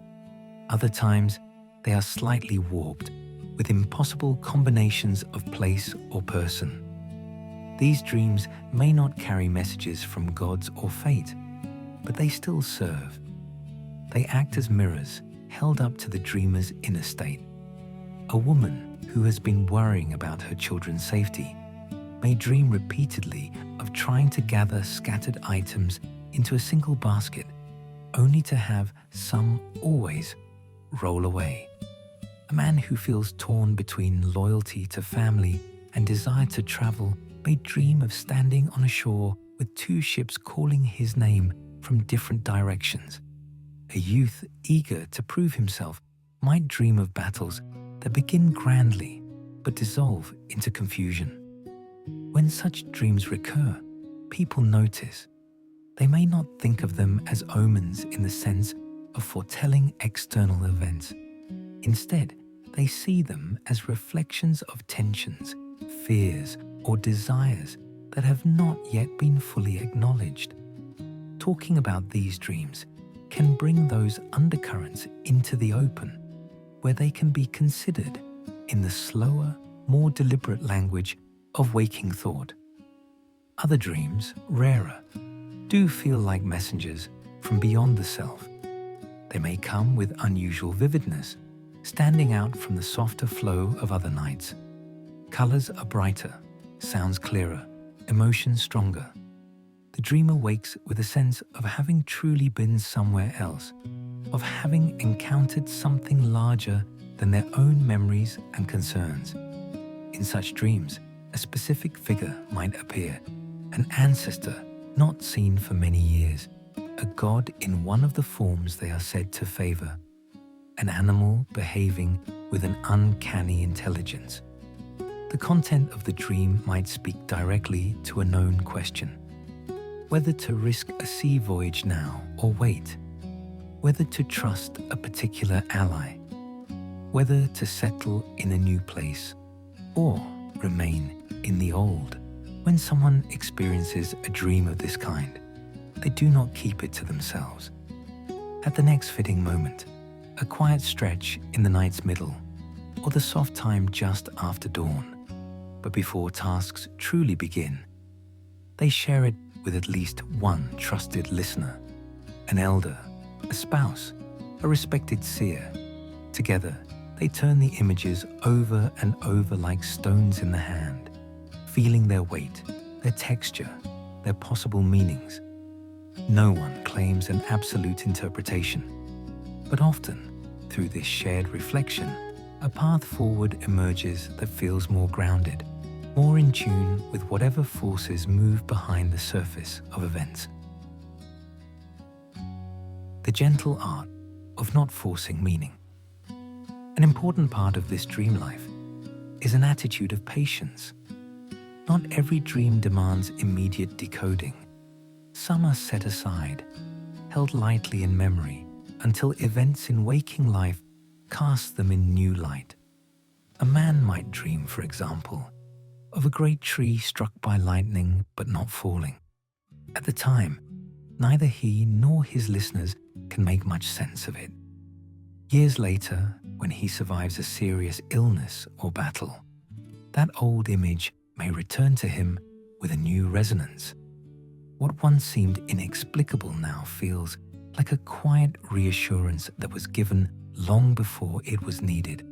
[SPEAKER 1] Other times, they are slightly warped, with impossible combinations of place or person. These dreams may not carry messages from gods or fate, but they still serve. They act as mirrors held up to the dreamer's inner state. A woman who has been worrying about her children's safety may dream repeatedly of trying to gather scattered items into a single basket, only to have some always roll away. A man who feels torn between loyalty to family and desire to travel may dream of standing on a shore with two ships calling his name from different directions. A youth eager to prove himself might dream of battles that begin grandly but dissolve into confusion. When such dreams recur, people notice. They may not think of them as omens in the sense of foretelling external events. Instead, they see them as reflections of tensions, fears, or desires that have not yet been fully acknowledged. Talking about these dreams can bring those undercurrents into the open, where they can be considered in the slower, more deliberate language of waking thought. Other dreams, rarer, do feel like messengers from beyond the self. They may come with unusual vividness, standing out from the softer flow of other nights. Colors are brighter, sounds clearer, emotions stronger. The dreamer wakes with a sense of having truly been somewhere else, of having encountered something larger than their own memories and concerns. In such dreams, a specific figure might appear, an ancestor not seen for many years, a god in one of the forms they are said to favor, an animal behaving with an uncanny intelligence. The content of the dream might speak directly to a known question: whether to risk a sea voyage now or wait, whether to trust a particular ally, whether to settle in a new place or remain in the old. When someone experiences a dream of this kind, they do not keep it to themselves. At the next fitting moment, a quiet stretch in the night's middle, or the soft time just after dawn, but before tasks truly begin, they share it with at least one trusted listener, an elder, a spouse, a respected seer. Together, they turn the images over and over like stones in the hand, feeling their weight, their texture, their possible meanings. No one claims an absolute interpretation, but often, through this shared reflection, a path forward emerges that feels more grounded, more in tune with whatever forces move behind the surface of events. The gentle art of not forcing meaning. An important part of this dream life is an attitude of patience. Not every dream demands immediate decoding. Some are set aside, held lightly in memory, until events in waking life cast them in new light. A man might dream, for example, of a great tree struck by lightning but not falling. At the time, neither he nor his listeners can make much sense of it. Years later, when he survives a serious illness or battle, that old image may return to him with a new resonance. What once seemed inexplicable now feels like a quiet reassurance that was given long before it was needed.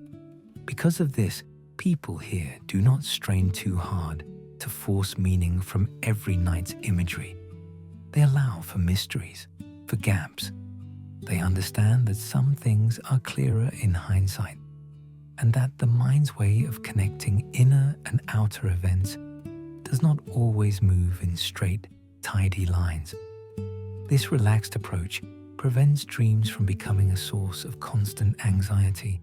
[SPEAKER 1] Because of this, people here do not strain too hard to force meaning from every night's imagery. They allow for mysteries, for gaps. They understand that some things are clearer in hindsight, and that the mind's way of connecting inner and outer events does not always move in straight, tidy lines. This relaxed approach prevents dreams from becoming a source of constant anxiety.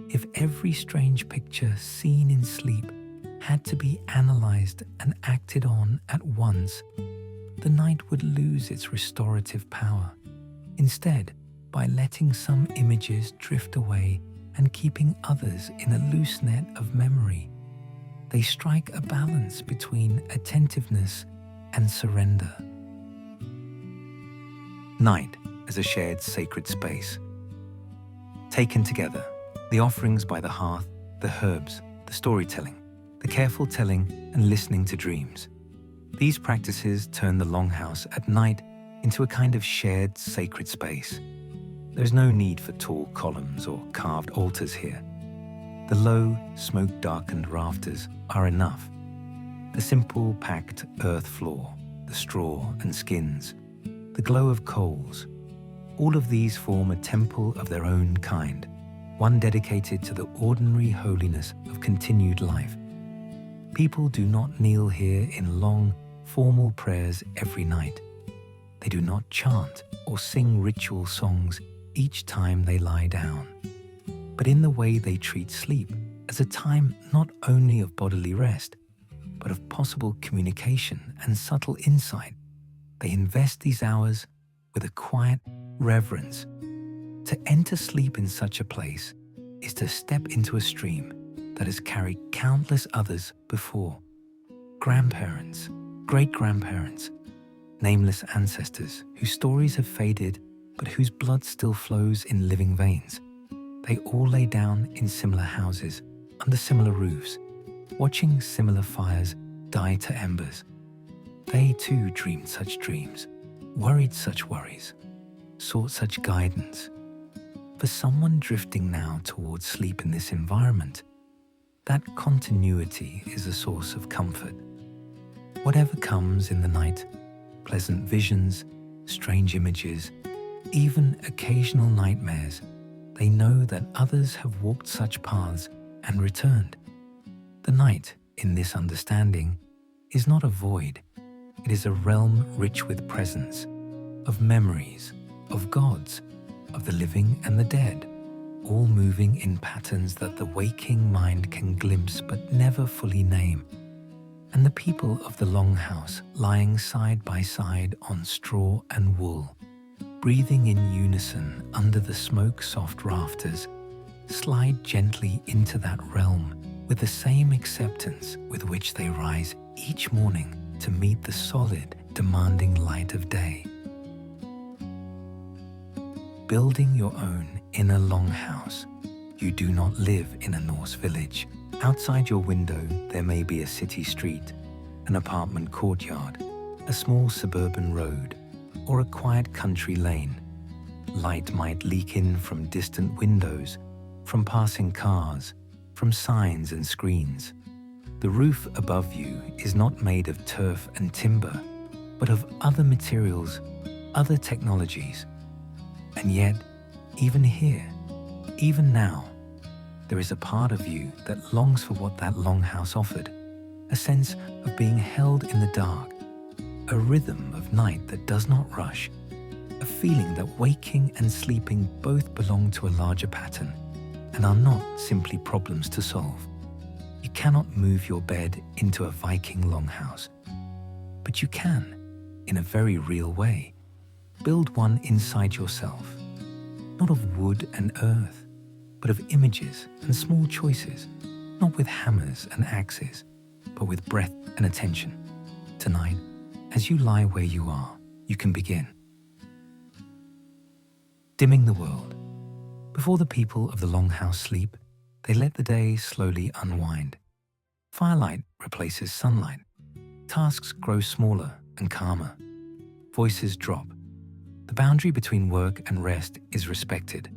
[SPEAKER 1] If every strange picture seen in sleep had to be analyzed and acted on at once, the night would lose its restorative power. Instead, by letting some images drift away and keeping others in a loose net of memory, they strike a balance between attentiveness and surrender. Night as a shared sacred space. Taken together, the offerings by the hearth, the herbs, the storytelling, the careful telling and listening to dreams. These practices turn the longhouse at night into a kind of shared sacred space. There's no need for tall columns or carved altars here. The low, smoke-darkened rafters are enough. The simple, packed earth floor, the straw and skins, the glow of coals, all of these form a temple of their own kind, one dedicated to the ordinary holiness of continued life. People do not kneel here in long, formal prayers every night. They do not chant or sing ritual songs each time they lie down, but in the way they treat sleep as a time not only of bodily rest, but of possible communication and subtle insight. They invest these hours with a quiet reverence. To enter sleep in such a place is to step into a stream that has carried countless others before. Grandparents, great-grandparents, nameless ancestors whose stories have faded but whose blood still flows in living veins. They all lay down in similar houses, under similar roofs, watching similar fires die to embers. They too dreamed such dreams, worried such worries, sought such guidance. For someone drifting now towards sleep in this environment, that continuity is a source of comfort. Whatever comes in the night, pleasant visions, strange images, even occasional nightmares, they know that others have walked such paths and returned. The night, in this understanding, is not a void. It is a realm rich with presence, of memories, of gods, of the living and the dead, all moving in patterns that the waking mind can glimpse but never fully name. And the people of the longhouse lying side by side on straw and wool, breathing in unison under the smoke-soft rafters, slide gently into that realm with the same acceptance with which they rise each morning to meet the solid, demanding light of day. Building your own inner longhouse, you do not live in a Norse village. Outside your window, there may be a city street, an apartment courtyard, a small suburban road, or a quiet country lane. Light might leak in from distant windows, from passing cars, from signs and screens. The roof above you is not made of turf and timber, but of other materials, other technologies. And yet, even here, even now, there is a part of you that longs for what that longhouse offered, a sense of being held in the dark, a rhythm of night that does not rush, a feeling that waking and sleeping both belong to a larger pattern and are not simply problems to solve. You cannot move your bed into a Viking longhouse, but you can, in a very real way, build one inside yourself, not of wood and earth, but of images and small choices, not with hammers and axes, but with breath and attention. Tonight, as you lie where you are, you can begin. Dimming the world, Before the people of the longhouse sleep, they let the day slowly unwind. Firelight replaces sunlight. Tasks grow smaller and calmer. Voices drop. The boundary between work and rest is respected.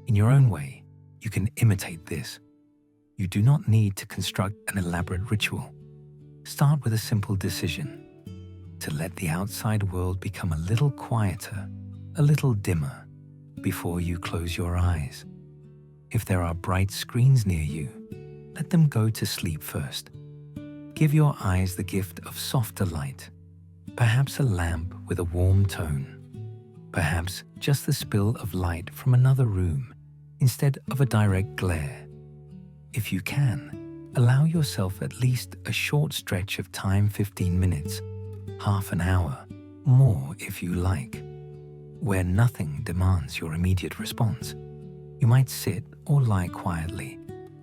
[SPEAKER 1] In your own way, you can imitate this. You do not need to construct an elaborate ritual. Start with a simple decision: to let the outside world become a little quieter, a little dimmer, before you close your eyes. If there are bright screens near you, let them go to sleep first. Give your eyes the gift of softer light, perhaps a lamp with a warm tone, perhaps just the spill of light from another room instead of a direct glare. If you can, allow yourself at least a short stretch of time, 15 minutes, half an hour, more if you like, where nothing demands your immediate response. You might sit or lie quietly.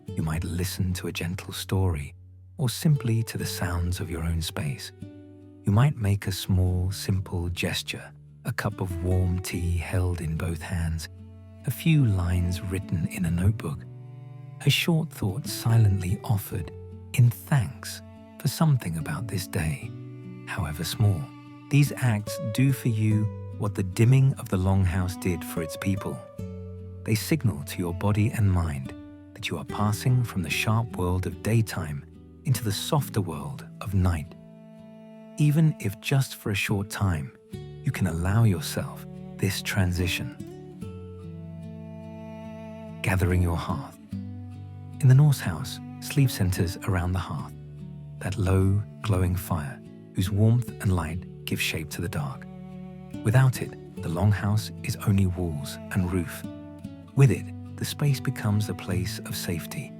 [SPEAKER 1] You might listen to a gentle story or simply to the sounds of your own space. You might make a small, simple gesture, a cup of warm tea held in both hands, a few lines written in a notebook, a short thought silently offered in thanks for something about this day, however small. These acts do for you what the dimming of the longhouse did for its people. They signal to your body and mind that you are passing from the sharp world of daytime into the softer world of night. Even if just for a short time, you can allow yourself this transition. Gathering your hearth. In the Norse house, sleep centers around the hearth, that low, glowing fire whose warmth and light give shape to the dark. Without it, the longhouse is only walls and roof. With it, the space becomes a place of safety.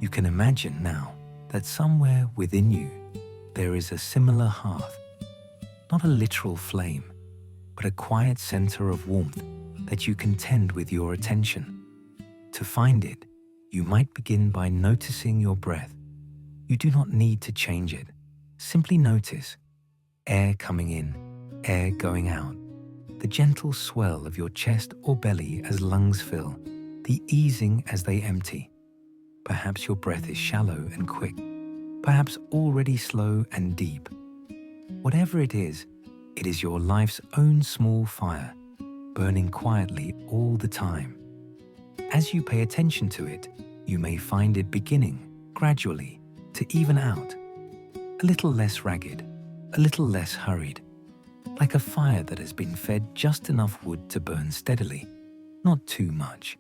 [SPEAKER 1] You can imagine now that somewhere within you there is a similar hearth, not a literal flame, but a quiet center of warmth that you can tend with your attention. To find it, you might begin by noticing your breath. You do not need to change it. Simply notice air coming in, air going out, the gentle swell of your chest or belly as lungs fill, the easing as they empty. Perhaps your breath is shallow and quick, perhaps already slow and deep. Whatever it is your life's own small fire, burning quietly all the time. As you pay attention to it, you may find it beginning, gradually, to even out. A little less ragged, a little less hurried, like a fire that has been fed just enough wood to burn steadily, not too much.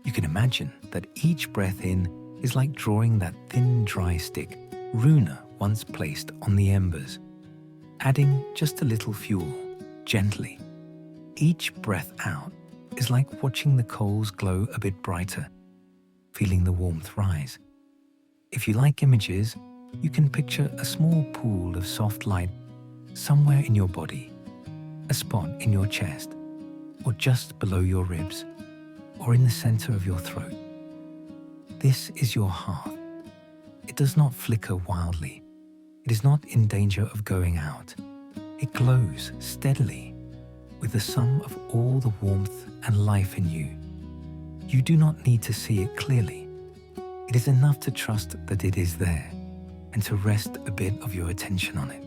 [SPEAKER 1] You can imagine that each breath in is like drawing that thin, dry stick Runa once placed on the embers, adding just a little fuel, gently. Each breath out is like watching the coals glow a bit brighter, feeling the warmth rise. If you like images, you can picture a small pool of soft light somewhere in your body, a spot in your chest, or just below your ribs, or in the center of your throat. This is your hearth. It does not flicker wildly. It is not in danger of going out. It glows steadily with the sum of all the warmth and life in you. You do not need to see it clearly. It is enough to trust that it is there and to rest a bit of your attention on it.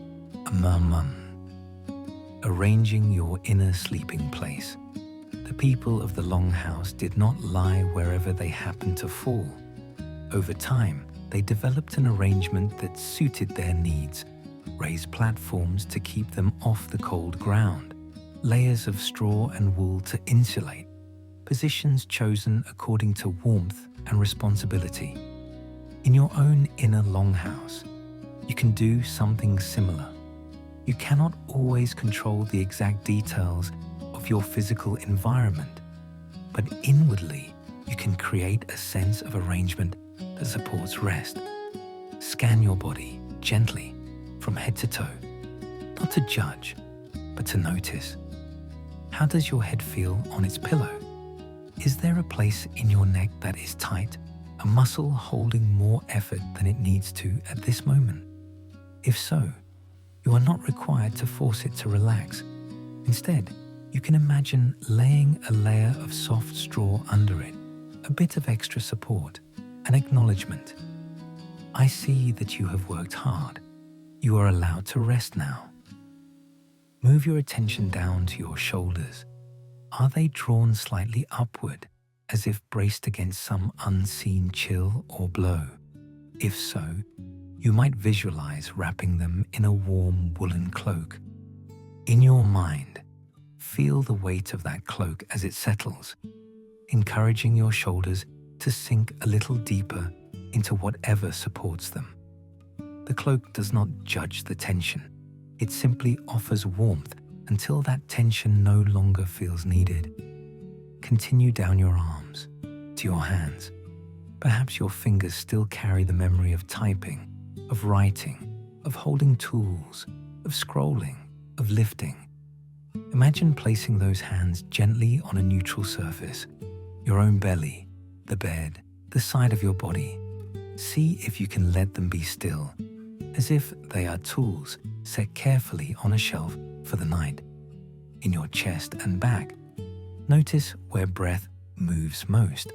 [SPEAKER 1] Arranging your inner sleeping place. The people of the longhouse did not lie wherever they happened to fall. Over time, they developed an arrangement that suited their needs, raised platforms to keep them off the cold ground, layers of straw and wool to insulate, positions chosen according to warmth and responsibility. In your own inner longhouse, you can do something similar. You cannot always control the exact details of your physical environment, but inwardly you can create a sense of arrangement that supports rest. Scan your body gently from head to toe, not to judge, but to notice. How does your head feel on its pillow? Is there a place in your neck that is tight, a muscle holding more effort than it needs to at this moment? If so, you are not required to force it to relax. Instead, You can imagine laying a layer of soft straw under it, a bit of extra support, an acknowledgement. I see that you have worked hard. You are allowed to rest now. Move your attention down to your shoulders. Are they drawn slightly upward, as if braced against some unseen chill or blow? If so, you might visualize wrapping them in a warm woolen cloak. In your mind, feel the weight of that cloak as it settles, encouraging your shoulders to sink a little deeper into whatever supports them. The cloak does not judge the tension. It simply offers warmth until that tension no longer feels needed. Continue down your arms to your hands. Perhaps your fingers still carry the memory of typing, of writing, of holding tools, of scrolling, of lifting. Imagine placing those hands gently on a neutral surface, your own belly, the bed, the side of your body. See if you can let them be still, as if they are tools set carefully on a shelf for the night. In your chest and back, notice where breath moves most.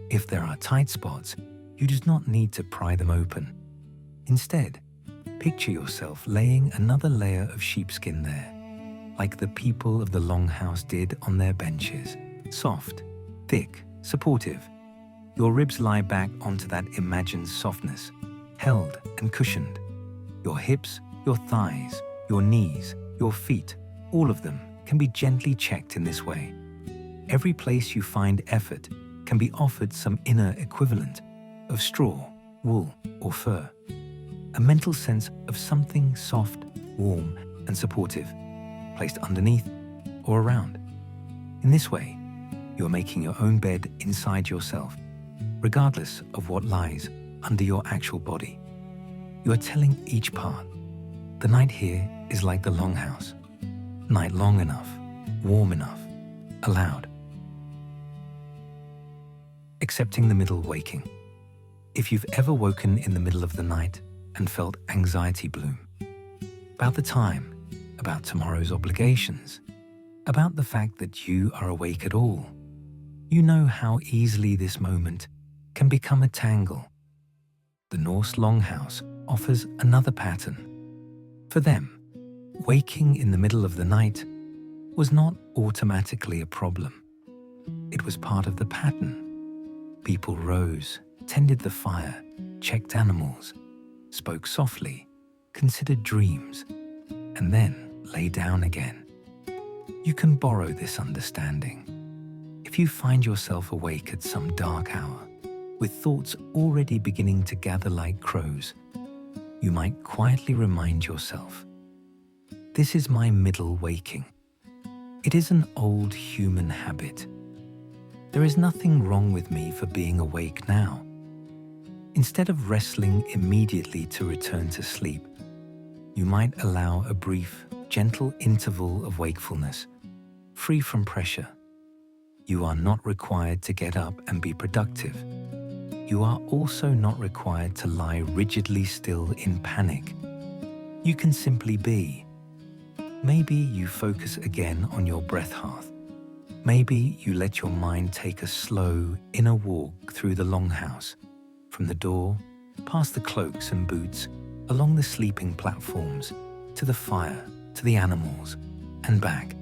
[SPEAKER 1] If there are tight spots, you do not need to pry them open. Instead, picture yourself laying another layer of sheepskin there, like the people of the longhouse did on their benches. Soft, thick, supportive. Your ribs lie back onto that imagined softness, held and cushioned. Your hips, your thighs, your knees, your feet, all of them can be gently checked in this way. Every place you find effort can be offered some inner equivalent of straw, wool, or fur. A mental sense of something soft, warm, and supportive, placed underneath or around. In this way, you are making your own bed inside yourself, regardless of what lies under your actual body. You are telling each part, the night here is like the longhouse. Night long enough, warm enough, allowed. Accepting the middle waking. If you've ever woken in the middle of the night and felt anxiety bloom, about the time, about tomorrow's obligations, about the fact that you are awake at all, you know how easily this moment can become a tangle. The Norse longhouse offers another pattern. For them, waking in the middle of the night was not automatically a problem. It was part of the pattern. People rose, tended the fire, checked animals, spoke softly, considered dreams, and then lay down again. You can borrow this understanding. If you find yourself awake at some dark hour, with thoughts already beginning to gather like crows, you might quietly remind yourself, this is my middle waking. It is an old human habit. There is nothing wrong with me for being awake now. Instead of wrestling immediately to return to sleep, you might allow a brief, gentle interval of wakefulness, free from pressure. You are not required to get up and be productive. You are also not required to lie rigidly still in panic. You can simply be. Maybe you focus again on your breath hearth. Maybe you let your mind take a slow inner walk through the longhouse, from the door, past the cloaks and boots, along the sleeping platforms, to the fire, to the animals, and back.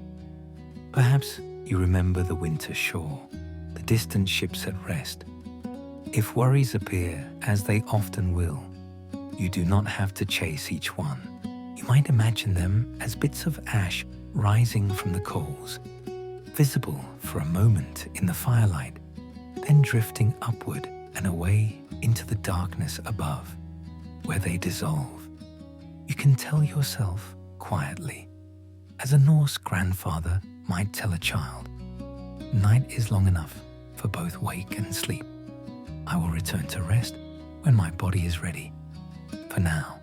[SPEAKER 1] Perhaps you remember the winter shore, the distant ships at rest. If worries appear, as they often will, you do not have to chase each one. You might imagine them as bits of ash rising from the coals, visible for a moment in the firelight, then drifting upward and away into the darkness above, where they dissolve. You can tell yourself quietly, as a Norse grandfather might tell a child, night is long enough for both wake and sleep. I will return to rest when my body is ready. For now,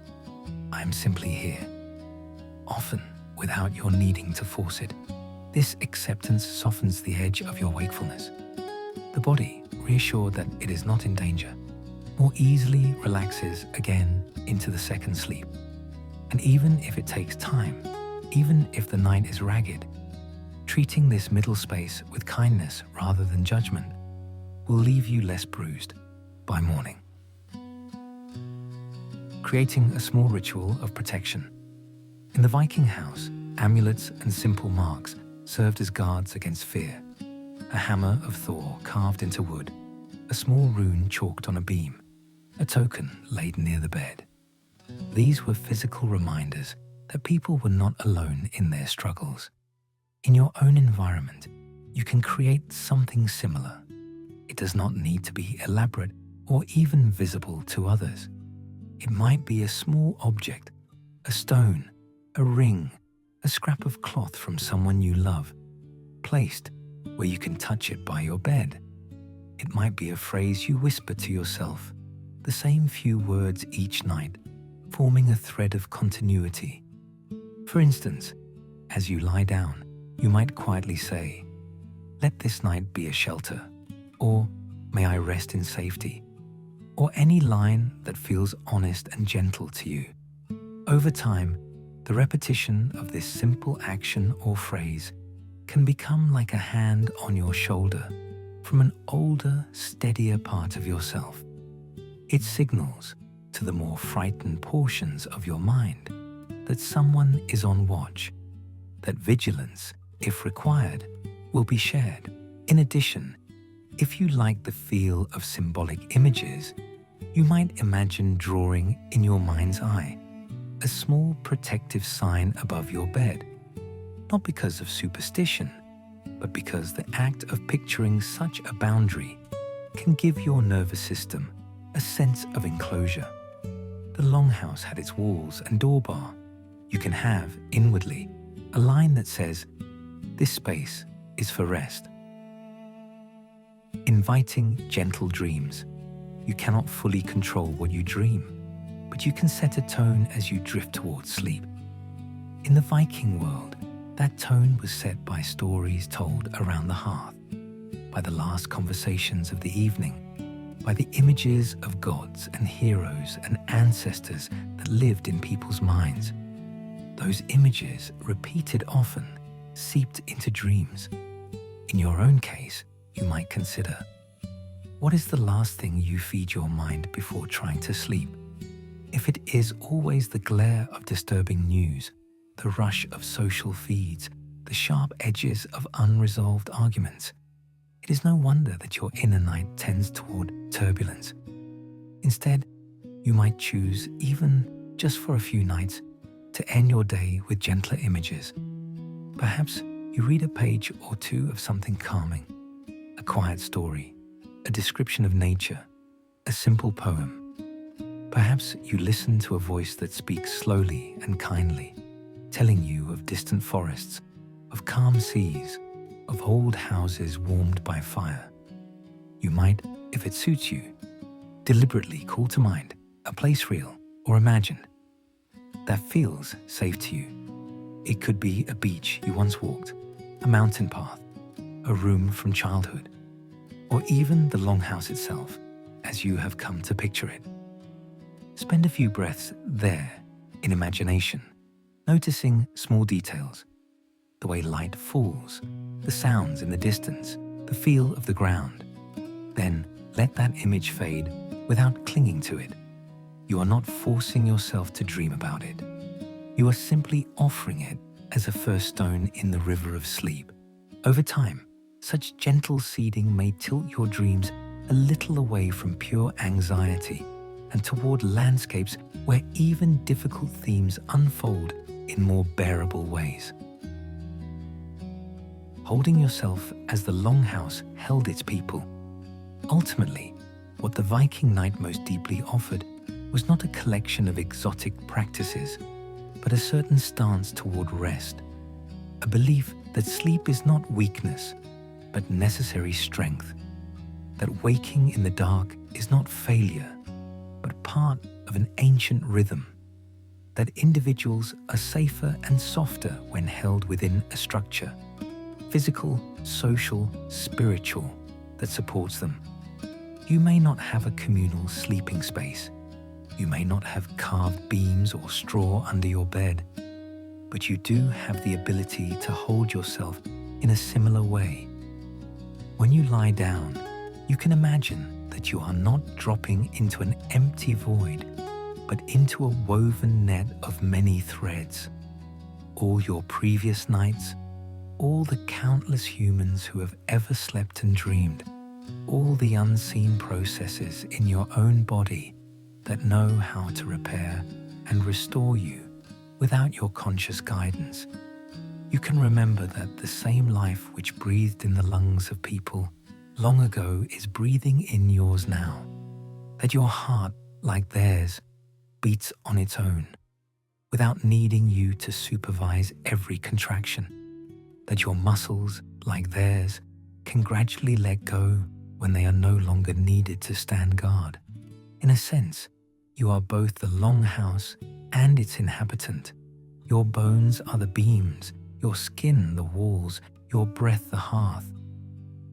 [SPEAKER 1] I am simply here, often without your needing to force it. This acceptance softens the edge of your wakefulness. The body, reassured that it is not in danger, more easily relaxes again into the second sleep. And even if it takes time, even if the night is ragged, Treating this middle space with kindness rather than judgment will leave you less bruised by morning. Creating a small ritual of protection. In the Viking house, amulets and simple marks served as guards against fear. A hammer of Thor carved into wood, a small rune chalked on a beam, a token laid near the bed. These were physical reminders that people were not alone in their struggles. In your own environment, you can create something similar. It does not need to be elaborate or even visible to others. It might be a small object, a stone, a ring, a scrap of cloth from someone you love, placed where you can touch it by your bed. It might be a phrase you whisper to yourself, the same few words each night, forming a thread of continuity. For instance, as you lie down, you might quietly say, "Let this night be a shelter," or "May I rest in safety," or any line that feels honest and gentle to you. Over time, the repetition of this simple action or phrase can become like a hand on your shoulder from an older, steadier part of yourself. It signals to the more frightened portions of your mind that someone is on watch, that vigilance, if required, will be shared. In addition, if you like the feel of symbolic images, you might imagine drawing in your mind's eye a small protective sign above your bed, not because of superstition, but because the act of picturing such a boundary can give your nervous system a sense of enclosure. The longhouse had its walls and door bar. You can have, inwardly, a line that says, "This space is for rest." Inviting gentle dreams. You cannot fully control what you dream, but you can set a tone as you drift towards sleep. In the Viking world, that tone was set by stories told around the hearth, by the last conversations of the evening, by the images of gods and heroes and ancestors that lived in people's minds. Those images, repeated often, seeped into dreams. In your own case, you might consider, what is the last thing you feed your mind before trying to sleep? If it is always the glare of disturbing news, the rush of social feeds, the sharp edges of unresolved arguments, it is no wonder that your inner night tends toward turbulence. Instead, you might choose, even just for a few nights, to end your day with gentler images. Perhaps you read a page or two of something calming, a quiet story, a description of nature, a simple poem. Perhaps you listen to a voice that speaks slowly and kindly, telling you of distant forests, of calm seas, of old houses warmed by fire. You might, if it suits you, deliberately call to mind a place real or imagined that feels safe to you. It could be a beach you once walked, a mountain path, a room from childhood, or even the longhouse itself, as you have come to picture it. Spend a few breaths there, in imagination, noticing small details, the way light falls, the sounds in the distance, the feel of the ground. Then let that image fade without clinging to it. You are not forcing yourself to dream about it. You are simply offering it as a first stone in the river of sleep. Over time, such gentle seeding may tilt your dreams a little away from pure anxiety and toward landscapes where even difficult themes unfold in more bearable ways. Holding yourself as the longhouse held its people. Ultimately, what the Viking night most deeply offered was not a collection of exotic practices, but a certain stance toward rest, a belief that sleep is not weakness, but necessary strength, that waking in the dark is not failure, but part of an ancient rhythm, that individuals are safer and softer when held within a structure, physical, social, spiritual, that supports them. You may not have a communal sleeping space. You may not have carved beams or straw under your bed, but you do have the ability to hold yourself in a similar way. When you lie down, you can imagine that you are not dropping into an empty void, but into a woven net of many threads. All your previous nights, all the countless humans who have ever slept and dreamed, all the unseen processes in your own body that know how to repair and restore you without your conscious guidance. You can remember that the same life which breathed in the lungs of people long ago is breathing in yours now, that your heart, like theirs, beats on its own, without needing you to supervise every contraction, that your muscles, like theirs, can gradually let go when they are no longer needed to stand guard. In a sense, you are both the longhouse and its inhabitant. Your bones are the beams, your skin the walls, your breath the hearth.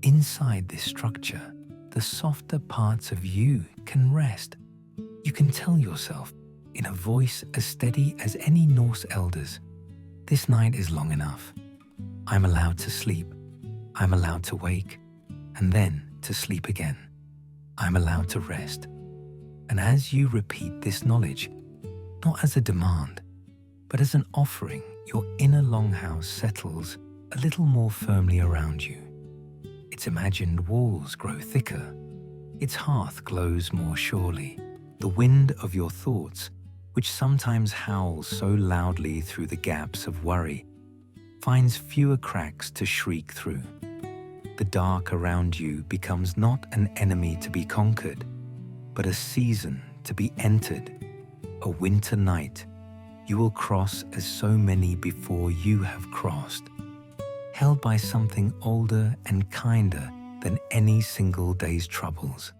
[SPEAKER 1] Inside this structure, the softer parts of you can rest. You can tell yourself, in a voice as steady as any Norse elders, "This night is long enough. I'm allowed to sleep. I'm allowed to wake, and then to sleep again. I'm allowed to rest." And as you repeat this knowledge, not as a demand, but as an offering, your inner longhouse settles a little more firmly around you. Its imagined walls grow thicker. Its hearth glows more surely. The wind of your thoughts, which sometimes howls so loudly through the gaps of worry, finds fewer cracks to shriek through. The dark around you becomes not an enemy to be conquered, but a season to be entered, a winter night you will cross as so many before you have crossed, held by something older and kinder than any single day's troubles.